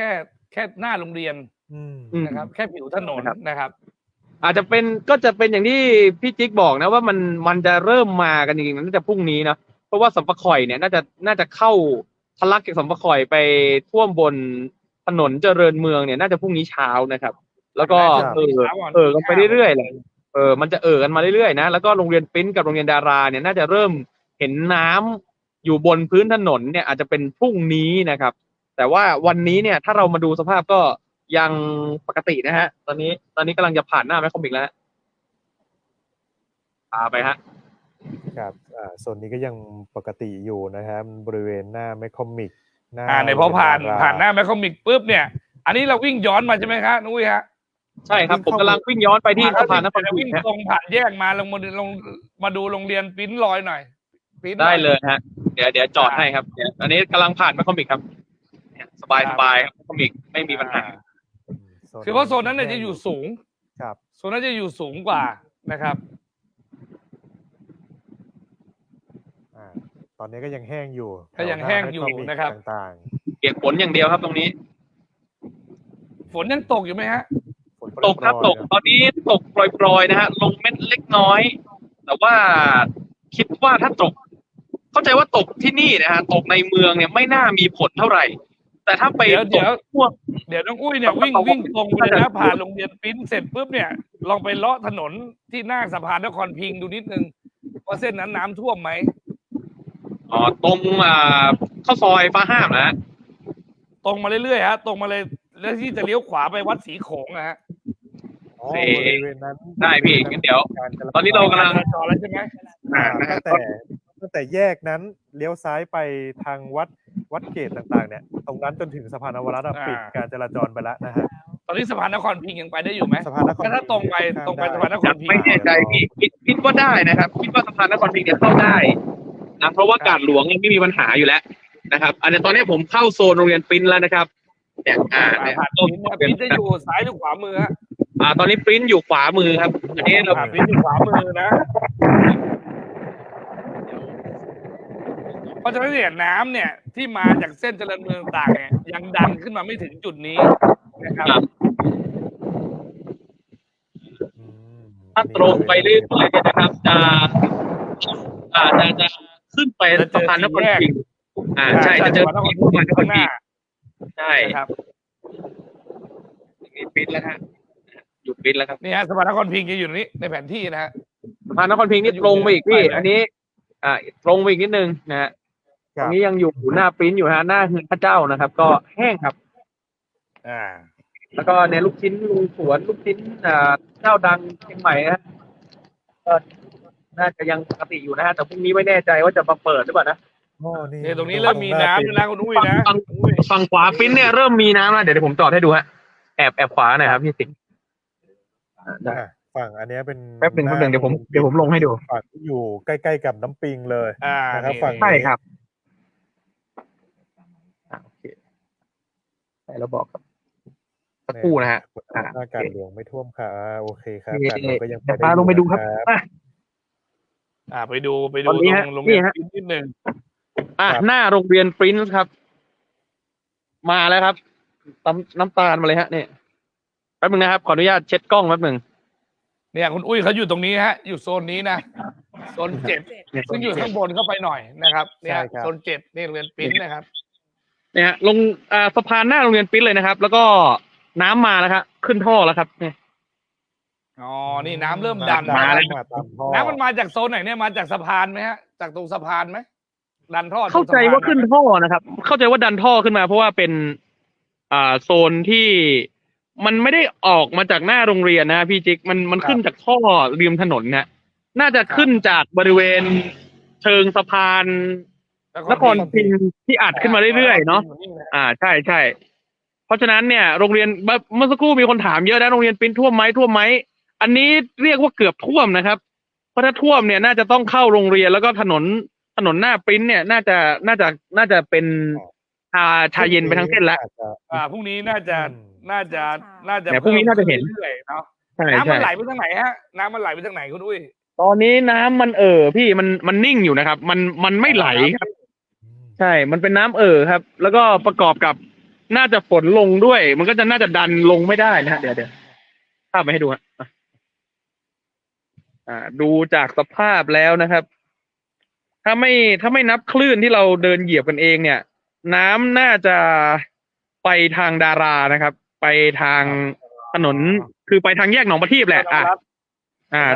ค่หน้าโรงเรียนนะครับแค่ผิวถนนนะครับอาจจะเป็นอย่างที่พี่จิ๊กบอกนะว่ามันจะเริ่มมากันจริงๆน่าจะพรุ่งนี้นะเพราะว่าสัมปะข่อยเนี่ยน่าจะเข้าทะลักจากสัมปะข่อยไปท่วมบนถนนเจริญเมืองเนี่ยน่าจะพรุ่งนี้เช้านะครับแล้วก็กันไปเรื่อยๆเลยมันจะกันมาเรื่อยๆนะแล้วก็โรงเรียนปิ้นกับโรงเรียนดาราเนี่ยน่าจะเริ่มเห็นน้ำอยู่บนพื้นถนนเนี่ยอาจจะเป็นพรุ่งนี้นะครับแต่ว่าวันนี้เนี่ยถ้าเรามาดูสภาพก็ยังปกตินะฮะตอนนี้กำลังจะผ่านหน้าแมคคอมิกแล้วไปฮะครับโซนนี้ก็ยังปกติอยู่นะครับบริเวณหน้าแมคคอมิกในพอผ่านหน้าแมคคอมิกปุ๊บเนี่ยอันนี้เราวิ่งย้อนมาใช่ไหมครับนุ้ยฮะใช่ครับผมกำลังวิ่งย้อนไปที่สะพานนครพิงค์วิ่งตรงผ่านแยกมาลงมาดูโรงเรียนปิ้นลอยหน่อยได้เลยฮะเดี๋ยวจอดให้ครับอันนี้กำลังผ่านแมคคอมิกครับสบายครับแมคคอมิกไม่มีปัญหาคือเพราะโซนนั้นเนี่ยจะอยู่สูงครับโซนนั้นจะอยู่สูงกว่านะครับตอนนี้ก็ยังแห้งอยู่นะครับต่างๆเปียกฝนอย่างเดียวครับตรงนี้ฝนยังตกอยู่ไหมฮะตกครับตกตอนนี้ตกปล่อยๆนะฮะลงเม็ดเล็กน้อยแต่ว่าคิดว่าถ้าตกเข้าใจว่าตกที่นี่นะฮะตกในเมืองเนี่ยไม่น่ามีผลเท่าไหร่แต่ถ้าไปเดี๋ยวน้องอุ้ยเนี่ยวิ่งตรงไปเลยนะผ่านโรงเรียนปิ้นเสร็จปุ๊บเนี่ยลองไปเลาะถนนที่หน้าสะพานนครพิงค์ดูนิดนึงว่าเส้นนั้นน้ำท่วมไหมตรงเข้าซอยฟ้าห้ามนะตรงมาเรื่อยๆฮะตรงมาเลยแล้วที่จะเลี้ยวขวาไปวัดสีโขงนะฮะ บริเวณนั้น ได้พี่งั้นเดี๋ยว ตอนนี้เรากำลัง จอแล้วใช่ไหม ตั้งแต่แยกนั้นเลี้ยวซ้ายไปทางวัดเกตต่างๆเนี่ยตรงนั้นจนถึงสะพานนวรัตน์ปิดการจราจรไปแล้วนะฮะ ตอนนี้สะพานนครพิงค์ยังไปได้อยู่ไหม สะพานนครพิงค์ ถ้าตรงไปสะพานนครพิงค์ ไม่แน่ใจพี่คิดว่าได้นะครับคิดว่าสะพานนครพิงค์เนี่ยเข้าได้นะเพราะว่ากาดหลวงเนี่ยไม่มีปัญหาอยู่แล้วนะครับอันนี้ตอนนี้ผมเข้าโซนโรงเรียนปริ้นแล้วนะครับเนี่ยเนี่ย พินจะอยู่ซ้ายหรือขวามือฮะ ตอนนี้ปริ้นอยู่ขวามือครับอันนี้เรา พินอยู่ขวามือนะเพราะฉะนั้นเนี่ยน้ำเนี่ยที่มาจากเส้นเจริญเมืองต่างเนี่ยยังดันขึ้นมาไม่ถึงจุดนี้นะครับ ถ้าตรงไปเรื่อยๆเนี่ยนะครับจะขึ้นไปสะพานนครพิงค์ใช่จะเจอสะพานนครพิงค์ใช่ครับปริ้นแล้วฮะอยู่ปริ้นแล้วครับนี่ฮะสะพานนครพิงค์จะอยู่นี้ในแผนที่นะฮะ สะพานนครพิงค์นี่ตรงไปอีกพี่อันนี้ตรงไปอีกนิดนึงนะฮะตรงนี้ยังอยู่หน้าปริ้นอยู่ฮะหน้าพระเจ้านะครับ ก็แห้งครับแล้วก็เนี่ยลูกชิ้นลุงสวนลูกชิ้นเจ้าดังเชียงใหม่นะก็น่าจะยังปกติอยู่นะฮะแต่พรุ่งนี้ไม่แน่ใจว่าจะมาเปิดหรือเปล่านะ นี่ตรงนี้เริ่มมีน้ำแล้วนะคุณอุ้ยนะ ฝั่งขวาปริ้นเนี่ยเริ่มมีน้ำแล้วเดี๋ยวผมจอดให้ดูฮะแอบขวาหน่อยครับพี่สิงห์ฝั่งอันนี้เป็น แป๊บหนึ่งเดี๋ยวผมลงให้ดู ฝั่งที่อยู่ใกล้ๆกับน้ำปิงเลยนะครับฝั่ง ใช่ครับโอเคใช่แล้วบอกครับสักครู่นะฮะหน้าการหลวงไม่ท่วมค่ะโอเคครับก็ยัง พาลงไปดูครับไปดูตรงโรงเรียนปริ้นนิดนึงหน้าโรงเรียนปริ้นครับมาแล้วครับน้ำตาลมาเลยฮะนี่แป๊บนึงนะครับขออนุญาตเช็ดกล้องแป๊บนึงเนี่ยคุณอุ้ยเขาอยู่ตรงนี้ฮะอยู่โซนนี้นะโซน7ซึ่งอยู่ข้างบนเข้าไปหน่อยนะครับเนี่ยโซน7นี่โรงเรียนปริ้นนะครับเนี่ยลงสะพานหน้าโรงเรียนปริ้นเลยนะครับแล้วก็น้ำมาแล้วครับขึ้นท่อแล้วครับเนี่ยนี่น้ำเริ่มดันมาแล้วน้ำมันมาจากโซนไหนเนี่ยมาจากสะพานไหมฮะจากตรงสะพานไหมดันท่อเข้าใจว่าขึ้นท่อนะครับเข้าใจว่าดันท่อขึ้นมาเพราะว่าเป็นโซนที่มันไม่ได้ออกมาจากหน้าโรงเรียนนะพี่จิ๊กมันขึ้นจากท่อริมถนนนะน่าจะขึ้นจากบริเวณเชิงสะพานนครพิงค์ที่อัดขึ้นมาเรื่อยๆเนาะใช่เพราะฉะนั้นเนี่ยโรงเรียนเมื่อสักครู่มีคนถามเยอะนะโรงเรียนปริ้นท่วมไหมอันนี้เรียกว่าเกือบท่วมนะครับเพราะถ้าท่วมเนี่ยน่าจะต้องเข้าโรงเรียนแล้วก็ถนนหน้าปริ้นเนี่ยน่าจะเป็นชาเย็นไปทั้งเส้นแล้วพรุ่งนี้น่าจะพรุ่งนี้น่าจะเห็นเรื่อยๆเนาะ น้ำมันไหลไปทางไหนฮะน้ำมันไหลไปทางไหนคุณอุ้ยตอนนี้น้ำมันพี่มันนิ่งอยู่นะครับมันไม่ไหลครับใช่มันเป็นน้ำครับแล้วก็ประกอบกับน่าจะฝนลงด้วยมันก็จะน่าจะดันลงไม่ได้นะฮะเดี๋ยวภาพไปให้ดูฮะดูจากสภาพแล้วนะครับถ้าไม่นับคลื่นที่เราเดินเหยียบกันเองเนี่ยน้ำน่าจะไปทางดารานะครับไปทางถนนคือไปทางแยกหนองประทีปแหละ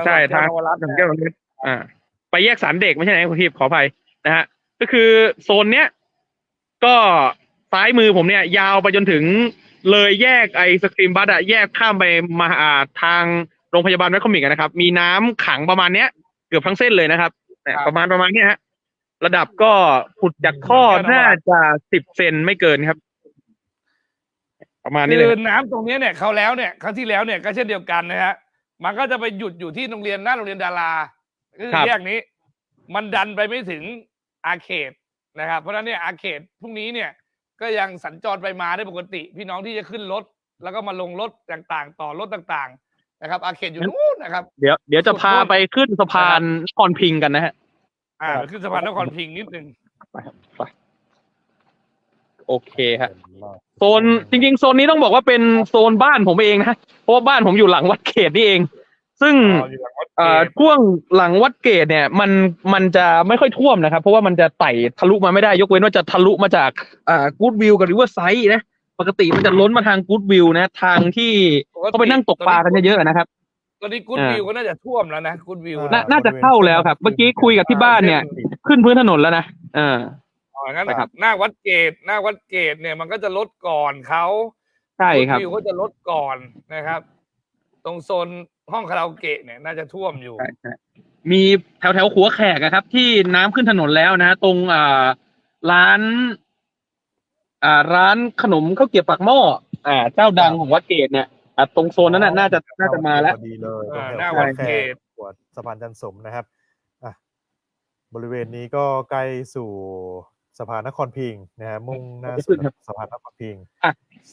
ใช่ทางแยกหนองประทีปไปแยกสารเด็กไม่ใช่ไหนประทีปขออภัยนะฮะก็คือโซนเนี้ยก็ซ้ายมือผมเนี่ยยาวไปจนถึงเลยแยกไอศกรีมบัสแยกข้ามไปมาทางโรงพยาบาลแมคคอมิกนะครับมีน้ำขังประมาณเนี้ยเกือบทั้งเส้นเลยนะครับประมาณนี้ฮะระดับก็ผุดจากท่อน่าจะ10 เซนไม่เกินครับประมาณนี้เลยคือน้ำตรงนี้เนี่ยคราวที่แล้วเนี่ยก็เช่นเดียวกันนะฮะมันก็จะไปหยุดอยู่ที่โรงเรียนหน้าโรงเรียนดาราคือแยกนี้มันดันไปไม่ถึงอาเขตนะครับเพราะฉะนั้นเนี่ยอาเขตพรุ่งนี้เนี่ยก็ยังสัญจรไปมาได้ปกติพี่น้องที่จะขึ้นรถแล้วก็มาลงรถต่างๆต่อรถต่างๆนะครับอาเขตอยู่นู้นนะครับเดี๋ยวจะพาไปขึ้นสะพานนครพิงค์กันนะฮะขึ้นสะพานนครพิงค์นิดนึงไปโอเคฮะโซนจริงๆโซนนี้ต้องบอกว่าเป็นโซนบ้านผมเองนะเพราะว่าบ้านผมอยู่หลังวัดเกตนี่เองซึ่งช่วงหลังวัดเกตเนี่ยมันจะไม่ค่อยท่วมนะครับเพราะว่ามันจะไต่ทะลุมาไม่ได้ยกเว้นว่าจะทะลุมาจากกู๊ดวิวกับริเวอร์ไซด์นะปกติมันจะล้นมาทางกู๊ดวิวนะทางที่เขาไปนั่งตกปลากันเยอะๆนะครับตอนนี้กู๊ดวิวก็น่าจะท่วมแล้วนะกู๊ดวิวน่าจะเข้าแล้วครับเมื่อกี้คุยกับที่บ้านเนี่ยขึ้นพื้นถนนแล้วนะงั้นหน้าวัดเกตเนี่ยมันก็จะลดก่อนเขาใช่ครับวิวก็จะลดก่อนนะครับ ตรงโซนห้องคาราโอเกะเนี่ยน่าจะท่วมอยู่ มีแถวขัวแขกอะครับ ที่น้ำขึ้นถนนแล้วนะตรงร้านร้านขนมข้าวเกรี๊ยวปากหม้อเจ้าดังของวัดเกตเนี่ยตรงโซนนั้นน่าจะมาแล้ว พอดีเลยตรงแถว หน้าวัดเกต หัวสะพานจันทร์สมนะครับบริเวณนี้ก็ใกล้สู่สะพานนครพิงค์นะฮะมุ่งหน้าสู่สะพานนครพิงค์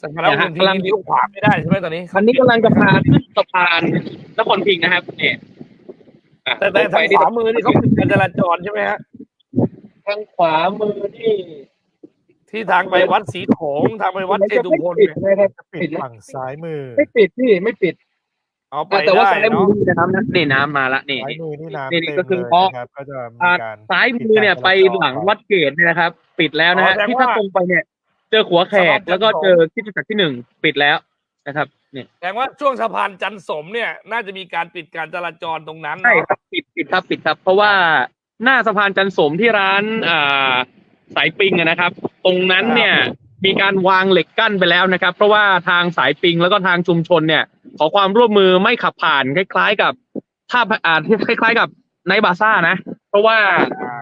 สะพานนครพิงค์เลี้ยวขวาไม่ได้ใช่ไหมตอนนี้ คันนี้กำลังจะพาขึ้นสะพานนครพิงค์นะครับเนี่ย แต่ทางขวามือนี่เขาปิดการจราจรใช่ไหมฮะ ทางขวามือที่ทางไปวัดศรีโขงทางไปวัดเจตุพล ปิดฝั่งซ้ายมือ ไม่ปิดพี่ไม่ปิด เอาไป แต่ว่า ได้ ซ้ายมื เนาะ อนี่นะครับนี่น้ำมาละนี่ ซ้ายมือนี่น้ำ นี่ เต็ม ก็คือ เลย เพราะ นะครับก็จะมีการ ซ้ายมือเนี่ยไปหลังวัดเกตเนี่ยนะครับ ปิดแล้วนะฮะที่ถ้าตรงไปเนี่ย เจอขัวแขกแล้วก็เจอคริสตจักรที่ 1ปิดแล้วนะครับเนี่ย แสดงว่าช่วงสะพานจันทร์สมเนี่ยน่าจะมีการปิดการจราจรตรงนั้น ใช่ เนาะ ครับปิดครับเพราะว่าหน้าสะพานจันทร์สมที่ร้านสายปิงนะครับ ตรงนั้นเนี่ยมีการวางเหล็กกั้นไปแล้วนะครับ เพราะว่าทางสายปิงแล้วก็ทางชุมชนเนี่ยขอความร่วมมือไม่ขับผ่านคล้ายๆกับคล้ายๆกับไนท์บาซ่านะเพราะว่า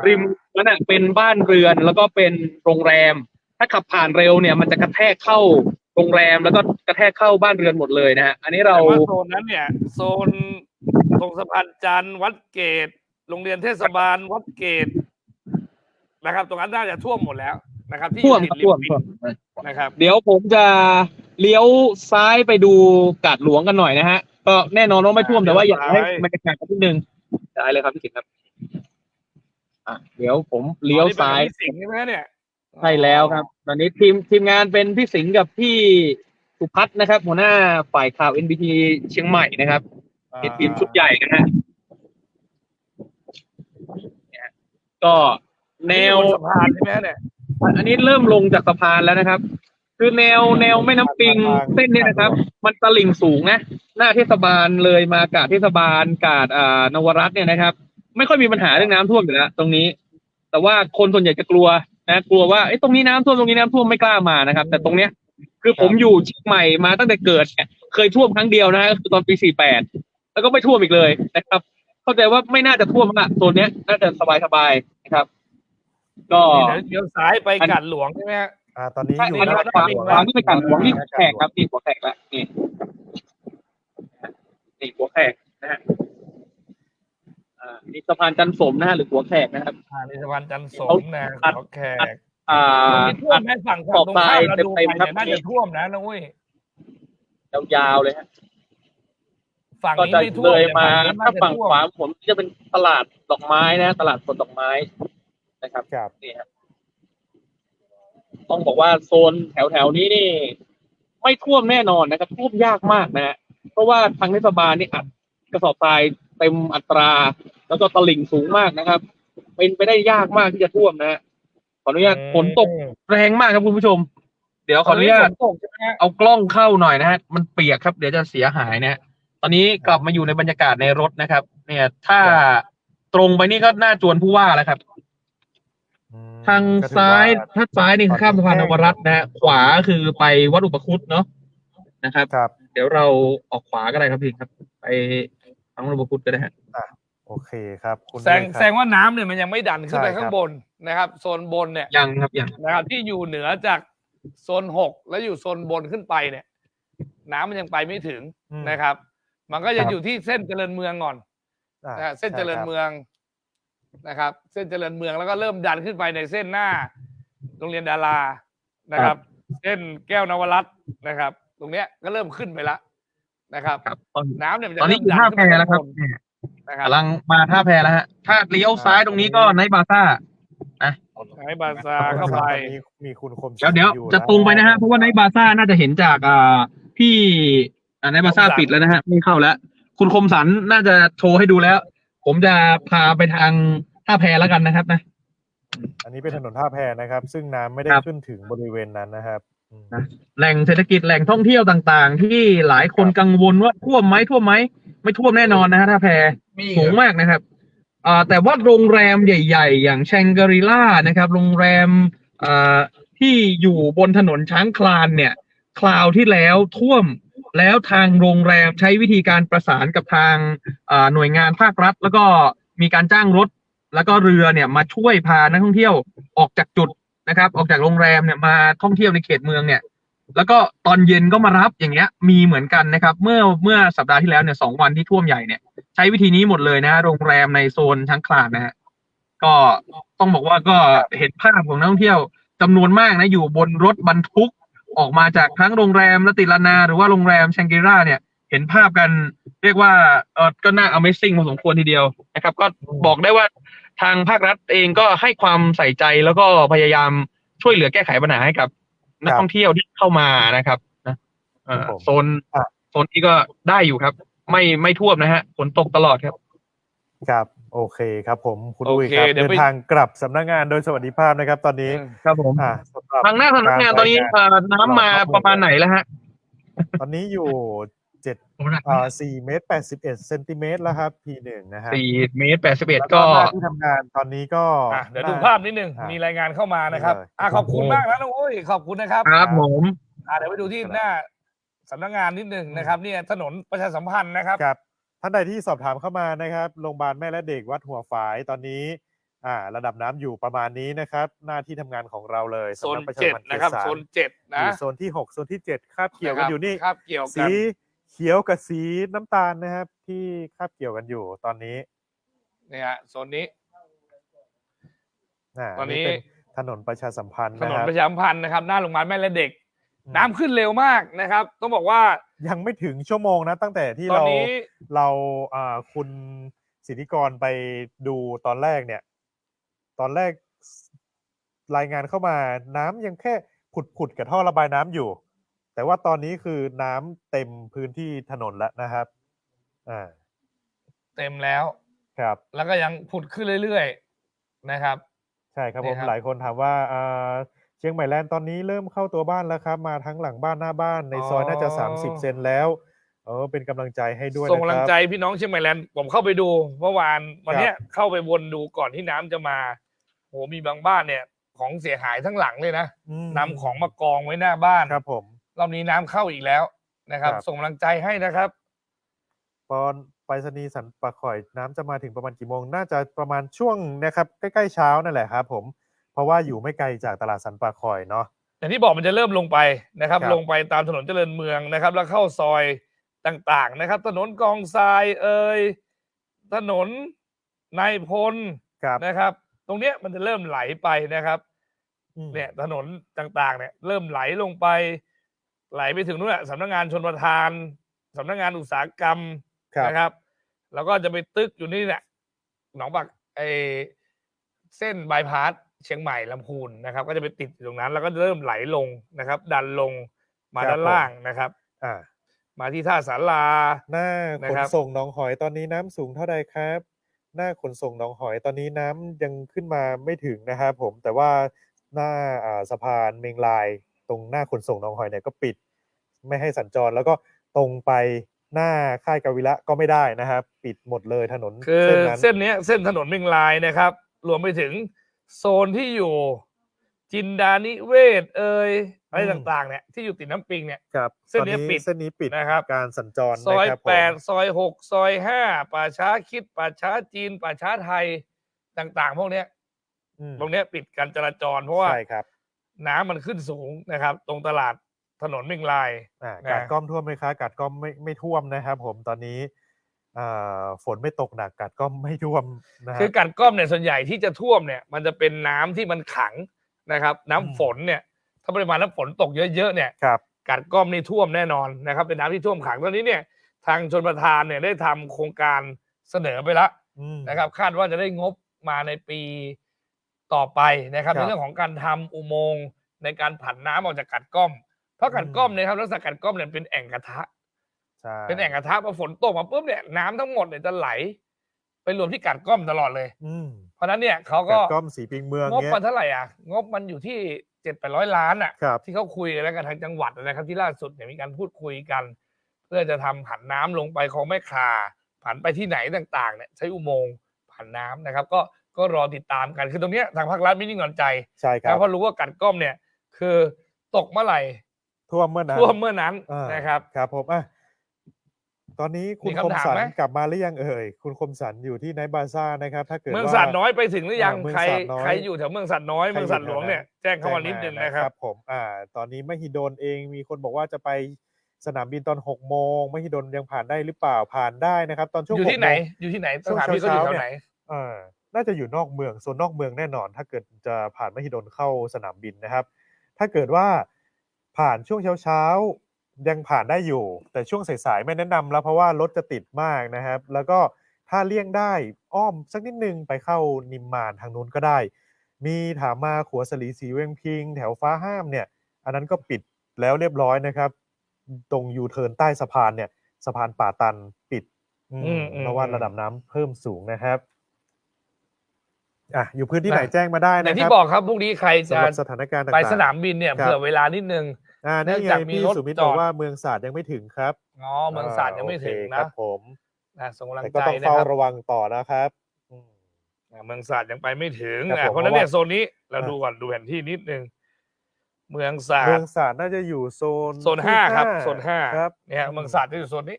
ริมนั้นน่ะเป็นบ้านเรือนแล้วก็เป็นโรงแรมถ้าขับผ่านเร็วเนี่ยมันจะกระแทกเข้าโรงแรมแล้วก็กระแทกเข้าบ้านเรือนหมดเลยนะฮะอันนี้เรา แต่ว่าโซนนั้นเนี่ยโซนตรงสะพานจันทร์วัดเกตโรงเรียนเทศบาลวัดเกตนะครับตรงนั้นน่าจะท่วมหมดแล้วนะครับที่ ท่วม ติด ครับ ริ ท่ว ม ม ปิงนะครับ เดี๋ยวผมจะเลี้ยวซ้ายไปดูกาดหลวงกันหน่อยนะฮะก็แน่นอนว่าไม่ท่วมแต่ว่าอยากให้บรรยากาศกันนิดนึงได้เลยครับพี่สิงห์ครับเดี๋ยวผมเลี้ยวซ้าย พี่สิงห์ใช่ไหมเนี่ย ใช่แล้วครับ ตอนนี้ทีมงานเป็นพี่สิงห์กับพี่สุพัฒน์นะครับหัวหน้าฝ่ายข่าว NBT เชียงใหม่นะครับเป็นทีมชุดใหญ่นะฮะก็แนว สะพานใช่ไหมเนี่ย อันนี้เริ่มลงจากสะพานแล้วนะครับ คือแนวแม่น้ำปิงเส้นนี้นะครับ มันตลิ่งสูงนะหน้าเทศบาลเลยมากาดเทศบาลกาดนวรัตน์เนี่ยนะครับ ไม่ค่อยมีปัญหาเรื่องน้ำท่วมอยู่แล้วตรงนี้ แต่ว่าคนส่วนใหญ่จะกลัวนะกลัวว่าตรงนี้น้ำท่วมตรงนี้น้ำท่วมไม่กล้ามานะครับ แต่ตรงเนี้ยคือผมอยู่เชียงใหม่มาตั้งแต่เกิดเคยท่วมครั้งเดียวนะฮะคือตอนปี48แล้วก็ไม่ท่วมอีกเลยนะครับ เข้าใจว่าไม่น่าจะท่วมละโซนเนี้ยน่าจะสบายๆนะครับ ก็ เดี๋ยวซ้ายไปกาดหลวงใช่ไหมฮะ ตอนนี้อยู่ อันนี้ขวานี่เป็นกาดหลวงนี่หัวแขกครับนี่หัวแขกละนี่หัวแขกนะฮะนี่สะพานจันทร์สมนะฮะหรือหัวแขกนะครับนี่สะพานจันทร์สมนะหัวแขก ท่วมแม่ฝั่งตรงข้ามเราดูไปเนี่ยน่าจะท่วมนะน้องอุ้ยยาวๆเลยฮะ ฝั่ง ก็ นี้ จะ ไม่ท่ว เล ม ยมาถ้าฝั่งขวาผมจะเป็นตลาดดอกไม้นะตลาดสดดอกไม้นะครับนี่ครับต้องบอกว่าโซนแถวนี้นี่ไม่ท่วมแน่นอนนะครับท่วมยากมากนะฮะเพราะว่าทางเทศบาลนี่อัดกระสอบทรายเต็มอัตรา แล้วก็ตลิ่งสูงมากนะครับเป็นไปได้ยากมากที่จะท่วมนะฮะขออนุญาตฝนตกแรงมากครับคุณผู้ชมเดี๋ยวขออนุญาตเอากล้องเข้าหน่อยนะฮะมันเปียกครับเดี๋ยวจะเสียหายนะฮะตอนนี้กลับมาอยู่ในบรรยากาศในรถนะครับเนี่ยถ้าตรงไปนี่ก็น่าจวนผู้ว่าแล้วครับทางซ้ายถ้าซ้ายนี่คือข้ามสะพานนวรัตน์นะฮะขวาคือไปวัดอุปคุตเนาะนะครับเดี๋ยวเราออกขวาก็ได้ครับพี่ครับไปทางวัดอุปคุตก็ได้ฮะโอเคครับแสดงว่าน้ำเนี่ยมันยังไม่ดันขึ้นไปข้างบนนะครับโซนบนเนี่ยยังครับยังนะครับที่อยู่เหนือจากโซน6แล้วอยู่โซนบนขึ้นไปเนี่ยน้ำมันยังไปไม่ถึงนะครับ มันก็จะอยู่ที่เส้นเจริญเมืองก่อนนะเส้นเจริญเมืองนะครับเส้นเจริญเมืองแล้วก็เริ่มดันขึ้นไปในเส้นหน้าโรงเรียนดารานะครับเส้นแก้วนวรัตน์นะครับตรงเนี้ยก็เริ่มขึ้นไปแล้วนะครับน้ำเนี่ยมันจะตอนนี้อยู่ท่าแพแล้วครับกำลังมาท่าแพแล้วฮะถ้าเลี้ยวซ้ายตรงนี้ก็ไนท์บาซ่านะไนท์บาซ่าเข้าไปมีคุณคมเดี๋ยวจะตรงไปนะฮะเพราะว่าไนท์บาซ่าน่าจะเห็นจากพี่ไนท์บาซ่าปิดแล้วนะฮะไม่เข้าแล้วคุณคมสันน่าจะโชว์ให้ดูแล้วผมจะพาไปทางท่าแพแล้วกันนะครับนะอันนี้เป็นถนนท่าแพนะครับซึ่งน้ำไม่ได้ขึ้นถึงบริเวณนั้นนะครับแหล่งเศรษฐกิจแหล่งท่องเที่ยวต่างๆที่หลายคนกังวลว่าท่วมไหมไม่ท่วมแน่นอนนะฮะท่าแพสูงมากนะครับแต่ว่าโรงแรมใหญ่ๆอย่างแชงกรีล่านะครับโรงแรมที่อยู่บนถนนช้างคลานเนี่ยคราวที่แล้วท่วม แล้วทางโรงแรมใช้วิธีการประสานกับทางหน่วยงานภาครัฐแล้วก็มีการจ้างรถแล้วก็เรือเนี่ยมาช่วยพานักท่องเที่ยวออกจากจุดนะครับออกจากโรงแรมเนี่ยมาท่องเที่ยวในเขตเมืองเนี่ยแล้วก็ตอนเย็นก็มารับอย่างเงี้ยมีเหมือนกันนะครับเมื่อสัปดาห์ที่แล้วเนี่ย2 วันที่ท่วมใหญ่เนี่ยใช้วิธีนี้หมดเลยนะโรงแรมในโซนช้างคลานนะฮะก็ต้องบอกว่าก็เห็นภาพของนักท่องเที่ยวจำนวนมากนะอยู่บนรถบรรทุกออกมาจากทั้งโรงแรมละติลานาหรือว่าโรงแรมแชงกรีล่าเนี่ยเห็นภาพกันเรียกว่าก็น่า Amazing พอสมควรทีเดียวนะครับก็บอกได้ว่าทางภาครัฐเองก็ให้ความใส่ใจแล้วก็พยายามช่วยเหลือแก้ไขปัญหาให้กับนักท่องเที่ยวที่เข้ามานะครับนะโซนนี้ก็ได้อยู่ครับไม่ท่วมนะฮะฝนตกตลอดครับครับโอเคครับผมคุณอุ้ยครับเดินทางกลับสำนักงานโดยสวัสดิภาพนะครับตอนนี้ครับผมทางหน้าสำนักงานตอนนี้น้ำมาประมาณไหนแล้วฮะตอนนี้อยู่4 เมตร 81 เซนติเมตรแล้วครับ P1 นะฮะ4 เมตร 81ก็ที่ทำงานตอนนี้ก็เดี๋ยวดูภาพนิดนึงมีรายงานเข้ามานะครับขอบคุณมากนะน้องอุ้ยขอบคุณนะครับครับผมเดี๋ยวไปดูที่หน้าสำนักงานนิดนึงนะครับเนี่ยถนนประชาสัมพันธ์นะครับท่านใดที่สอบถามเข้ามานะครับโรงพยาบาลแม่และเด็กวัดหัวฝายตอนนี้ระดับน้ำอยู่ประมาณนี้นะครับหน้าที่ทำงานของเราเลยโซน7นะครับโซน7นะโซนที่6โซนที่7คาบเกี่ยวกันอยู่นี่คาบเกี่ยวกันสีเขียวกับสีน้ำตาลนะครับที่คาบเกี่ยวกันอยู่ตอนนี้เนี่ยโซนนี้ตอนนี้เป็นถนนประชาสัมพันธ์ถนนประชาสัมพันธ์นะครับหน้าโรงพยาบาลแม่และเด็กน้ำขึ้นเร็วมากนะครับต้องบอกว่ายังไม่ถึงชั่วโมงนะตั้งแต่ที่เราคุณสิทธิกรไปดูตอนแรกเนี่ยตอนแรกรายงานเข้ามาน้ำยังแค่ผุดกับท่อระบายน้ำอยู่แต่ว่าตอนนี้คือน้ำเต็มพื้นที่ถนนแล้วนะครับเต็มแล้วครับแล้วก็ยังผุดขึ้นเรื่อยๆนะครับใช่ครับผมหลายคนถามว่าเชียงใหม่แลนด์ตอนนี้เริ่มเข้าตัวบ้านแล้วครับมาทั้งหลังบ้านหน้าบ้านในซอยน่าจะ30 เซนแล้วเป็นกำลังใจให้ด้วยส่งกำลังใจพี่น้องเชียงใหม่แลนด์ผมเข้าไปดูเมื่อวานวันนี้เข้าไปวนดูก่อนที่น้ำจะมาโหมีบางบ้านเนี่ยของเสียหายทั้งหลังเลยนะนำของมากองไว้หน้าบ้านครับผมรอบนี้น้ำเข้าอีกแล้วนะครับส่งกำลังใจให้นะครับตอนไปรษณีย์สันป่าข่อยน้ำจะมาถึงประมาณกี่โมงน่าจะประมาณช่วงนะครับใกล้ๆเช้านั่นแหละครับผมเพราะว่าอยู่ไม่ไกลจากตลาดสันป่าข่อยเนาะอย่างที่บอกมันจะเริ่มลงไปนะครับลงไปตามถนนเจริญเมืองนะครับแล้วเข้าซอยต่างๆนะครับถนนกองทรายถนนนายพลนะครับตรงเนี้ยมันจะเริ่มไหลไปนะครับเนี่ยถนนต่างๆเนี่ยเริ่มไหลลงไปไหลไปถึงนู่นแหละสำนักงานชลประทานสำนักงานอุตสาหกรรมนะครับแล้วก็จะไปตึกอยู่นี่แหละหนองปักเส้นบายพาสเชียงใหม่ลำพูนนะครับก็จะไปติดตรงนั้นแล้วก็เริ่มไหลลงนะครับดันลงมาด้านล่างนะครับมาที่ท่าศาลาหน้าขนส่งหนองหอยตอนนี้น้ำสูงเท่าใดครับหน้าขนส่งหนองหอยตอนนี้น้ำยังขึ้นมาไม่ถึงนะครับผมแต่ว่าหน้าสะพานเมงลายตรงหน้าขนส่งหนองหอยเนี่ยก็ปิดไม่ให้สัญจรแล้วก็ตรงไปหน้าค่ายกวิระก็ไม่ได้นะครับปิดหมดเลยถนนคือเส้นนี้เส้นถนนเมงลายนะครับรวมไปถึงโซนที่อยู่จินดานิเวศอะไรต่างๆเนี่ยที่อยู่ติดน้ำปิงเนี่ยเส้นนี้ปิดนะครับการสัญจรซอย8ซอย6ซอย5ป่าช้าคิดป่าช้าจีนป่าช้าไทยต่างๆพวกเนี้ยตรงเนี้ยปิดการจราจรเพราะว่าน้ำมันขึ้นสูงนะครับตรงตลาดถนนเมงลายกาดก้อมท่วมไหมคะกาดก้อมไม่ท่วมนะครับผมตอนนี้ฝนไม่ตกหนักกาดก้อมไม่ท่วมนะคือกาดก้อมเนี่ยส่วนใหญ่ที่จะท่วมเนี่ยมันจะเป็นน้ำที่มันขังนะครับน้ำฝนเนี่ยถ้าปริมาณน้ำฝนตกเยอะๆเนี่ยกาดก้อมนี่ท่วมแน่นอนนะครับเป็นน้ำที่ท่วมขังตอนนี้เนี่ยทางชลประทานเนี่ยได้ทำโครงการเสนอไปแล้วนะครับคาดว่าจะได้งบมาในปีต่อไปนะครับในเรื่องของการทำอุโมงค์ในการผันน้ำออกจากกาดก้อมเพราะกาดก้อมเนี่ยครับลักษณะกาดก้อมเนี่ยเป็นแอ่งกระทะเป็นแอ่งกระทะพอฝนตกมาปุ๊บเนี่ยน้ำทั้งหมดเนี่ยจะไหลไปรวมที่กาดก้อมตลอดเลยเพราะนั้นเนี่ยเขาก็กาดก้อมสีปิงเมืองงบมันเท่าไหร่งบมันอยู่ที่700-800 ล้านที่เขาคุยกันแล้วกันทางจังหวัดนะครับที่ล่าสุดเนี่ยมีการพูดคุยกันเพื่อจะทำผันน้ำลงไปคลองแม่คาผันไปที่ไหนต่างๆเนี่ยใช้อุโมงค์ผันน้ำนะครับก็รอติดตามกันคือตรงเนี้ยทางภาครัฐไม่นิ่งนอนใจใช่ครับเพราะรู้ว่ากาดก้อมเนี่ยคือตกเมื่อไหร่ ท่วมเมื่อนั้น ท่วมเมื่อนั้นนะครับ ครับผมตอนนี้คุณ มี คม คำถาม สัน ไหม กลับมาหรือยังเอ่ยคุณคมสันอยู่ที่ไนท์บาซ่านะครับถ้าเกิด เมือง ว่า สัตว์น้อยไปถึงหรือยัง เมือง ใคร สัตว์น้อย ใครอยู่แถวเมืองสัตว์น้อย ใคร เมืองสัตว์หลวงเนี่ย อยู่แถวนั้น แจ้งเข้ามานิดนึงนะครับ ผมตอนนี้มหิดลเองมีคนบอกว่าจะไปสนามบินตอน6 โมงมหิดลยังผ่านได้หรือเปล่าผ่านได้นะครับ ตอนช่วง อยู่ที่ 6 ไหน โมง อยู่ที่ไหนส ช่วง ถานที่ก็อยู่แถวไหน น่าจะอยู่นอกเมืองโซนนอกเมืองแน่นอน ถ้าเกิดจะผ่านมหิดลเข้าสนามบินนะครับ ถ้าเกิดว่าผ่านช่วงเช้ายังผ่านได้อยู่ แต่ช่วงสายๆไม่แนะนำแล้วเพราะว่ารถจะติดมากนะครับ แล้วก็ถ้าเลี่ยงได้อ้อมสักนิดนึงไปเข้านิมมานทางนู้นก็ได้ มีถามมาขัวสลีสีเวียงพิงแถวฟ้าห้ามเนี่ยอันนั้นก็ปิดแล้วเรียบร้อยนะครับ ตรงยูเทิร์นใต้สะพานเนี่ยสะพานป่าตันปิดเพราะว่าระดับน้ำเพิ่มสูงนะครับอยู่พื้นที่ไหนแจ้งมาได้ อ นะ ย่าง ค ที่ รับ บอกครับพรุ่งนี้ใครจะ สำหรับสถานการณ์ต่างๆ ไปสนามบินเนี่ย ครับ เผื่อเวลานิดนึง เนื่ นี่ อง ไง จากมี พี่ รถ สุมิตร จ บ อ อ ด กว่าเมืองศาสตร์ยังไม่ถึงครับ เมืองสัตว์ยังไม่ถึง โอเค นะครับ ผม ส่งกำลัง แต่ก็ ใจ ต้อง นะ เฝ้า ครับ ระวังต่อนะครับ เมืองสัตว์ยังไปไม่ถึง ครับผม เพราะฉะนั้นเนี่ย เพ โซ ราะว่า นนี้เราดูก่อนดูแผนที่นิดนึงเมืองสั เมื ต อง ว์ ศาสตร์น่าจะอยู่โซน โซนห้าครับโซนห้า ครับ เนี่ยเมืองสัตว์จะอยู่โซนนี้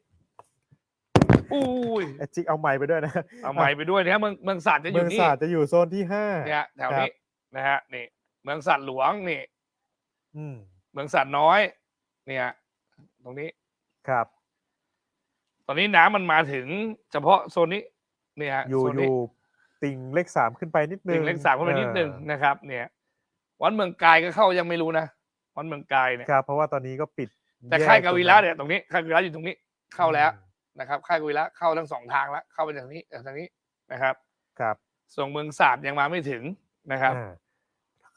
อุ้ย จิกเอาไม้ไปด้วยนะ เอาไม้ไปด้วยนะครับเมืองสัตว์จะอ เมื ยู่ อง นี่ ศาสตร์จะอยู่โซนที่ห้า เนี่ยแถวนี้นะฮะนี่เมืองสัตว์หลวงนี่ อืม เมืองสัตว์น้อย เนี่ย ตรงนี้ ครับ ตอนนี้น้ำมันมาถึงเฉพาะโซนนี้ เนี่ย อยู่ โซนนี้ ติ่งเลข 3ขึ้นไปนิดนึง ถึงเลขสามเข้าไปนิดนึงนะครับ เนี่ยวัดเมืองกายก็เข้ายังไม่รู้นะวัดเมืองกายเนี่ย ครับเพราะว่าตอนนี้ก็ปิด แต่ แย ค่ายก ตร วี ง ระ นั้น เนี่ยตรงนี้ค่ายกวีระอยู่ตรงนี้เข้าแล้วนะครับค่ายกวีระเข้าทั้งสองทางแล้วเข้าไปทางนี้ทางนี้นะครับ ครับ ส่วนเมืองศาสตร์ยังมาไม่ถึงนะครับ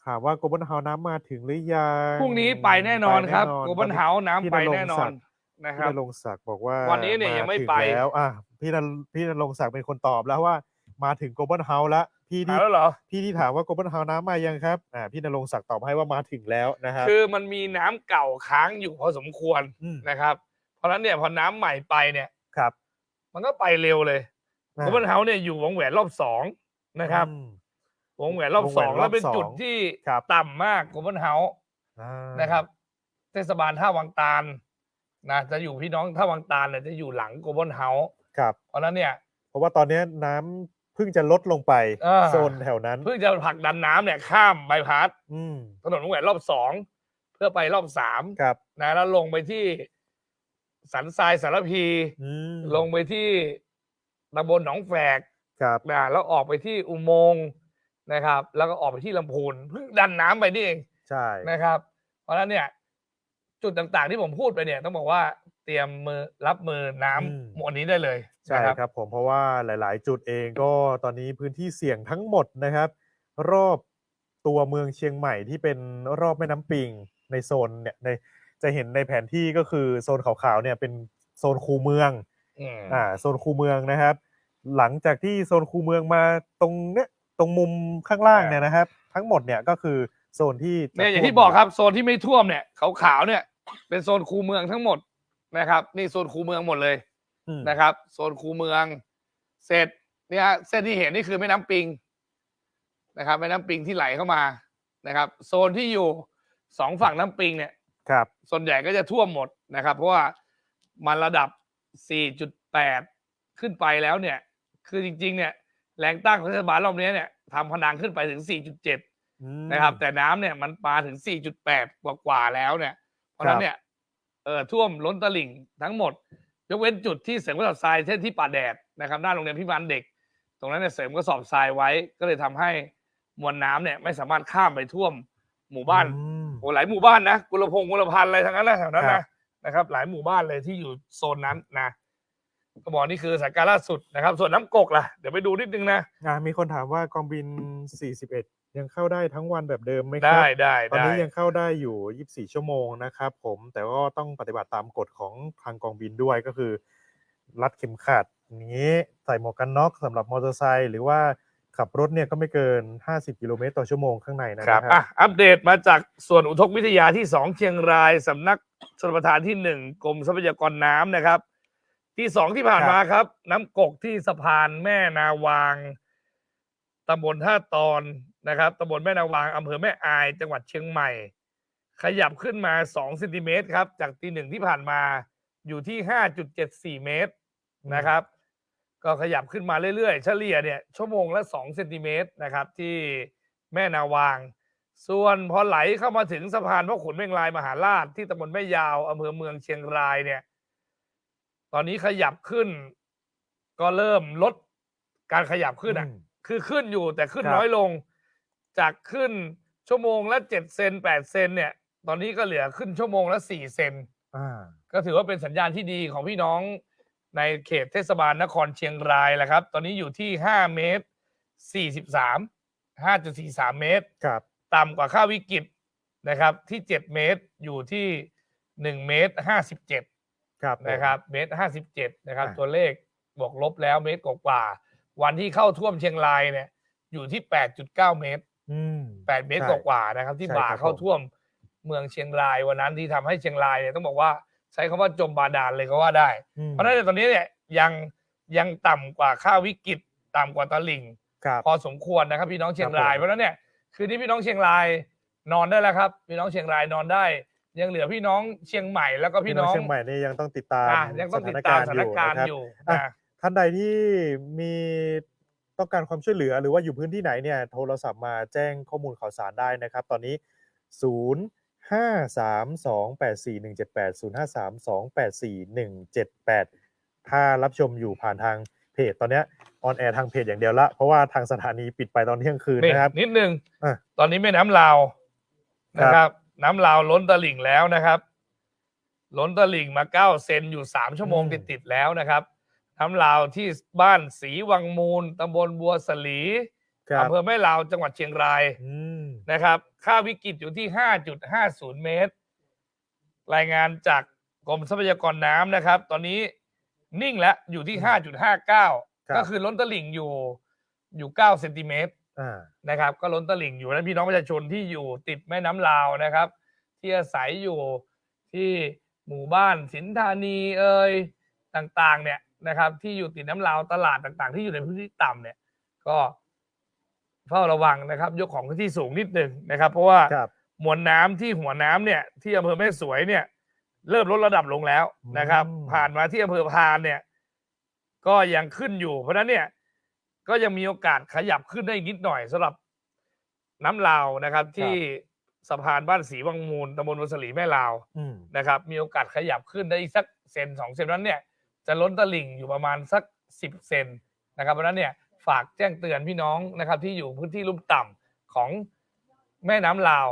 ถามว่าโกลบอลเฮาน้ำมาถึงหรือยัง พรุ่งนี้ไปแน่นอนครับ ไปแน่นอน โกลบอลเฮาส์น้ำไปแน่นอนนะครับ พี่ณรงค์ศักดิ์บอกว่า วันนี้เนี่ยยังไม่ ถึ ไป แล้วพี่ณรงค์ศักดิ์เป็นคนตอบแล้วว่ามาถึงโกลบอลเฮาส์แล้วพี่ที่ แล้วเหรอ พี่ที่ถามว่าโกลบอลเฮาส์น้ำมายังครับพี่ณรงค์ศักดิ์ตอบให้ว่ามาถึงแล้วนะครับ คือมันมีน้ำเก่าค้างอยู่พอสมควรนะครับ เพราะฉะนั้นเนี่ยพอน้ำใหม่ไปเนี่ย ครับ มันก็ไปเร็วเลยโกลบอลเฮาส์เนี่ยอยู่วงแหวนรอบสองนะครับ วงแหวนรอบสองแล้วเป็นจุดที่ต่ำมากโกลบอลเฮาส์นะครับ เทศบาลท่าวังตาลนะจะอยู่พี่น้องท่าวังตาลเนี่ยจะอยู่หลังโกลบอลเฮาส์ ครับ เพราะฉะนั้นเนี่ย เพราะว่าตอนนี้น้ำเพิ่งจะลดลงไปโซนแถวนั้น เพื่อจะผลักดันน้ำเนี่ยข้ามใบพัดถนนวงแหวนรอบสองเพื่อไปรอบสาม ครับ นะแล้วลงไปที่สันทรายสารพีลงไปที่ตำบลหนองแฝก ครับ นะแล้วออกไปที่อุโมงค์นะครับ แล้วก็ออกไปที่ลำพูนเพิ่งดันน้ำไปนี่เอง ใช่ นะครับ เพราะฉะนั้นเนี่ย จุดต่างๆที่ผมพูดไปเนี่ยต้องบอกว่าเตรียมมือรับมือน้ำหมดนี้ได้เลย ใช่ นะครับ ครับผมเพราะว่าหลาย ๆ จุดเองก็ตอนนี้พื้นที่เสี่ยงทั้งหมดนะครับ รอบตัวเมืองเชียงใหม่ที่เป็นรอบแม่น้ำปิงในโซนเนี่ยจะเห็นในแผนที่ก็คือโซนขาวๆเนี่ยเป็นโซนคูเมืองโซนคูเมืองนะครับ หลังจากที่โซนคูเมืองมาตรงเนี้ยตรงมุมข้างล่างเนี่ยนะครับ ทั้งหมดเนี่ยก็คือโซนที่จะ เนี่ยอย่างที่บอกครับโซนที่ไม่ท่วมเนี่ยขาวๆเนี่ยเป็นโซนคูเมืองทั้งหมดนะครับนี่โซนคูเมืองหมดเลยนะครับโซนคูเมืองเสร็จเนี่ยเส้นที่เห็นนี่คือแม่น้ำปิงนะครับแม่น้ำปิงที่ไหลเข้ามานะครับโซนที่อยู่สองฝั่งน้ำปิงเนี่ย ครับ ส่วนใหญ่ก็จะท่วมหมดนะครับเพราะว่ามันระดับ 4.8 ขึ้นไปแล้วเนี่ยคือจริงๆเนี่ยแรงต้านของเทศบาลรอบนี้เนี่ยทำพนังขึ้นไปถึง 4.7 นะครับแต่น้ำเนี่ยมันมาถึง 4.8 กว่าแล้วเนี่ยเพราะฉะนั้นเนี่ยท่วมล้นตลิ่งทั้งหมดยกเว้นจุดที่เสริมกระสอบทรายเช่นที่ป่าแดดนะครับหน้าโรงเรียนพิบาลเด็กตรงนั้นเนี่ยเสริมกระสอบทรายไว้ก็เลยทำให้มวลน้ำเนี่ยไม่สามารถข้ามไปท่วมหมู่บ้านโอ้หลายหมู่บ้านนะกุลพงศ์กุลพันธ์อะไรทั้งนั้นนะแถวนั้นนะครับหลายหมู่บ้านเลยที่อยู่โซนนั้นนะก็บอกนี่คือสถานการณ์ล่าสุดนะครับส่วนน้ำกกล่ะเดี๋ยวไปดูนิดนึงนะมีคนถามว่ากองบิน 41 ยังเข้าได้ทั้งวันแบบเดิมไหมครับได้ตอนนี้ยังเข้าได้อยู่ 24 ชั่วโมงนะครับผมแต่ก็ต้องปฏิบัติตามกฎของทางกองบินด้วยก็คือรัดเข็มขัดนี้ใส่หมวกกันน็อกสำหรับมอเตอร์ไซค์หรือว่าขับรถเนี่ยก็ไม่เกิน50 กิโลเมตรต่อชั่วโมงข้างในนะครับ อัปเดตมาจากส่วนอุทกวิทยาที่2เชียงรายสำนักชลประทานที่1กรมทรัพยากรน้ำนะครับที่2ที่ผ่านมาครับน้ำกกที่สะพานแม่นาวางตำบลท่าตอนนะครับตำบลแม่นาวางอำเภอแม่อายจังหวัดเชียงใหม่ ขยับขึ้นมา2เซนติเมตรครับจากตีหนึ่งที่ผ่านมาอยู่ที่5.74 เมตรนะครับก็ขยับขึ้นมาเรื่อยๆเฉลี่ยเนี่ยชั่วโมงละ2เซนติเมตรนะครับที่แม่นาวางส่วนพอไหลเข้ามาถึงสะพานพ่อขุนเมงรายมหาราชที่ตำบลแม่ยาวอำเภอเมืองเชียงรายเนี่ยตอนนี้ขยับขึ้นก็เริ่มลดการขยับขึ้นคือขึ้นอยู่แต่ขึ้นน้อยลงจากขึ้นชั่วโมงละ7 เซน8 เซนเนี่ยตอนนี้ก็เหลือขึ้นชั่วโมงละ4 เซนก็ถือว่าเป็นสัญญาณที่ดีของพี่น้องในเขตเทศบาลนครเชียงรายแหละครับตอนนี้อยู่ที่5 เมตร 43 5.43 เมตรต่ำกว่าค่าวิกฤตนะครับที่7 เมตรอยู่ที่1 เมตร 57นะครับเมตร 57นะครับตัวเลขบวกลบแล้วเมตรกว่าวันที่เข้าท่วมเชียงรายเนี่ยอยู่ที่ 8.9 เมตร8 เมตรกว่านะครับที่บ่าเข้าท่วมเมืองเชียงรายวันนั้นที่ทำให้เชียงรายเนี่ยต้องบอกว่าใช้คำว่าจมบาดาลเลยก็ว่าได้เพราะฉะนั้นตอนนี้เนี่ยยังต่ำกว่าค่าวิกฤตต่ำกว่าตลิ่งพอสมควรนะครับพี่น้องเชียงรายเพราะฉะนั้นเนี่ยคืนนี้พี่น้องเชียงรายนอนได้แล้วครับพี่น้องเชียงรายนอนได้ยังเหลือพี่น้องเชียงใหม่แล้วก็พี่น้องเชียงใหม่นี่ยังต้องติดตาม ยังต้องติดตามสถานการณ์อยู่ท่านใดที่มีต้องการความช่วยเหลือหรือว่าอยู่พื้นที่ไหนเนี่ยโทรศัพท์มาแจ้งข้อมูลข่าวสารได้นะครับตอนนี้053284178053284178ถ้ารับชมอยู่ผ่านทางเพจตอนนี้ออนแอร์ทางเพจอย่างเดียวละเพราะว่าทางสถานีปิดไปตอนเที่ยงคืนนะครับนิดนึงตอนนี้แม่น้ำลาวนะครับน้ำลาวล้นตลิ่งแล้วนะครับล้นตลิ่งมา9 เซนอยู่3 ชั่วโมงติดแล้วนะครับน้ำลาวที่บ้านศรีวังมูลตำบลบัวสลีอำเภอแม่ลาวจังหวัดเชียงรายนะครับค่าวิกฤตอยู่ที่ 5.50 เมตรรายงานจากกรมทรัพยากรน้ำนะครับตอนนี้นิ่งแล้วอยู่ที่ 5.59 ก็คือล้นตลิ่งอยู่9 เซนติเมตรนะครับก็ล้นตลิ่งอยู่นั้นพี่น้องประชาชนที่อยู่ติดแม่น้ำลาวนะครับที่อาศัยอยู่ที่หมู่บ้านสินธานีต่างๆเนี่ยนะครับที่อยู่ติดน้ำลาวตลาดต่างๆที่อยู่ในพื้นที่ต่ำเนี่ยก็เฝ้าระวังนะครับยกของขึ้นที่สูงนิดนึงนะครับเพราะว่ามวลน้ำที่หัวน้ำเนี่ยที่อำเภอแม่สวยเนี่ยเริ่มลดระดับลงแล้วนะครับผ่านมาที่อำเภอพานเนี่ยก็ยังขึ้นอยู่เพราะฉะนั้นเนี่ยก็ยังมีโอกาสขยับขึ้นได้นิดหน่อยสำหรับน้ำลาวนะครับที่สะพานบ้านศรีวังมูลตำบลวัสลีแม่ลาวนะครับมีโอกาสขยับขึ้นได้อีกสัก1 เซน 2 เซนนั้นเนี่ยจะล้นตลิ่งอยู่ประมาณสัก10 เซนนะครับเพราะฉะนั้นเนี่ยฝากแจ้งเตือนพี่น้องนะครับที่อยู่พื้นที่ลุ่มต่ำของแม่น้ำลาว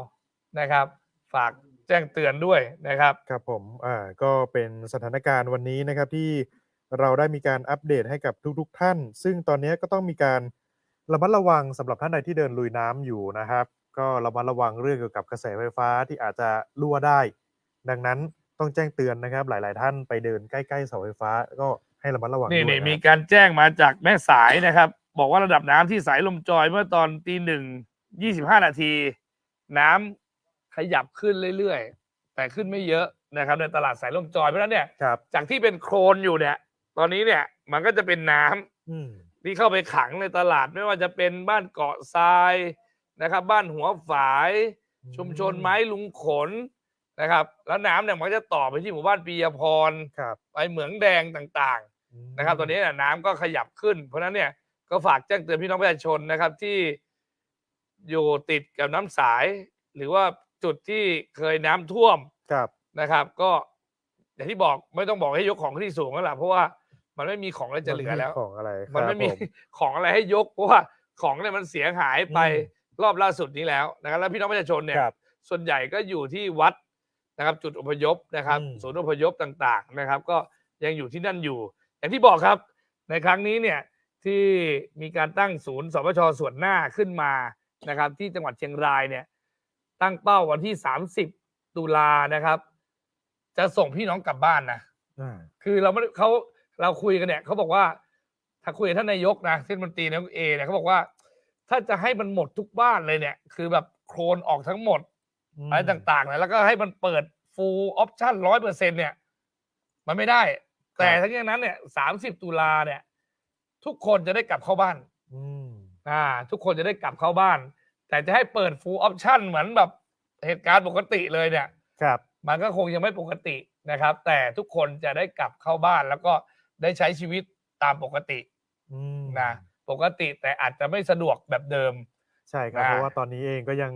นะครับฝากแจ้งเตือนด้วยนะครับครับผมก็เป็นสถานการณ์วันนี้นะครับที่เราได้มีการอัปเดตให้กับทุกท่านซึ่งตอนนี้ก็ต้องมีการระมัดระวังสำหรับท่านใดที่เดินลุยน้ำอยู่นะครับก็ระมัดระวังเรื่องเกี่ยวกับกระแสไฟฟ้าที่อาจจะรั่วได้ดังนั้นต้องแจ้งเตือนนะครับหลายๆท่านไปเดินใกล้ๆเสาไฟฟ้าก็ให้ระมัดระวังด้วยนี่มีการแจ้งมาจากแม่สายนะครับบอกว่าระดับน้ำที่สายลมจอยเมื่อตอนตี 1:25 นาทีน้ำขยับขึ้นเรื่อยๆแต่ขึ้นไม่เยอะนะครับในตลาดสายลมจอยเพราะฉะนั้นเนี่ยจากที่เป็นโคลนอยู่เนี่ยตอนนี้เนี่ยมันก็จะเป็นน้ำที่เข้าไปขังในตลาดไม่ว่าจะเป็นบ้านเกาะทรายนะครับบ้านหัวฝายชุมชนไม้ลุงขนนะครับแล้วน้ำเนี่ยมันจะต่อไปที่หมู่บ้านปียพรไปเหมืองแดงต่างๆนะครับตอนนี้เนี่ยน้ำก็ขยับขึ้นเพราะฉะนั้นเนี่ยก็ฝากแจ้งเตือนพี่น้องประชาชนนะครับที่อยู่ติดกับน้ำสายหรือว่าจุดที่เคยน้ำท่วมนะครับก็อย่างที่บอกไม่ต้องบอกให้ยกของที่สูงแล้วล่ะเพราะว่ามันไม่มีของอะไรจะเหลือแล้วมันไม่มีของอะไรให้ยกเพราะว่าของเนี่ยมันเสียหายไปรอบล่าสุดนี้แล้วนะครับแล้วพี่น้องประชาชนเนี่ยส่วนใหญ่ก็อยู่ที่วัดนะครับจุดอพยพนะครับศูนย์อพยพต่างๆนะครับก็ยังอยู่ที่นั่นอยู่อย่างที่บอกครับในครั้งนี้เนี่ยที่มีการตั้งศูนย์สปช.ส่วนหน้าขึ้นมานะครับที่จังหวัดเชียงรายเนี่ยตั้งเป้าวันที่30 ตุลานะครับจะส่งพี่น้องกลับบ้านนะคือเราคุยกันเนี่ยเขาบอกว่าถ้าคุยกับท่านนายกนะเทศมนตรีนายกเนี่ยเขาบอกว่าถ้าจะให้มันหมดทุกบ้านเลยเนี่ยคือแบบโคลนออกทั้งหมดอะไรต่างๆนะแล้วก็ให้มันเปิด full option 100% เนี่ยมันไม่ได้แต่ทั้งอย่างนั้นเนี่ย30 ตุลาเนี่ยทุกคนจะได้กลับเข้าบ้านทุกคนจะได้กลับเข้าบ้านแต่จะให้เปิด full option เหมือนแบบ เหตุการณ์ปกติเลยเนี่ย ครับ มันก็คงยังไม่ปกตินะครับ แต่ทุกคนจะได้กลับเข้าบ้านแล้วก็ได้ใช้ชีวิตตามปกตินะปกติแต่อาจจะไม่สะดวกแบบเดิม ใช่ครับเพราะว่าตอนนี้เองก็ยัง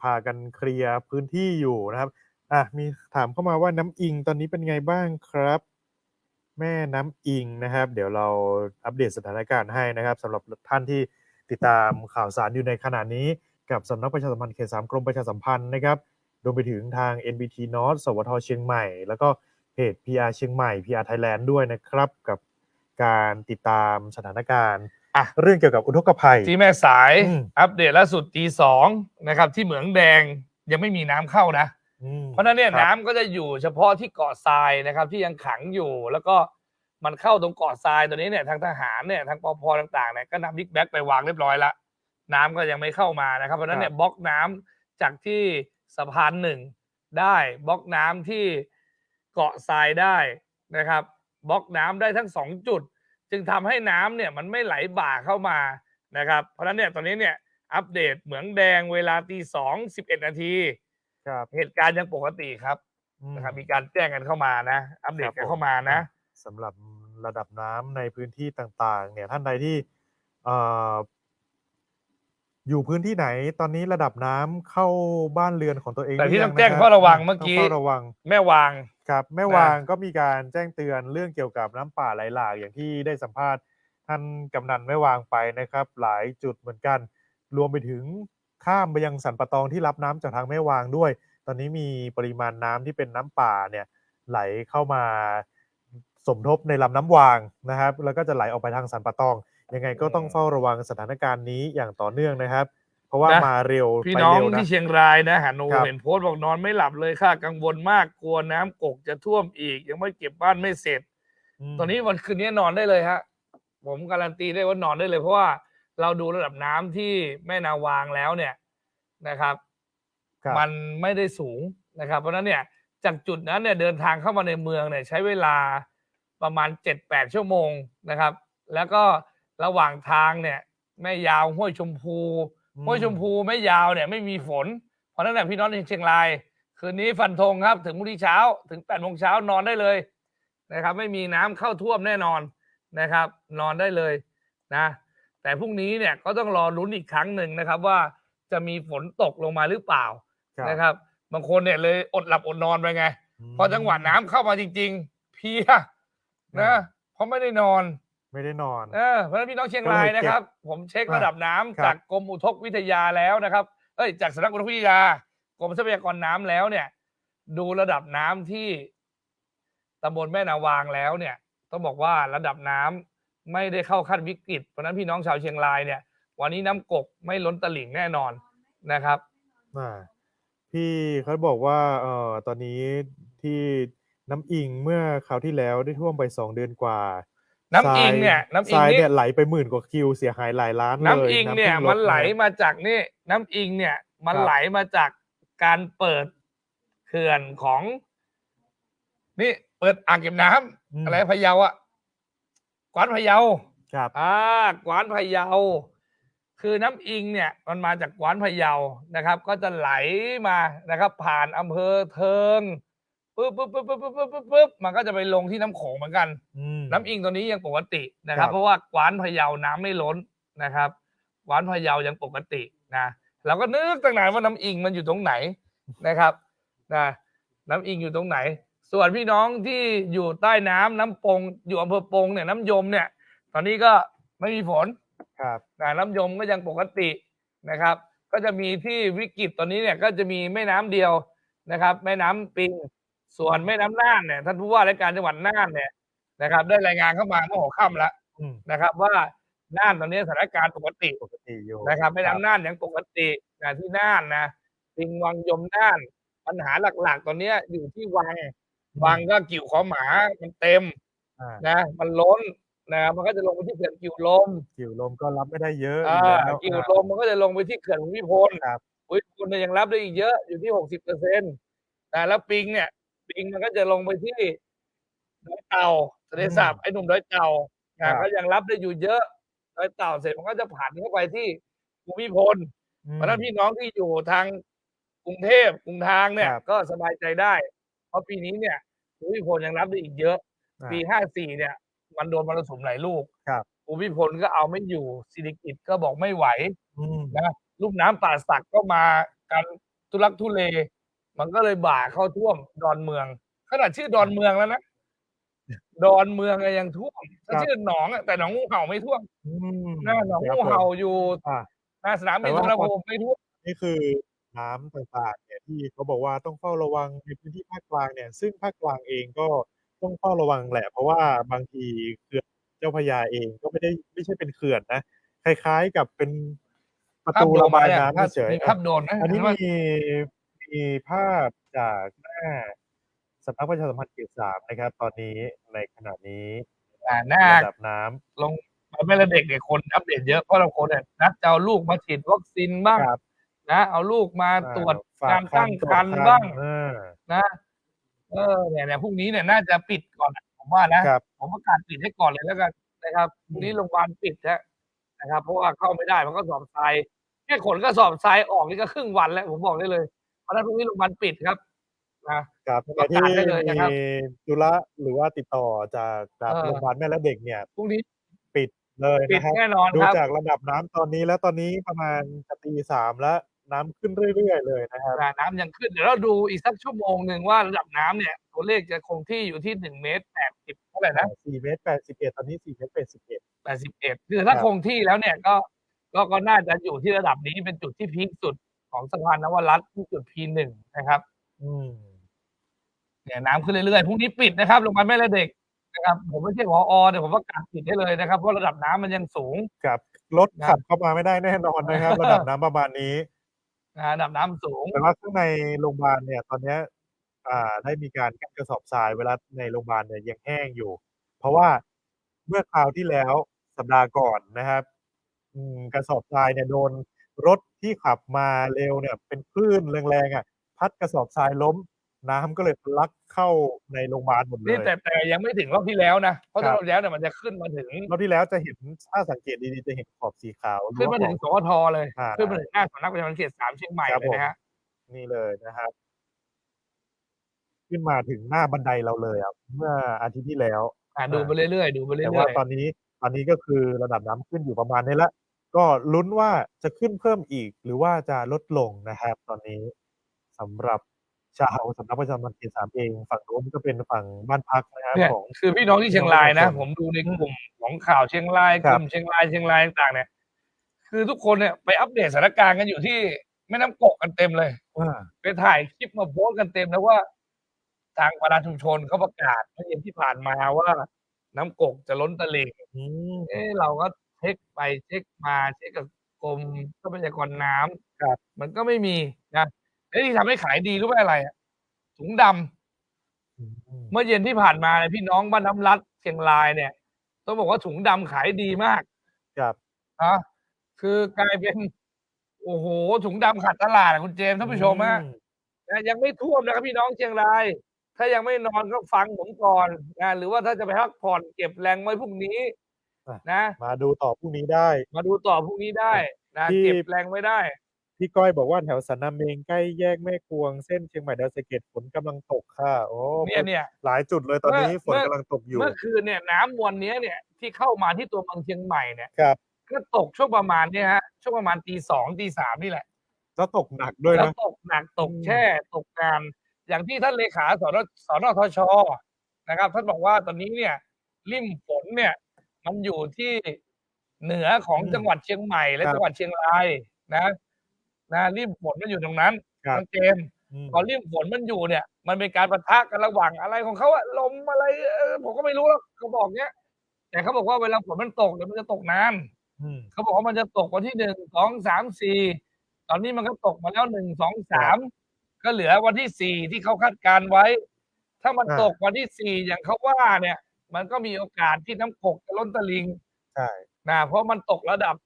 พากันเคลียร์พื้นที่อยู่นะครับมีถามเข้ามาว่าน้ำอิงตอนนี้เป็นไงบ้างครับ แม่น้ำอิงนะครับ เดี๋ยวเราอัปเดตสถานการณ์ให้นะครับสำหรับท่านที่ติดตามข่าวสารอยู่ในขณะนี้กับสำนักประชาสัมพันธ์เขต 3 กรมประชาสัมพันธ์นะครับรวมไปถึงทาง NBT North สวทเชียงใหม่แล้วก็เพจ PR เชียงใหม่ PR Thailand ด้วยนะครับกับการติดตามสถานการณ์เรื่องเกี่ยวกับอุทกภัยที่แม่สายอัปเดตล่าสุดตี 2นะครับที่เหมืองแดงยังไม่มีน้ำเข้านะเพราะนั้นเนี่ยน้ำก็จะอยู่เฉพาะที่เกาะทรายนะครับที่ยังขังอยู่แล้วก็มันเข้าตรงเกาะทรายตัวนี้เนี่ยทางทหารเนี่ยทางปภต่างๆเนี่ยก็นำบิ๊กแบ็กไปวางเรียบร้อยแล้วน้ำก็ยังไม่เข้ามานะครับเพราะนั้นเนี่ยบล็อกน้ำจากที่สะพาน1ได้บล็อกน้ำที่เกาะทรายได้นะครับบล็อกน้ำได้ทั้ง2จุดจึงทำให้น้ำเนี่ยมันไม่ไหลบ่าเข้ามานะครับเพราะฉะนั้นเนี่ยตอนนี้เนี่ยอัปเดตเหมืองแดงเวลาตี 2:11 นาทีเหตุการณ์ยังปกติครับนะครับมีการแจ้งกันเข้ามานะอัปเดตกันเข้ามานะสำหรับระดับน้ำในพื้นที่ต่างๆเนี่ยท่านใดที่อยู่พื้นที่ไหนตอนนี้ระดับน้ำเข้าบ้านเรือนของตัวเองแต่ที่ต้องแจ้งเฝ้าระวังเมื่อกี้แม่วางครับแม่วางก็มีการแจ้งเตือนเรื่องเกี่ยวกับน้ำป่าไหลหลากอย่างที่ได้สัมภาษณ์ท่านกำนันแม่วางไปนะครับหลายจุดเหมือนกันรวมไปถึงข้ามไปยังสันป่าตองที่รับน้ำจากทางแม่วางด้วยตอนนี้มีปริมาณน้ำที่เป็นน้ำป่าเนี่ยไหลเข้ามาสมทบในลำน้ำวางนะครับแล้วก็จะไหลออกไปทางสันป่าตองยังไงก็ต้องเฝ้าระวังสถานการณ์นี้อย่างต่อเนื่องนะครับเพราะว่ามาเร็วพี่น้องที่เชียงรายนะหานูเห็นโพสต์บอกนอนไม่หลับเลยค่ะกังวลมากกลัวน้ำกกจะท่วมอีกยังไม่เก็บบ้านไม่เสร็จตอนนี้วันคืนนี้นอนได้เลยฮะผมการันตีได้ว่านอนได้เลยเพราะว่าเราดูระดับน้ำที่แม่นาวางแล้วเนี่ยนะครับมันไม่ได้สูงนะครับเพราะนั้นเนี่ยจากจุดนั้นเนี่ยเดินทางเข้ามาในเมืองเนี่ยใช้เวลาประมาณ 7-8 ชั่วโมงนะครับแล้วก็ระหว่างทางเนี่ยแม่ยาวห้วยชมพูแม่ยาวเนี่ยไม่มีฝนเพราะนั้นเนี่ยพี่น้องในเชียงรายคืนนี้ฟันธงครับถึงพรุ่งนี้เช้าถึง 8 โมงเช้านอนได้เลยนะครับไม่มีน้ำเข้าท่วมแน่นอนนะครับนอนได้เลยนะแต่พรุ่งนี้เนี่ยก็ต้องรอลุ้นอีกครั้งหนึ่งนะครับว่าจะมีฝนตกลงมาหรือเปล่านะครับบางคนเนี่ยเลยอดหลับอดนอนไปไงพอจังหวะน้ำเข้ามาจริงๆเพียนะเพราะไม่ได้นอนเพราะฉะนั้นพี่น้องเชียงรายนะครับผมเช็คระดับน้ำจากกรมอุทกวิทยาแล้วนะครับจากสำนักอุทกวิทยากรมทรัพยากรน้ำแล้วเนี่ยดูระดับน้ำที่ตำบลแม่นาวางแล้วเนี่ยต้องบอกว่าระดับน้ำไม่ได้เข้าขั้นวิกฤตเพราะนั้นพี่น้องชาวเชียงรายเนี่ยวันนี้น้ำกกไม่ล้นตลิ่งแน่นอนนะครับพี่เขาบอกว่าตอนนี้ที่น้ำอิงเมื่อคราวที่แล้วได้ท่วมไป2 เดือนกว่าน้ำอิงเนี่ยไหลไป10,000 กว่าคิวเสียหายหลายล้านเลยน้ำอิงเนี่ยมันไหลมาจากนี่น้ำอิงเนี่ยมันไหลมาจากการเปิดเขื่อนของนี่เปิดอ่างเก็บน้ำอะไรพะเยากวานพะเยาครับกวานพะเยาคือน้ำอิงเนี่ยมันมาจากกวานพะเยานะครับก็จะไหลมานะครับผ่านอำเภอเทิงปึ๊บมันก็จะไปลงที่น้ำโขงเหมือนกันน้ำอิงตัวนี้ยังปกตินะครับเพราะว่ากวานพะเยาน้ำไม่ล้นนะครับกวานพะเยายังปกตินะเราก็นึกตั้งนานว่าน้ำอิงมันอยู่ตรงไหนนะครับน้ำอิงอยู่ตรงไหนส่วนพี่น้องที่อยู่ใต้น้ำปงอยู่อำเภอปงเนี่ยน้ำยมเนี่ยตอนนี้ก็ไม่มีฝนน้ำยมก็ยังปกตินะครับก็จะมีที่วิกฤตตอนนี้เนี่ยก็จะมีแม่น้ำเดียวนะครับแม่น้ำปิงส่วนแม่น้ำน่านเนี่ยท่านผู้ว่าราชการจังหวัดน่านเนี่ยนะครับได้รายงานเข้ามาเมื่อหัวค่ำแล้วนะครับว่าน่านตอนนี้สถานการณ์ปกติอยู่นะครับแม่น้ำน่านยังปกติที่น่านนะปิงวังยมน่านปัญหาหลักๆตอนนี้อยู่ที่วังก็กิ่วขอหมามันเต็มนะมันล้นนะมันก็จะลงไปที่เขื่อนกิ่วลมก็รับไม่ได้เยอะกิ่วลมมันก็จะลงไปที่เขื่อนภูมิพลคุณยังรับได้อีกเยอะอยู่ที่ 60% นะแล้วปิงมันก็จะลงไปที่ดอยเต่าทะเลสาบไอ้หนุ่มดอยเต่าก็ยังรับได้อยู่เยอะดอยเต่าเสร็จมันก็จะผ่านเข้าไปที่ภูมิพลเพราะฉะนั้นพี่น้องที่อยู่ทาง กรุงเทพกรุงทางเนี่ยก็สบายใจได้ เพราะปีนี้เนี่ยภูมิพลยังรับได้อีกเยอะ ปี54เนี่ยมันโดนมรสุมหลายลูกภูมิพลก็เอาไม่อยู่สิริกิติ์ก็บอกไม่ไหวนะลูกน้ำป่าสักก็มากันทุลักทุเลมันก็เลยบ่าเข้าท่วมดอนเมืองขนาดชื่อดอนเมืองแล้วนะดอนเมืองยังท่วมถ้าชื่อหนองแต่หนองงูเห่าไม่ท่วมหน้าหนองงูเห่าอยู่หน้าสนามบินสุวรรณภูมิไม่ท่วมนี่คือน้ำต่างๆเนี่ยที่เขาบอกว่าต้องเฝ้าระวังในพื้นที่ภาคกลางเนี่ยซึ่งภาคกลางเองก็ต้องเฝ้าระวังแหละเพราะว่าบางทีเขื่อนเจ้าพระยาเองก็ไม่ใช่เป็นเขื่อนนะคล้ายๆกับเป็นประตูระบายน้ำเฉยๆ ภาพโดนนะอันนี้มีภาพจากหน้าสำนักประชาสัมพันธ์เขต 3นะครับตอนนี้ในขณะนี้หน้าระดับน้ำลงแม่ละเด็กเนี่ยคนอัปเดตเยอะเพราะเราคนเนี่ยนัดจะเอาลูกมาฉีดวัคซีนบ้างนะเอาลูกมาตรวจการตั้งครรภ์บ้างนะเนี่ยพรุ่งนี้เนี่ยน่าจะปิดก่อนผมว่านะผมประกาศปิดให้ก่อนเลยแล้วกันนะครับพรุ่งนี้โรงพยาบาลปิดนะครับเพราะว่าเข้าไม่ได้มันก็สอบทรายแค่ขนก็สอบทรายออกนี่ก็ครึ่งวันแล้วผมบอกได้เลยเพราะฉะนั้นพรุ่งนี้โรงพยาบาลปิดครับครับประกาศได้เลยนะครับมีธุระหรือว่าติดต่อจากโรงพยาบาลแม่และเด็กเนี่ยพรุ่งนี้ปิดเลยนะครับแน่นอนดูจากระดับน้ำตอนนี้แล้วตอนนี้ประมาณจะตี 3แล้วน้ำขึ้นเรื่อยๆเลยนะครับน้ำยังขึ้นเดี๋ยวเราดูอีกสักชั่วโมงหนึ่งว่าระดับน้ำเนี่ยตัวเลขจะคงที่อยู่ที่1 เมตร 80เท่าไหร่นะ4 เมตร 81ตอนนี้4 เมตร 81คือถ้าคงที่แล้วเนี่ยก็น่าจะอยู่ที่ระดับนี้เป็นจุดที่พีคสุดของสะพานนวรัตน์ที่จุด P1 นะครับเนี่ยน้ำขึ้นเรื่อยๆพรุ่งนี้ปิดนะครับโรงพยาบาลแม่และเด็กนะครับผมไม่ใช่ผอ.เนี่ยผมประกาศปิดได้เลยนะครับเพราะระดับน้ำมันยังสูงครับรถขับเข้ามาไม่ได้แน่นอนนะครับระดับน้ำประมาณนี้ระดับน้ำสูงแต่ว่าข้างในโรงพยาบาลเนี่ยตอนนี้ได้มีการกั้นกระสอบทรายเวลาในโรงพยาบาลเนี่ยยังแห้งอยู่เพราะว่าเมื่อคราวที่แล้วสัปดาห์ก่อนนะครับกระสอบทรายเนี่ยโดนรถที่ขับมาเร็วเนี่ยเป็นคลื่นแรงๆพัดกระสอบทรายล้มน้ำก็เลยทะลักเข้าในโรงพยาบาลหมดเลยนี่แต่ยังไม่ถึงรอบที่แล้วนะเพราะรอบที่แล้วเนี่ยมันจะขึ้นมาถึงรอบที่แล้วจะเห็นถ้าสังเกตดีๆจะเห็นขอบสีขาวขึ้นมาถึงสวทเลยขึ้นมาถึงหน้าสำนักประชาสัมพันธ์เขต 3เชียงใหม่เลยนะฮะนี่เลยนะครับขึ้นมาถึงหน้าบันไดเราเลยเมื่ออาทิตย์ที่แล้วดูไปเรื่อยๆแต่ว่าตอนนี้ก็คือระดับน้ำขึ้นอยู่ประมาณนี้ละก็ลุ้นว่าจะขึ้นเพิ่มอีกหรือว่าจะลดลงนะครับตอนนี้สำหรับชาวสำนักประชาสัมพันธ์เขต 3เองฝั่งโน้นก็เป็นฝั่งบ้านพักนะครับของคือพี่น้องที่เชียงรายนะผมดูในกลุ่มของข่าวเชียงรายกลุ่มเชียงรายต่างๆเนี่ยคือทุกคนเนี่ยไปอัปเดตสถานการณ์กันอยู่ที่แม่น้ำกกกันเต็มเลยไปถ่ายคลิปมาโพสกันเต็มแล้วว่าทางประธานชุมชนเขาประกาศเมื่อเย็นที่ผ่านมาว่าน้ำกกจะล้นตลิ่งเราก็เช็คไปเช็คมาเช็คกับกรมทรัพยากรน้ำมันก็ไม่มีนะที่ทำให้ขายดีรู้ไหมอะไรถุงดำเมื่อเย็นที่ผ่านมาพี่น้องบ้านน้ำรัดเชียงรายเนี่ยต้องบอกว่าถุงดำขายดีมากคือกลายเป็นโอ้โหถุงดำขาดตลาดคุณเจมส์ท่านผู้ชมยังไม่ท่วมนะครับพี่น้องเชียงรายถ้ายังไม่นอนก็ฟังผมก่อนหรือว่าถ้าจะไปพักผ่อนเก็บแรงไว้พรุ่งนี้นะมาดูต่อพรุ่งนี้ได้นะเก็บแรงไว้ได้พี่ก้อยบอกว่าแถวสันนาเมงใกล้แยกแม่กวงเส้นเชียงใหม่ดอยสะเก็ดฝนกำลังตกค่ะโอ้เนี่ยหลายจุดเลยตอนนี้ฝนกำลังตกอยู่เมื่อคืนเนี่ยน้ำมวลนี้เนี่ยที่เข้ามาที่ตัวเมืองเชียงใหม่เนี่ยก็ตกช่วงประมาณนี้ช่วงประมาณตี 2 ตี 3นี่แหละแล้วตกหนักด้วยนะตกหนักตกแช่ตกนานอย่างที่ท่านเลขาสนทช.นะครับท่านบอกว่าตอนนี้เนี่ยริมฝนเนี่ยมันอยู่ที่เหนือของจังหวัดเชียงใหม่และจังหวัดเชียงรายนะริมฝนมันอยู่ตรงนั้นน้องเจมพอริมฝนมันอยู่เนี่ยมันเป็นการปะทะกันระหว่างอะไรของเขาลมอะไรผมก็ไม่รู้แล้วเขาบอกเนี้ยแต่เขาบอกว่าเวลาฝนมันตกเดี๋ยวมันจะตกนานเขาบอกว่ามันจะตกวันที่1 2 3 4ตอนนี้มันก็ตกมาแล้ว1 2 3ก็เหลือวันที่4ที่เขาคาดการไว้ถ้ามันตกวันที่4อย่างเขาว่าเนี่ยมันก็มีโอกาสที่น้ำกกจะล้นตลิ่งใช่เพราะมันตกระดับ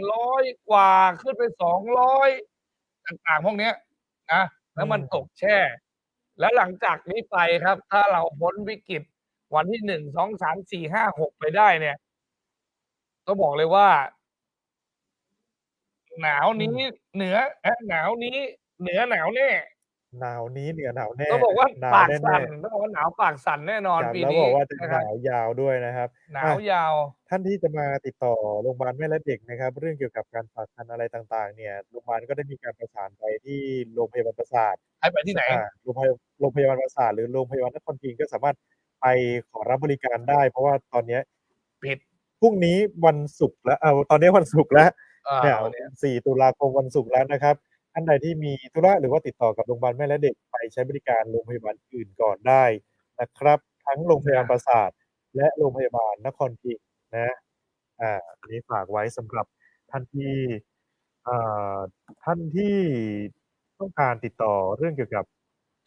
100กว่าขึ้นไป200ต่างๆพวกนี้นะแล้วมันตกแช่แล้วหลังจากนี้ไปครับถ้าเราพ้นวิกฤตวันที่1 2 3 4 5 6ไปได้เนี่ยก็บอกเลยว่าหนาวนี้เหนือหนาวนี้ เหนือหนาวแน่ หนาวนี้เหนือหนาวแน่ ต้องบอกว่า หนาว ปาก แน่ สั่นต้องบอกว่าหนาวปากสั่นแน่นอน ครับ ปี แล้ว นี้ บอกว่าจะ นะ ห ครับ นาวยาวด้วยนะครับ หนาวยาว ท่านที่จะมาติดต่อโรงพยาบาลแม่และเด็กนะครับ เรื่องเกี่ยวกับการฝากครรภ์อะไรต่าง ๆ เนี่ย โรงพยาบาลก็ได้มีการประสานไปที่โรงพยาบาลปราสาท ให้ไปที่ไหน โรงพยาบาลปราสาทหรือโรงพยาบาลนครพิงค์ก็สามารถไปขอรับบริการได้ เพราะว่าตอนเนี้ย ปิด พรุ่งนี้วันศุกร์แล้วตอนนี้วันศุกร์แล้ว เนี่ย วันเนี้ย 4 ตุลาคมวันศุกร์แล้วนะครับ ท่านใดที่มีธุระหรือว่าติดต่อกับโรงพยาบาลแม่และเด็กไปใช้บริการโรงพยาบาลอื่นก่อนได้นะครับ ทั้งโรงพยาบาลปราสาทและโรงพยาบาลนครพิงค์นะ อันนี้ฝากไว้สำหรับท่านที่ต้องการติดต่อเรื่องเกี่ยวกับ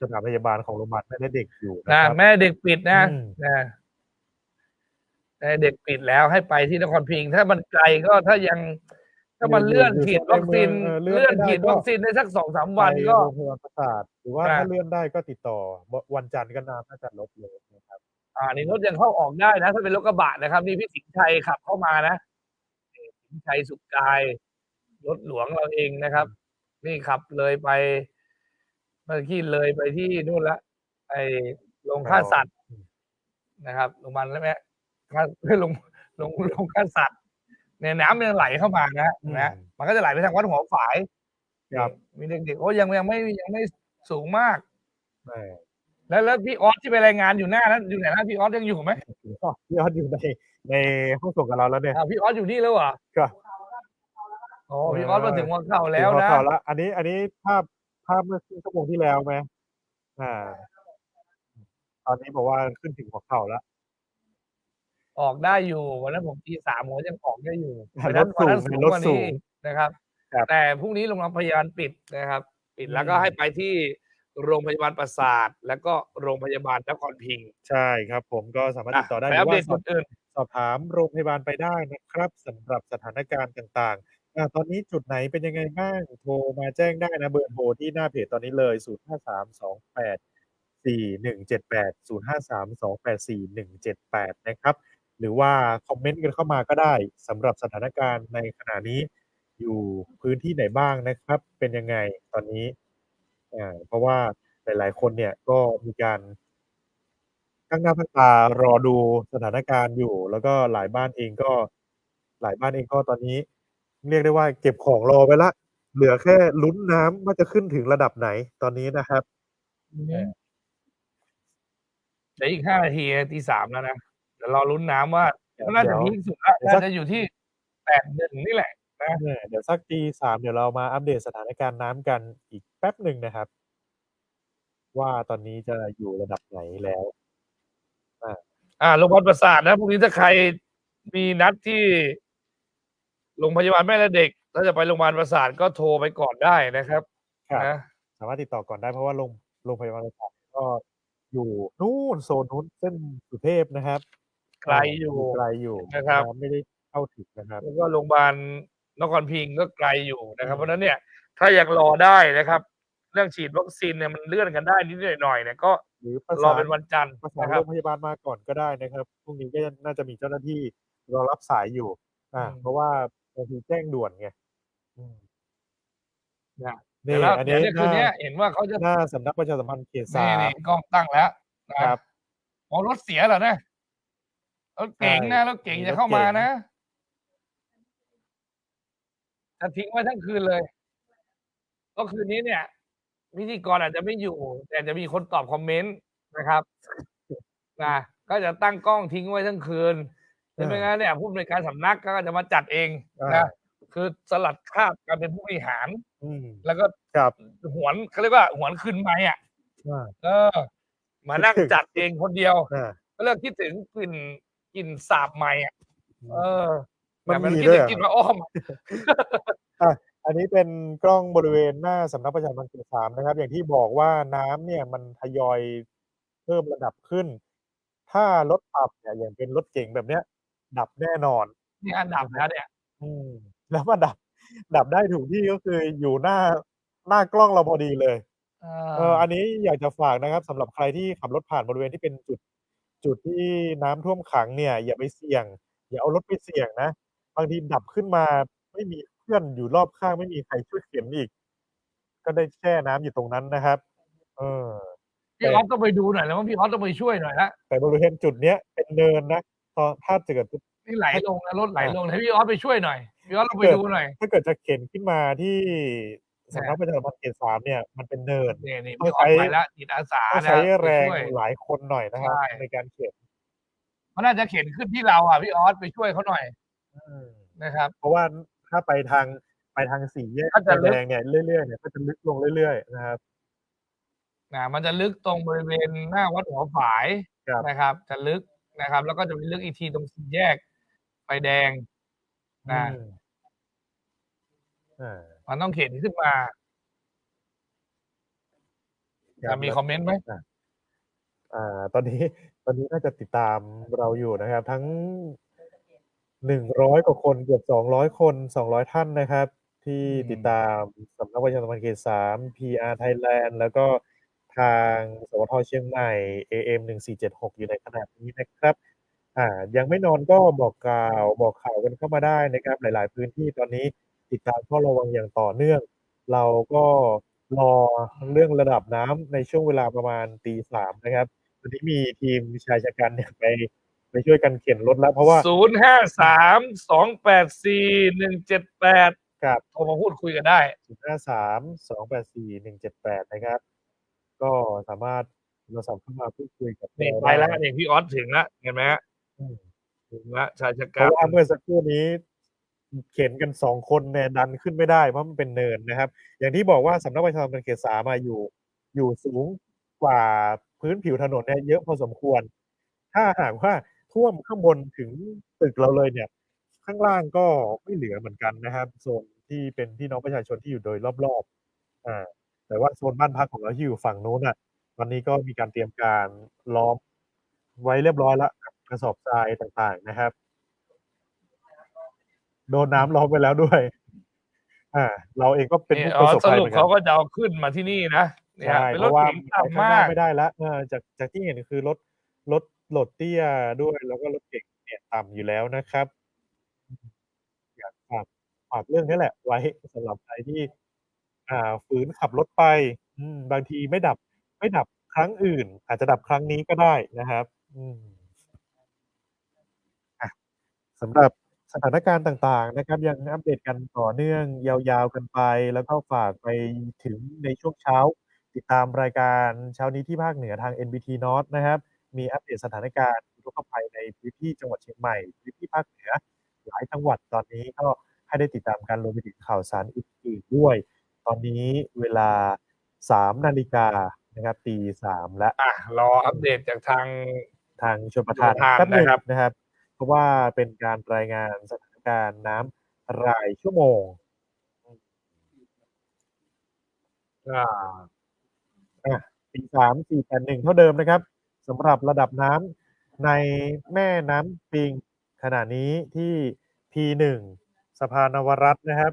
สถานพยาบาลของโรงพยาบาลแม่และเด็กอยู่นะ นะครับ แม่เด็กปิดนะ อืม นะแม่เด็กปิดแล้วให้ไปที่นครพิงค์ถ้ามันไกลก็ถ้ามันเลื่อนฉีดวัคซีน เลื่ เลื่ อ อน น ไม่ได้ ฉีด ก็ วัคซีนได้สัก 2-3 ไป วันก็ โรงพยาบาลปราสาท หรือว่าถ้าเลื่อนได้ก็ติดต่อวันจันทร์ก็น่าจะลดเลยนะครับ นี่รถยังเข้าออกได้นะ ถ้าเป็นรถกระบะนะครับ นี่พี่สิงห์ชัยขับเข้ามานะสิงห์ชัยสุขกายรถหลวงเราเองนะครับ นี่ขับเลยไปเมื่อกี้เลยไปที่นู่นละไอ้โรงฆ่าสัตว์นะครับโรงพยาบาลแล้วแม่ฆ่าโรงฆ่าสัตว์เนี่ยน้ำมันยังไหลเข้ามานะมันก็จะไหลไปทางวัดหัวฝาย ครับ มีเด็กๆโอ้ยังไม่สูงมาก เออ แล้วพี่ออสที่ไปรายงานอยู่หน้านั้นอยู่ไหนนะพี่ออสยังอยู่ไหม พี่ออสอยู่ในห้องส่งกับเราแล้วเนี่ย พี่ออสอยู่นี่แล้วเหรอ ครับ อ๋อพี่ออสมาถึงหัวเข่าแล้ว ถึงหั นะ เข่าแล้ว อันนี้ภาพเมื่อครึ่งชั่วโมงที่แล้วไหมตอนนี้บอกว่าขึ้นถึงหัวเข่าแล้ว ออกได้อยู่วันนั้นผมตี 3ผมยังออกได้อยู่ รถสูง วันนั้น รถ กว่า สู นี้ ง นะครับ ครับ แต่พรุ่งนี้โรงพยาบาลปิดนะครับ ปิดแล้วก็ให้ไปที่โรงพยาบาลปราสาท แล้วก็โรงพยาบาลนครพิงค์ ใช่ครับผมก็สามารถติดต่อได้ ไป หรื อั อ ปเด ว่า ตจุดอื่น สอบถามโรงพยาบาลไปได้นะครับสำหรับสถานการณ์ต่างๆตอนนี้จุดไหนเป็นยังไงบ้างโทรมาแจ้งได้นะเบอร์โทรที่หน้าเพจตอนนี้เลย 0532841178 0532841178 นะครับ หรือว่าคอมเมนต์กันเข้ามาก็ได้สำหรับสถานการณ์ในขณะนี้อยู่พื้นที่ไหนบ้างนะครับ เป็นยังไงตอนนี้เพราะว่าหลายๆคนเนี่ยก็มีการตั้งหน้าตั้งตารอดูสถานการณ์อยู่ แล้วก็หลายบ้านเองก็ตอนนี้เรียกได้ว่าเก็บของรอไว้แล้วเหลือแค่ลุ้นน้ำว่าจะขึ้นถึงระดับไหนตอนนี้นะครับ เดี๋ยวอีก5 นาทีตี 3แล้วนะเดี๋ยวรอลุ้นน้ำว่าน่าจะพีคสุดแล้วน่าจะอยู่ที่81นี่แหละนะ เดี๋ยวสักตี 3เดี๋ยวเรามาอัปเดตสถานการณ์น้ำกันอีกแป๊บหนึ่งนะครับ ว่าตอนนี้จะอยู่ระดับไหนแล้วโรงพยาบาลปราสาทนะพรุ่งนี้ถ้าใครมีนัดที่โรงพยาบาลแม่และเด็กถ้าจะไปโรงพยาบาลปราสาทก็โทรไปก่อนได้นะครับ ครับ นะ สามารถติดต่อก่อนได้เพราะว่าโรงพยาบาลปราสาทก็อยู่นู่นโซนนู้นเส้นสุเทพนะครับ ไกลอยู่ ไกลอยู่ นะครับ ไม่ได้เข้าถึงนะครับ แล้วก็โรงพยาบาลนครพิงค์ก็ไกลอยู่นะครับ เพราะฉะนั้นเนี่ยถ้ายังรอได้นะครับ เรื่องฉีดวัคซีนเนี่ยมันเลื่อนกันได้นิดหน่อยเนี่ยก็ หรือประ รอ สาน เป็นวันจันทร์ ประสาน นะค โร รับ งพยาบาลมาก่อนก็ได้นะครับพรุ่งนี้ก็น่าจะมีเจ้าหน้าที่รอรับสายอยู่เพราะว่าบางทีแจ้งด่วนไง เดี๋ นี่ ยวแล้ว อัน เดี๋ นี้ ยวคืนนี้เห็นว่าเขาจะ หน้าสำนักประชาสัมพันธ์เขต นี่ 3 กล้องตั้งแล้วนะครับ อ๋อรถเสียเหรอนะรถเก๋งนะรถเก๋งจะเข้ามานะจะทิ้งไว้ทั้งคืนเลยก็คืนนี้เนี่ยพิธีกรอาจจะไม่อยู่ แต่จะมีคนตอบคอมเมนต์นะครับนะก็จะตั้งกล้องทิ้งไว้ทั้งคืนไม่งั้นเนี่ยผู้อำนวยการสำนักก็จะมาจัดเองนะคือสลัดคราบการเป็นผู้บริหารแล้วก็หวนเขาเรียกว่าหวนคืนไม้มานั่งจัดเองคนเดียวก็เลิกคิดถึงกลิ่นสาบไม้มันมี คิด ด้วย ถึงกลิ่นมาอ้อม อันนี้เป็นกล้องบริเวณหน้าสำนักประชาสัมพันธ์เขต 3 นะครับ อย่างที่บอกว่าน้ำเนี่ยมันทยอยเพิ่มระดับขึ้น ถ้ารถดับเนี่ยอย่างเป็นรถเก๋งแบบเนี้ย ดับแน่นอน นี่อันดับแล้วเนี่ย แล้วมาดับได้ถูกที่ก็คืออยู่หน้ากล้องเราพอดีเลย อันนี้อยากจะฝากนะครับสำหรับใครที่ขับรถผ่านบริเวณที่เป็นจุดที่น้ำท่วมขังเนี่ยอย่าไปเสี่ยง อย่าเอารถไปเสี่ยงนะ บางทีดับขึ้นมาไม่มีเพื่อนอยู่รอบข้างไม่มีใครช่วยเข็นอีก ก็ได้แช่น้ำอยู่ตรงนั้นนะครับพี่ออสต้องไปดูหน่อยแล้วว่าพี่ออสต้องไปช่วยหน่อยละแต่บริเวณจุดเนี้ยเป็นเนินนะถ้าเกิดนี่ไหลลงนะรถไหลลงให้พี่ออสไปช่วยหน่อยพี่ออสลงไปดูหน่อยถ้าเกิดจะเข็นขึ้นมาที่สำนักประชาสัมพันธ์เขต 3เนี่ยมันเป็นเนินนี่พี่ออสไปแล้วจิตอาสาใช้แรงหลายคนหน่อยนะครับในการเข็นมันน่าจะเข็นขึ้นที่เราอ่ะพี่ออสไปช่วยเขาหน่อยนะครับเพราะว่าถ้าไปทางสี่แยกไฟแดงเนี่ยเรื่อยๆเนี่ยก็จะลึกลงเรื่อยๆนะครับมันจะลึกตรงบริเวณหน้าวัดหัวฝายนะครับจะลึกนะครับ แล้วก็จะไปลึกอีกทีตรงสี่แยกไฟแดงมันต้องเข็นขึ้นมามีคอมเมนต์ไหมตอนนี้น่าจะติดตามเราอยู่นะครับ ทั้ง100 กว่าคนเกือบ200 คน200 ท่านนะครับ ที่ติดตามสำนักประชาสัมพันธ์เขต 3 PR Thailand แล้วก็ทางสวท.เชียงใหม่ AM 1476อยู่ในขณะนี้นะครับยังไม่นอนก็บอกข่าวกันเข้ามาได้นะครับหลายๆพื้นที่ตอนนี้ติดตามเฝ้าระวังอย่างต่อเนื่องเราก็รอเรื่องระดับน้ำในช่วงเวลาประมาณ 3:00 นนะครับวันนี้มีทีมชายชะกันเนี่ยไปช่วยกันเข็นรถแล้วเพราะว่า053-284-178ครับโทรมาพูดคุยกันได้053-284-178นะครับก็สามารถโทรศัพท์เข้ามาพูดคุยกับไปแล้วนี่พี่ออสถึงแล้วเห็นไหมฮะถึงแล้วชายชะกันเพราะว่าเมื่อสักครู่นี้เข็นกัน2 คนเนี่ยดันขึ้นไม่ได้เพราะมันเป็นเนินนะครับอย่างที่บอกว่าสำนักประชาสัมพันธ์เขต 3อยู่สูงกว่าพื้นผิวถนนเนี่ยเยอะพอสมควรถ้าหากว่าท่วมข้างบนถึงตึกเราเลยเนี่ยข้างล่างก็ไม่เหลือเหมือนกันนะครับโซนที่เป็นพี่น้องประชาชนที่อยู่โดยรอบๆแต่ว่าโซนบ้านพักของเราที่อยู่ฝั่งนู้นตอนนี้ก็มีการเตรียมการล้อมไว้เรียบร้อยแล้วกับกระสอบทรายต่างๆนะครับโดนน้ำล้อมไปแล้วด้วยเราเองก็เป็นผู้ประสบภัยเหมือนกันเขาก็จะเอาขึ้นมาที่นี่นะใช่เพราะว่าต่ำมากไม่ได้แล้วจากที่เห็นคือรถโหลดเตี้ยด้วยแล้วก็รถเก๋งเนี่ยต่ำอยู่แล้วนะครับอยากฝากเรื่องนี้แหละไว้สำหรับใครที่ฝืนขับรถไปบางทีไม่ดับครั้งอื่นอาจจะดับครั้งนี้ก็ได้นะครับสำหรับสถานการณ์ต่างๆนะครับยังอัปเดตกันต่อเนื่องยาวๆกันไปแล้วก็ฝากไปถึงในช่วงเช้าติดตามรายการเช้านี้ที่ภาคเหนือทาง NBT North นะครับมีอัปเดตสถานการณ์อุทกภัยในพื้นที่จังหวัดเชียงใหม่พื้นที่ภาคเหนือหลายจังหวัดตอนนี้ก็ให้ได้ติดตามกันรวมไปถึงข่าวสารอื่นๆด้วยตอนนี้เวลา 3 นาฬิกานะครับ 3:00 แล้วรออัปเดตจากทางชลประทานแป๊บนึงนะครับเพราะว่าเป็นการรายงานสถานการณ์น้ำรายชั่วโมง3:481เท่าเดิมนะครับสำหรับระดับน้ำในแม่น้ำปิงขณะนี้ที่ P1 สะพานนวรัตน์นะครับ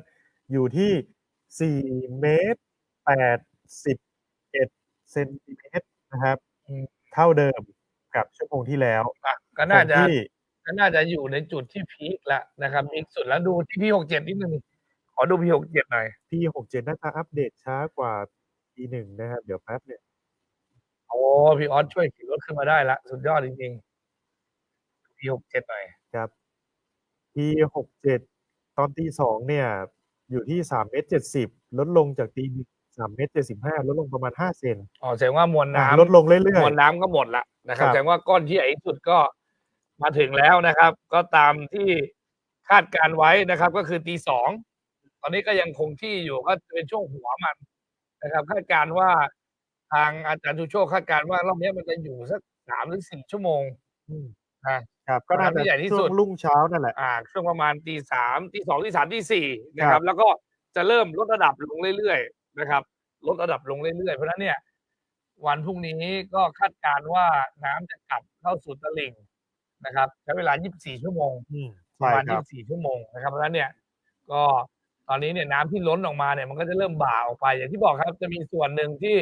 อยู่ที่4.81 เซนติเมตรนะครับเท่าเดิมกับชั่วโมงที่แล้วก็น่าจะอยู่ในจุดที่พีคแล้วนะครับพีคสุดแล้วดูที่P67นิดนึงขอดูP67หน่อยP67น่าจะอัปเดตช้ากว่าP1นะครับเดี๋ยวแป๊บเนี่ยโอ้พี่ออสช่วยขี่รถขึ้นมาได้ละสุดยอดจริงๆP67หน่อยครับ P67ตอน 2:00 เนี่ยอยู่ที่3.70 เมตรลดลงจาก3.75 เมตรลดลงประมาณ5 เซนแสดงว่ามวลน้ำลดลงเรื่อยๆมวลน้ำก็หมดละนะครับแสดงว่าก้อนที่ใหญ่ที่สุดก็มาถึงแล้วนะครับก็ตามที่คาดการไว้นะครับก็คือ 2:00 ตอนนี้ก็ยังคงที่อยู่ก็เป็นช่วงหัวมันนะครับคาดการว่าทางอาจารย์ชูโชคคาดการว่ารอบนี้มันจะอยู่สัก3 หรือ 4 ชั่วโมงครับก็น่าจะใหญ่ที่สุดรุ่งเช้านั่นแหละช่วงประมาณ 3:00 2:00 3:00 4:00 นะครับแล้วก็จะเริ่มลดระดับลงเรื่อยๆนะครับลดระดับลงเรื่อยๆเพราะฉะนั้นเนี่ยวันพรุ่งนี้ก็คาดการว่าน้ำจะกลับเข้าสู่ตลิ่งนะครับใช้เวลา24 ชั่วโมงประมาณ24 ชั่วโมงนะครับเพราะฉะนั้นเนี่ยก็ตอนนี้เนี่ยน้ำที่ล้นออกมาเนี่ยมันก็จะเริ่มบ่าออกไปอย่างที่บอกครับจะมีส่วนหนึ่งที่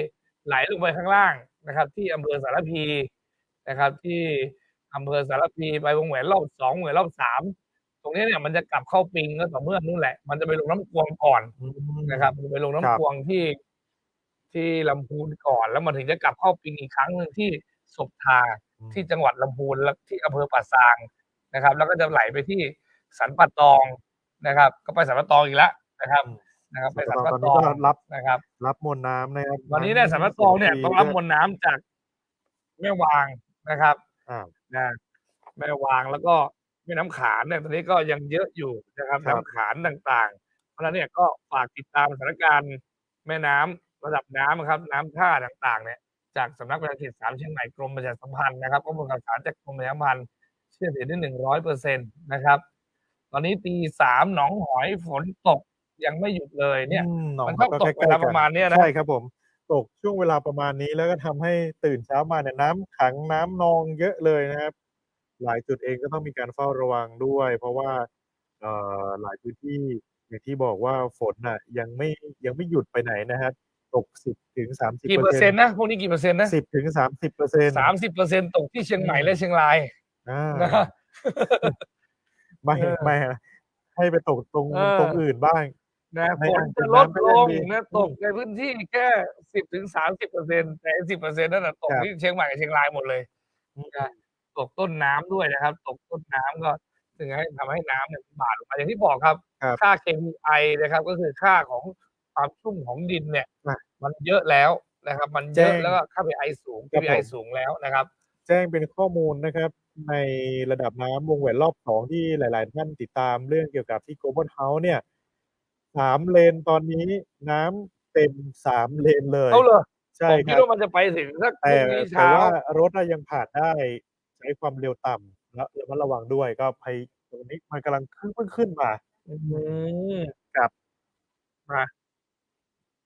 ไหลลงไปข้างล่างนะครับที่อำเภอสารพีนะครับที่อำเภอสารพีไปวงแหวนรอบ2วงแหวนรอบ3ตรงนี้เนี่ยมันจะกลับเข้าปิงก็ต่อเมื่อนู่นแหละมันจะไปลงน้ำกวงก่อนนะครับมันไปลงน้ำกวงที่ ที่ลำพูนก่อนแล้วมันถึงจะกลับเข้าปิงอีกครั้งหนึ่งที่ศพทาที่จังหวัดลำพูนและที่อำเภอป่าซางนะครับ แล้วก็จะไหลไปที่สันป่าตองนะครับ ก็ไปสันป่าตองอีกแล้วนะครับไปสันป่าตองนะครับรับมวลน้ำนะครับ วันนี้เนี่ยสันป่าตองเนี่ยต้องรับมวลน้ำจากแม่วางนะครับนะแม่วางแล้วก็แม่น้ำขานเนี่ยตอนนี้ก็ยังเยอะอยู่นะครับน้ำขานต่างๆเพราะฉะนั้นเนี่ยก็ฝากติดตามสถานการณ์แม่น้ำระดับน้ำครับน้ำท่าต่างๆเนี่ยจากสำนักบริหารเขต3เชียงใหม่กรมประชาสัมพันธ์นะครับข้อมูลข่าวสารจากกรมประชาสัมพันธ์เชื่อถือได้100%นะครับตอนนี้ตี 3หนองหอยฝนตกยังไม่หยุดเลยเนี่ยมันต้องตกเวลาประมาณนี้นะใช่ครับผมตกช่วงเวลาประมาณนี้แล้วก็ทำให้ตื่นเช้ามาเนี่ยน้ำขังน้ำนองเยอะเลยนะครับหลายจุดเองก็ต้องมีการเฝ้าระวังด้วยเพราะว่าหลายพื้นที่อย่างที่บอกว่าฝนน่ะยังไม่หยุดไปไหนนะครับตก10-30%กี่เปอร์เซ็นต์นะพวกนี้กี่เปอร์เซ็นต์นะ10-30% 30%ตกที่เชียงใหม่และเชียงรายนะไม่ให้ไปตกตรงอื่นบ้างนะฝนจะลดลงนะตกในพื้นที่แค่10-30%แต่10%นั่นน่ะตกที่เชียงใหม่กับเชียงรายหมดเลยนะตกต้นน้ำด้วยนะครับตกต้นน้ำก็ถึงให้ทำให้น้ำเนี่ยบาดลงมาอย่างที่บอกครับค่า KPI นะครับก็คือค่าของความชุ่มของดินเนี่ยมันเยอะแล้วนะครับมันเยอะแล้วก็ค่า KPI สูงแล้วนะครับแจ้งเป็นข้อมูลนะครับในระดับน้ำวงแหวนรอบ2ที่หลายๆท่านติดตามเรื่องเกี่ยวกับที่ Global House เนี่ย3เลนตอนนี้น้ำเต็ม3เลนเลยเอาเลยใช่ครับคิดว่ามันจะไปถึงสักพรุ่งนี้เช้าแต่ว่ารถยังผ่านได้ใช้ความเร็วต่ำแล้วระมัดระวังด้วยก็ตรงนี้มันกำลังขึ้นมาครับมา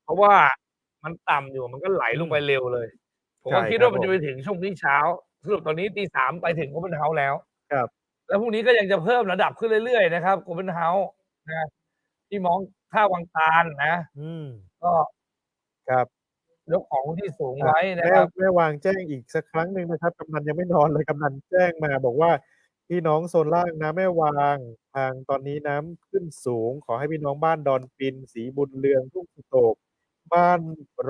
เพราะว่ามันต่ำอยู่มันก็ไหลลงไปเร็วเลยผมก็คิดว่ามันจะไปถึงช่วงนี้เช้าสรุปตอนนี้ตี 3ไปถึงGlobal Houseแล้วครับแล้วพรุ่งนี้ก็ยังจะเพิ่มระดับขึ้นเรื่อยๆนะครับGlobal Houseนะที่มองท่าวังตาลนะก็ครับยกของที่สูงไว้นะครับแม่วางแจ้งอีกสักครั้งหนึ่งนะครับกำนันยังไม่นอนเลยกำนันแจ้งมาบอกว่าพี่น้องโซนล่างนะแม่วางทางตอนนี้น้ำขึ้นสูงขอให้พี่น้องบ้านดอนปินศรีบุญเรืองทุ่งโตกบ้าน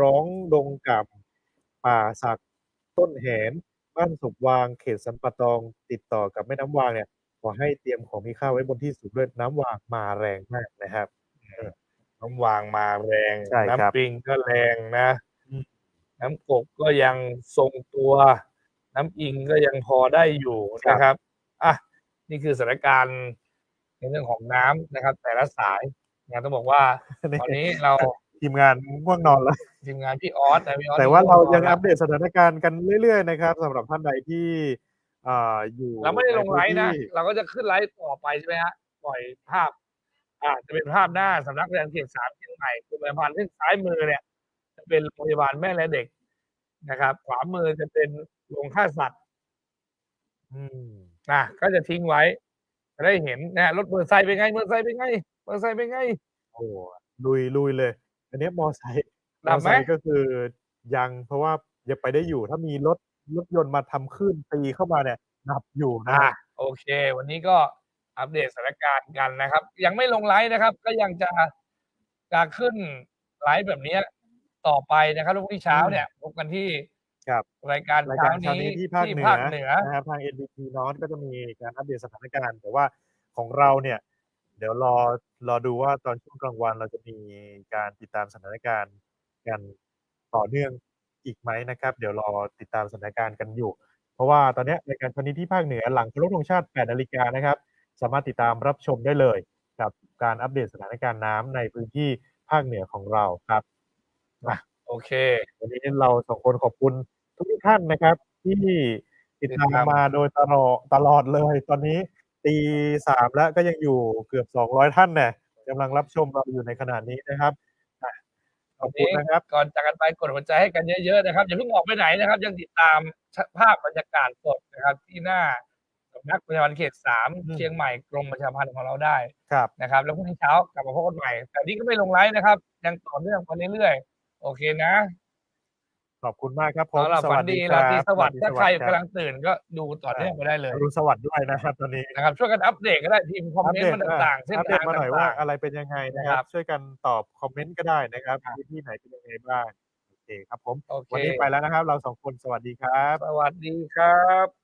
ร้องดงก่ำป่าสักต้นแหนบ้านสุบวางเขตสันป่าตองติดต่อกับแม่น้ำวางเนี่ยขอให้เตรียมของมีค่าไว้บนที่สูงด้วยน้ำวางมาแรงมากนะครับน้ำวางมาแรงน้ำปิงก็แรงนะน้ำกกก็ยังทรงตัวน้ำอิงก็ยังพอได้อยู่นะครับนี่คือสถานการณ์ในเรื่องของน้ำนะครับแต่ละสายนะต้องบอกว่าตอนนี้เราทีมงานง่วงนอนแล้วทีมงานพี่ออสแต่ว่าเรายังอัปเดตสถานการณ์กันเรื่อยๆนะครับสำหรับท่านใดที่อยู่เราไม่ได้ลงไลฟ์นะเราก็จะขึ้นไลฟ์ต่อไปใช่ไหมฮะปล่อยภาพจะเป็นภาพหน้าสำนักบริหารเขต3เชียงใหม่กรมประชาสัมพันธ์ซึ่งซ้ายมือเนี่ยจะเป็นโรงพยาบาลแม่และเด็กนะครับขวามือจะเป็นโรงฆ่าสัตว์ก็จะทิ้งไว้จะได้เห็นนะรถมอเตอร์ไซค์เป็นไงมอเตอร์ไซค์เป็นไงโอ้ลุยเลยอันนี้มอเตอร์ไซค์ก็คือยังเพราะว่ายังไปได้อยู่ถ้ามีรถยนต์มาทำขึ้นตีเข้ามาเนี่ยดับอยู่นะโอเควันนี้ก็อัปเดตสถานการณ์กันนะครับยังไม่ลงไลฟ์นะครับก็ยังจะขึ้นไลฟ์แบบนี้ต่อไปนะครับทุกที่เช้าเนี่ยพบกันที่รายการเช้านี้ที่ภาคเหนือนะครับทาง NBT North ก็จะมีการอัปเดตสถานการณ์แต่ว่าของเราเนี่ยเดี๋ยวรอดูว่าตอนช่วงกลางวันเราจะมีการติดตามสถานการณ์กันต่อเนื่องอีกไหมนะครับเดี๋ยวรอติดตามสถานการณ์กันอยู่เพราะว่าตอนนี้รายการนี้ที่ภาคเหนือหลังเคารพธงชาติ 8:00 นนะครับสามารถติดตามรับชมได้เลยกับการอัปเดตสถานการณ์น้ำในพื้นที่ภาคเหนือของเราครับโอเควันนี้เรา2คนขอบคุณทุกท่านนะครับที่ติดตามมาโดยตลอดเลยตอนนี้ตี 3แล้วก็ยังอยู่เกือบ200ท่านเนี่ยกำลังรับชมเราอยู่ในขณะนี้นะครับขอบคุณนะครับก่อนจากกันไปกดหัวใจให้กันเยอะๆนะครับอย่าเพิ่งออกไปไหนนะครับยังติดตามภาพบรรยากาศสดนะครับที่หน้าสำนักประชาสัมพันธ์เขต3เชียงใหม่กรมประชาสัมพันธ์ของเราได้นะครับแล้วพรุ่งนี้เช้ากลับมาพบกันใหม่แต่นี้ก็ไม่ลงไลฟ์นะครับยังต่อเนื่องไปเรื่อยๆโอเคนะขอบคุณมากครับผมสวัสดีราตรีสวัสดิ์ถ้าใครกำลังตื่นก็ดูต่อเนื่องไปได้เลยอรุณสวัสดิ์ด้วยนะครับตอนนี้นะครับช่วยกันอัปเดตก็ได้ทีมคอมเมนต์ต่างๆเส้นทางมาหน่อยว่าอะไรเป็นยังไงนะครับช่วยกันตอบคอมเมนต์ก็ได้นะครับที่ไหนเป็นยังไงบ้าง เคครับผม โอเค วันนี้ไปแล้วนะครับ เรา2 คนสวัสดีครับ สวัสดีครับ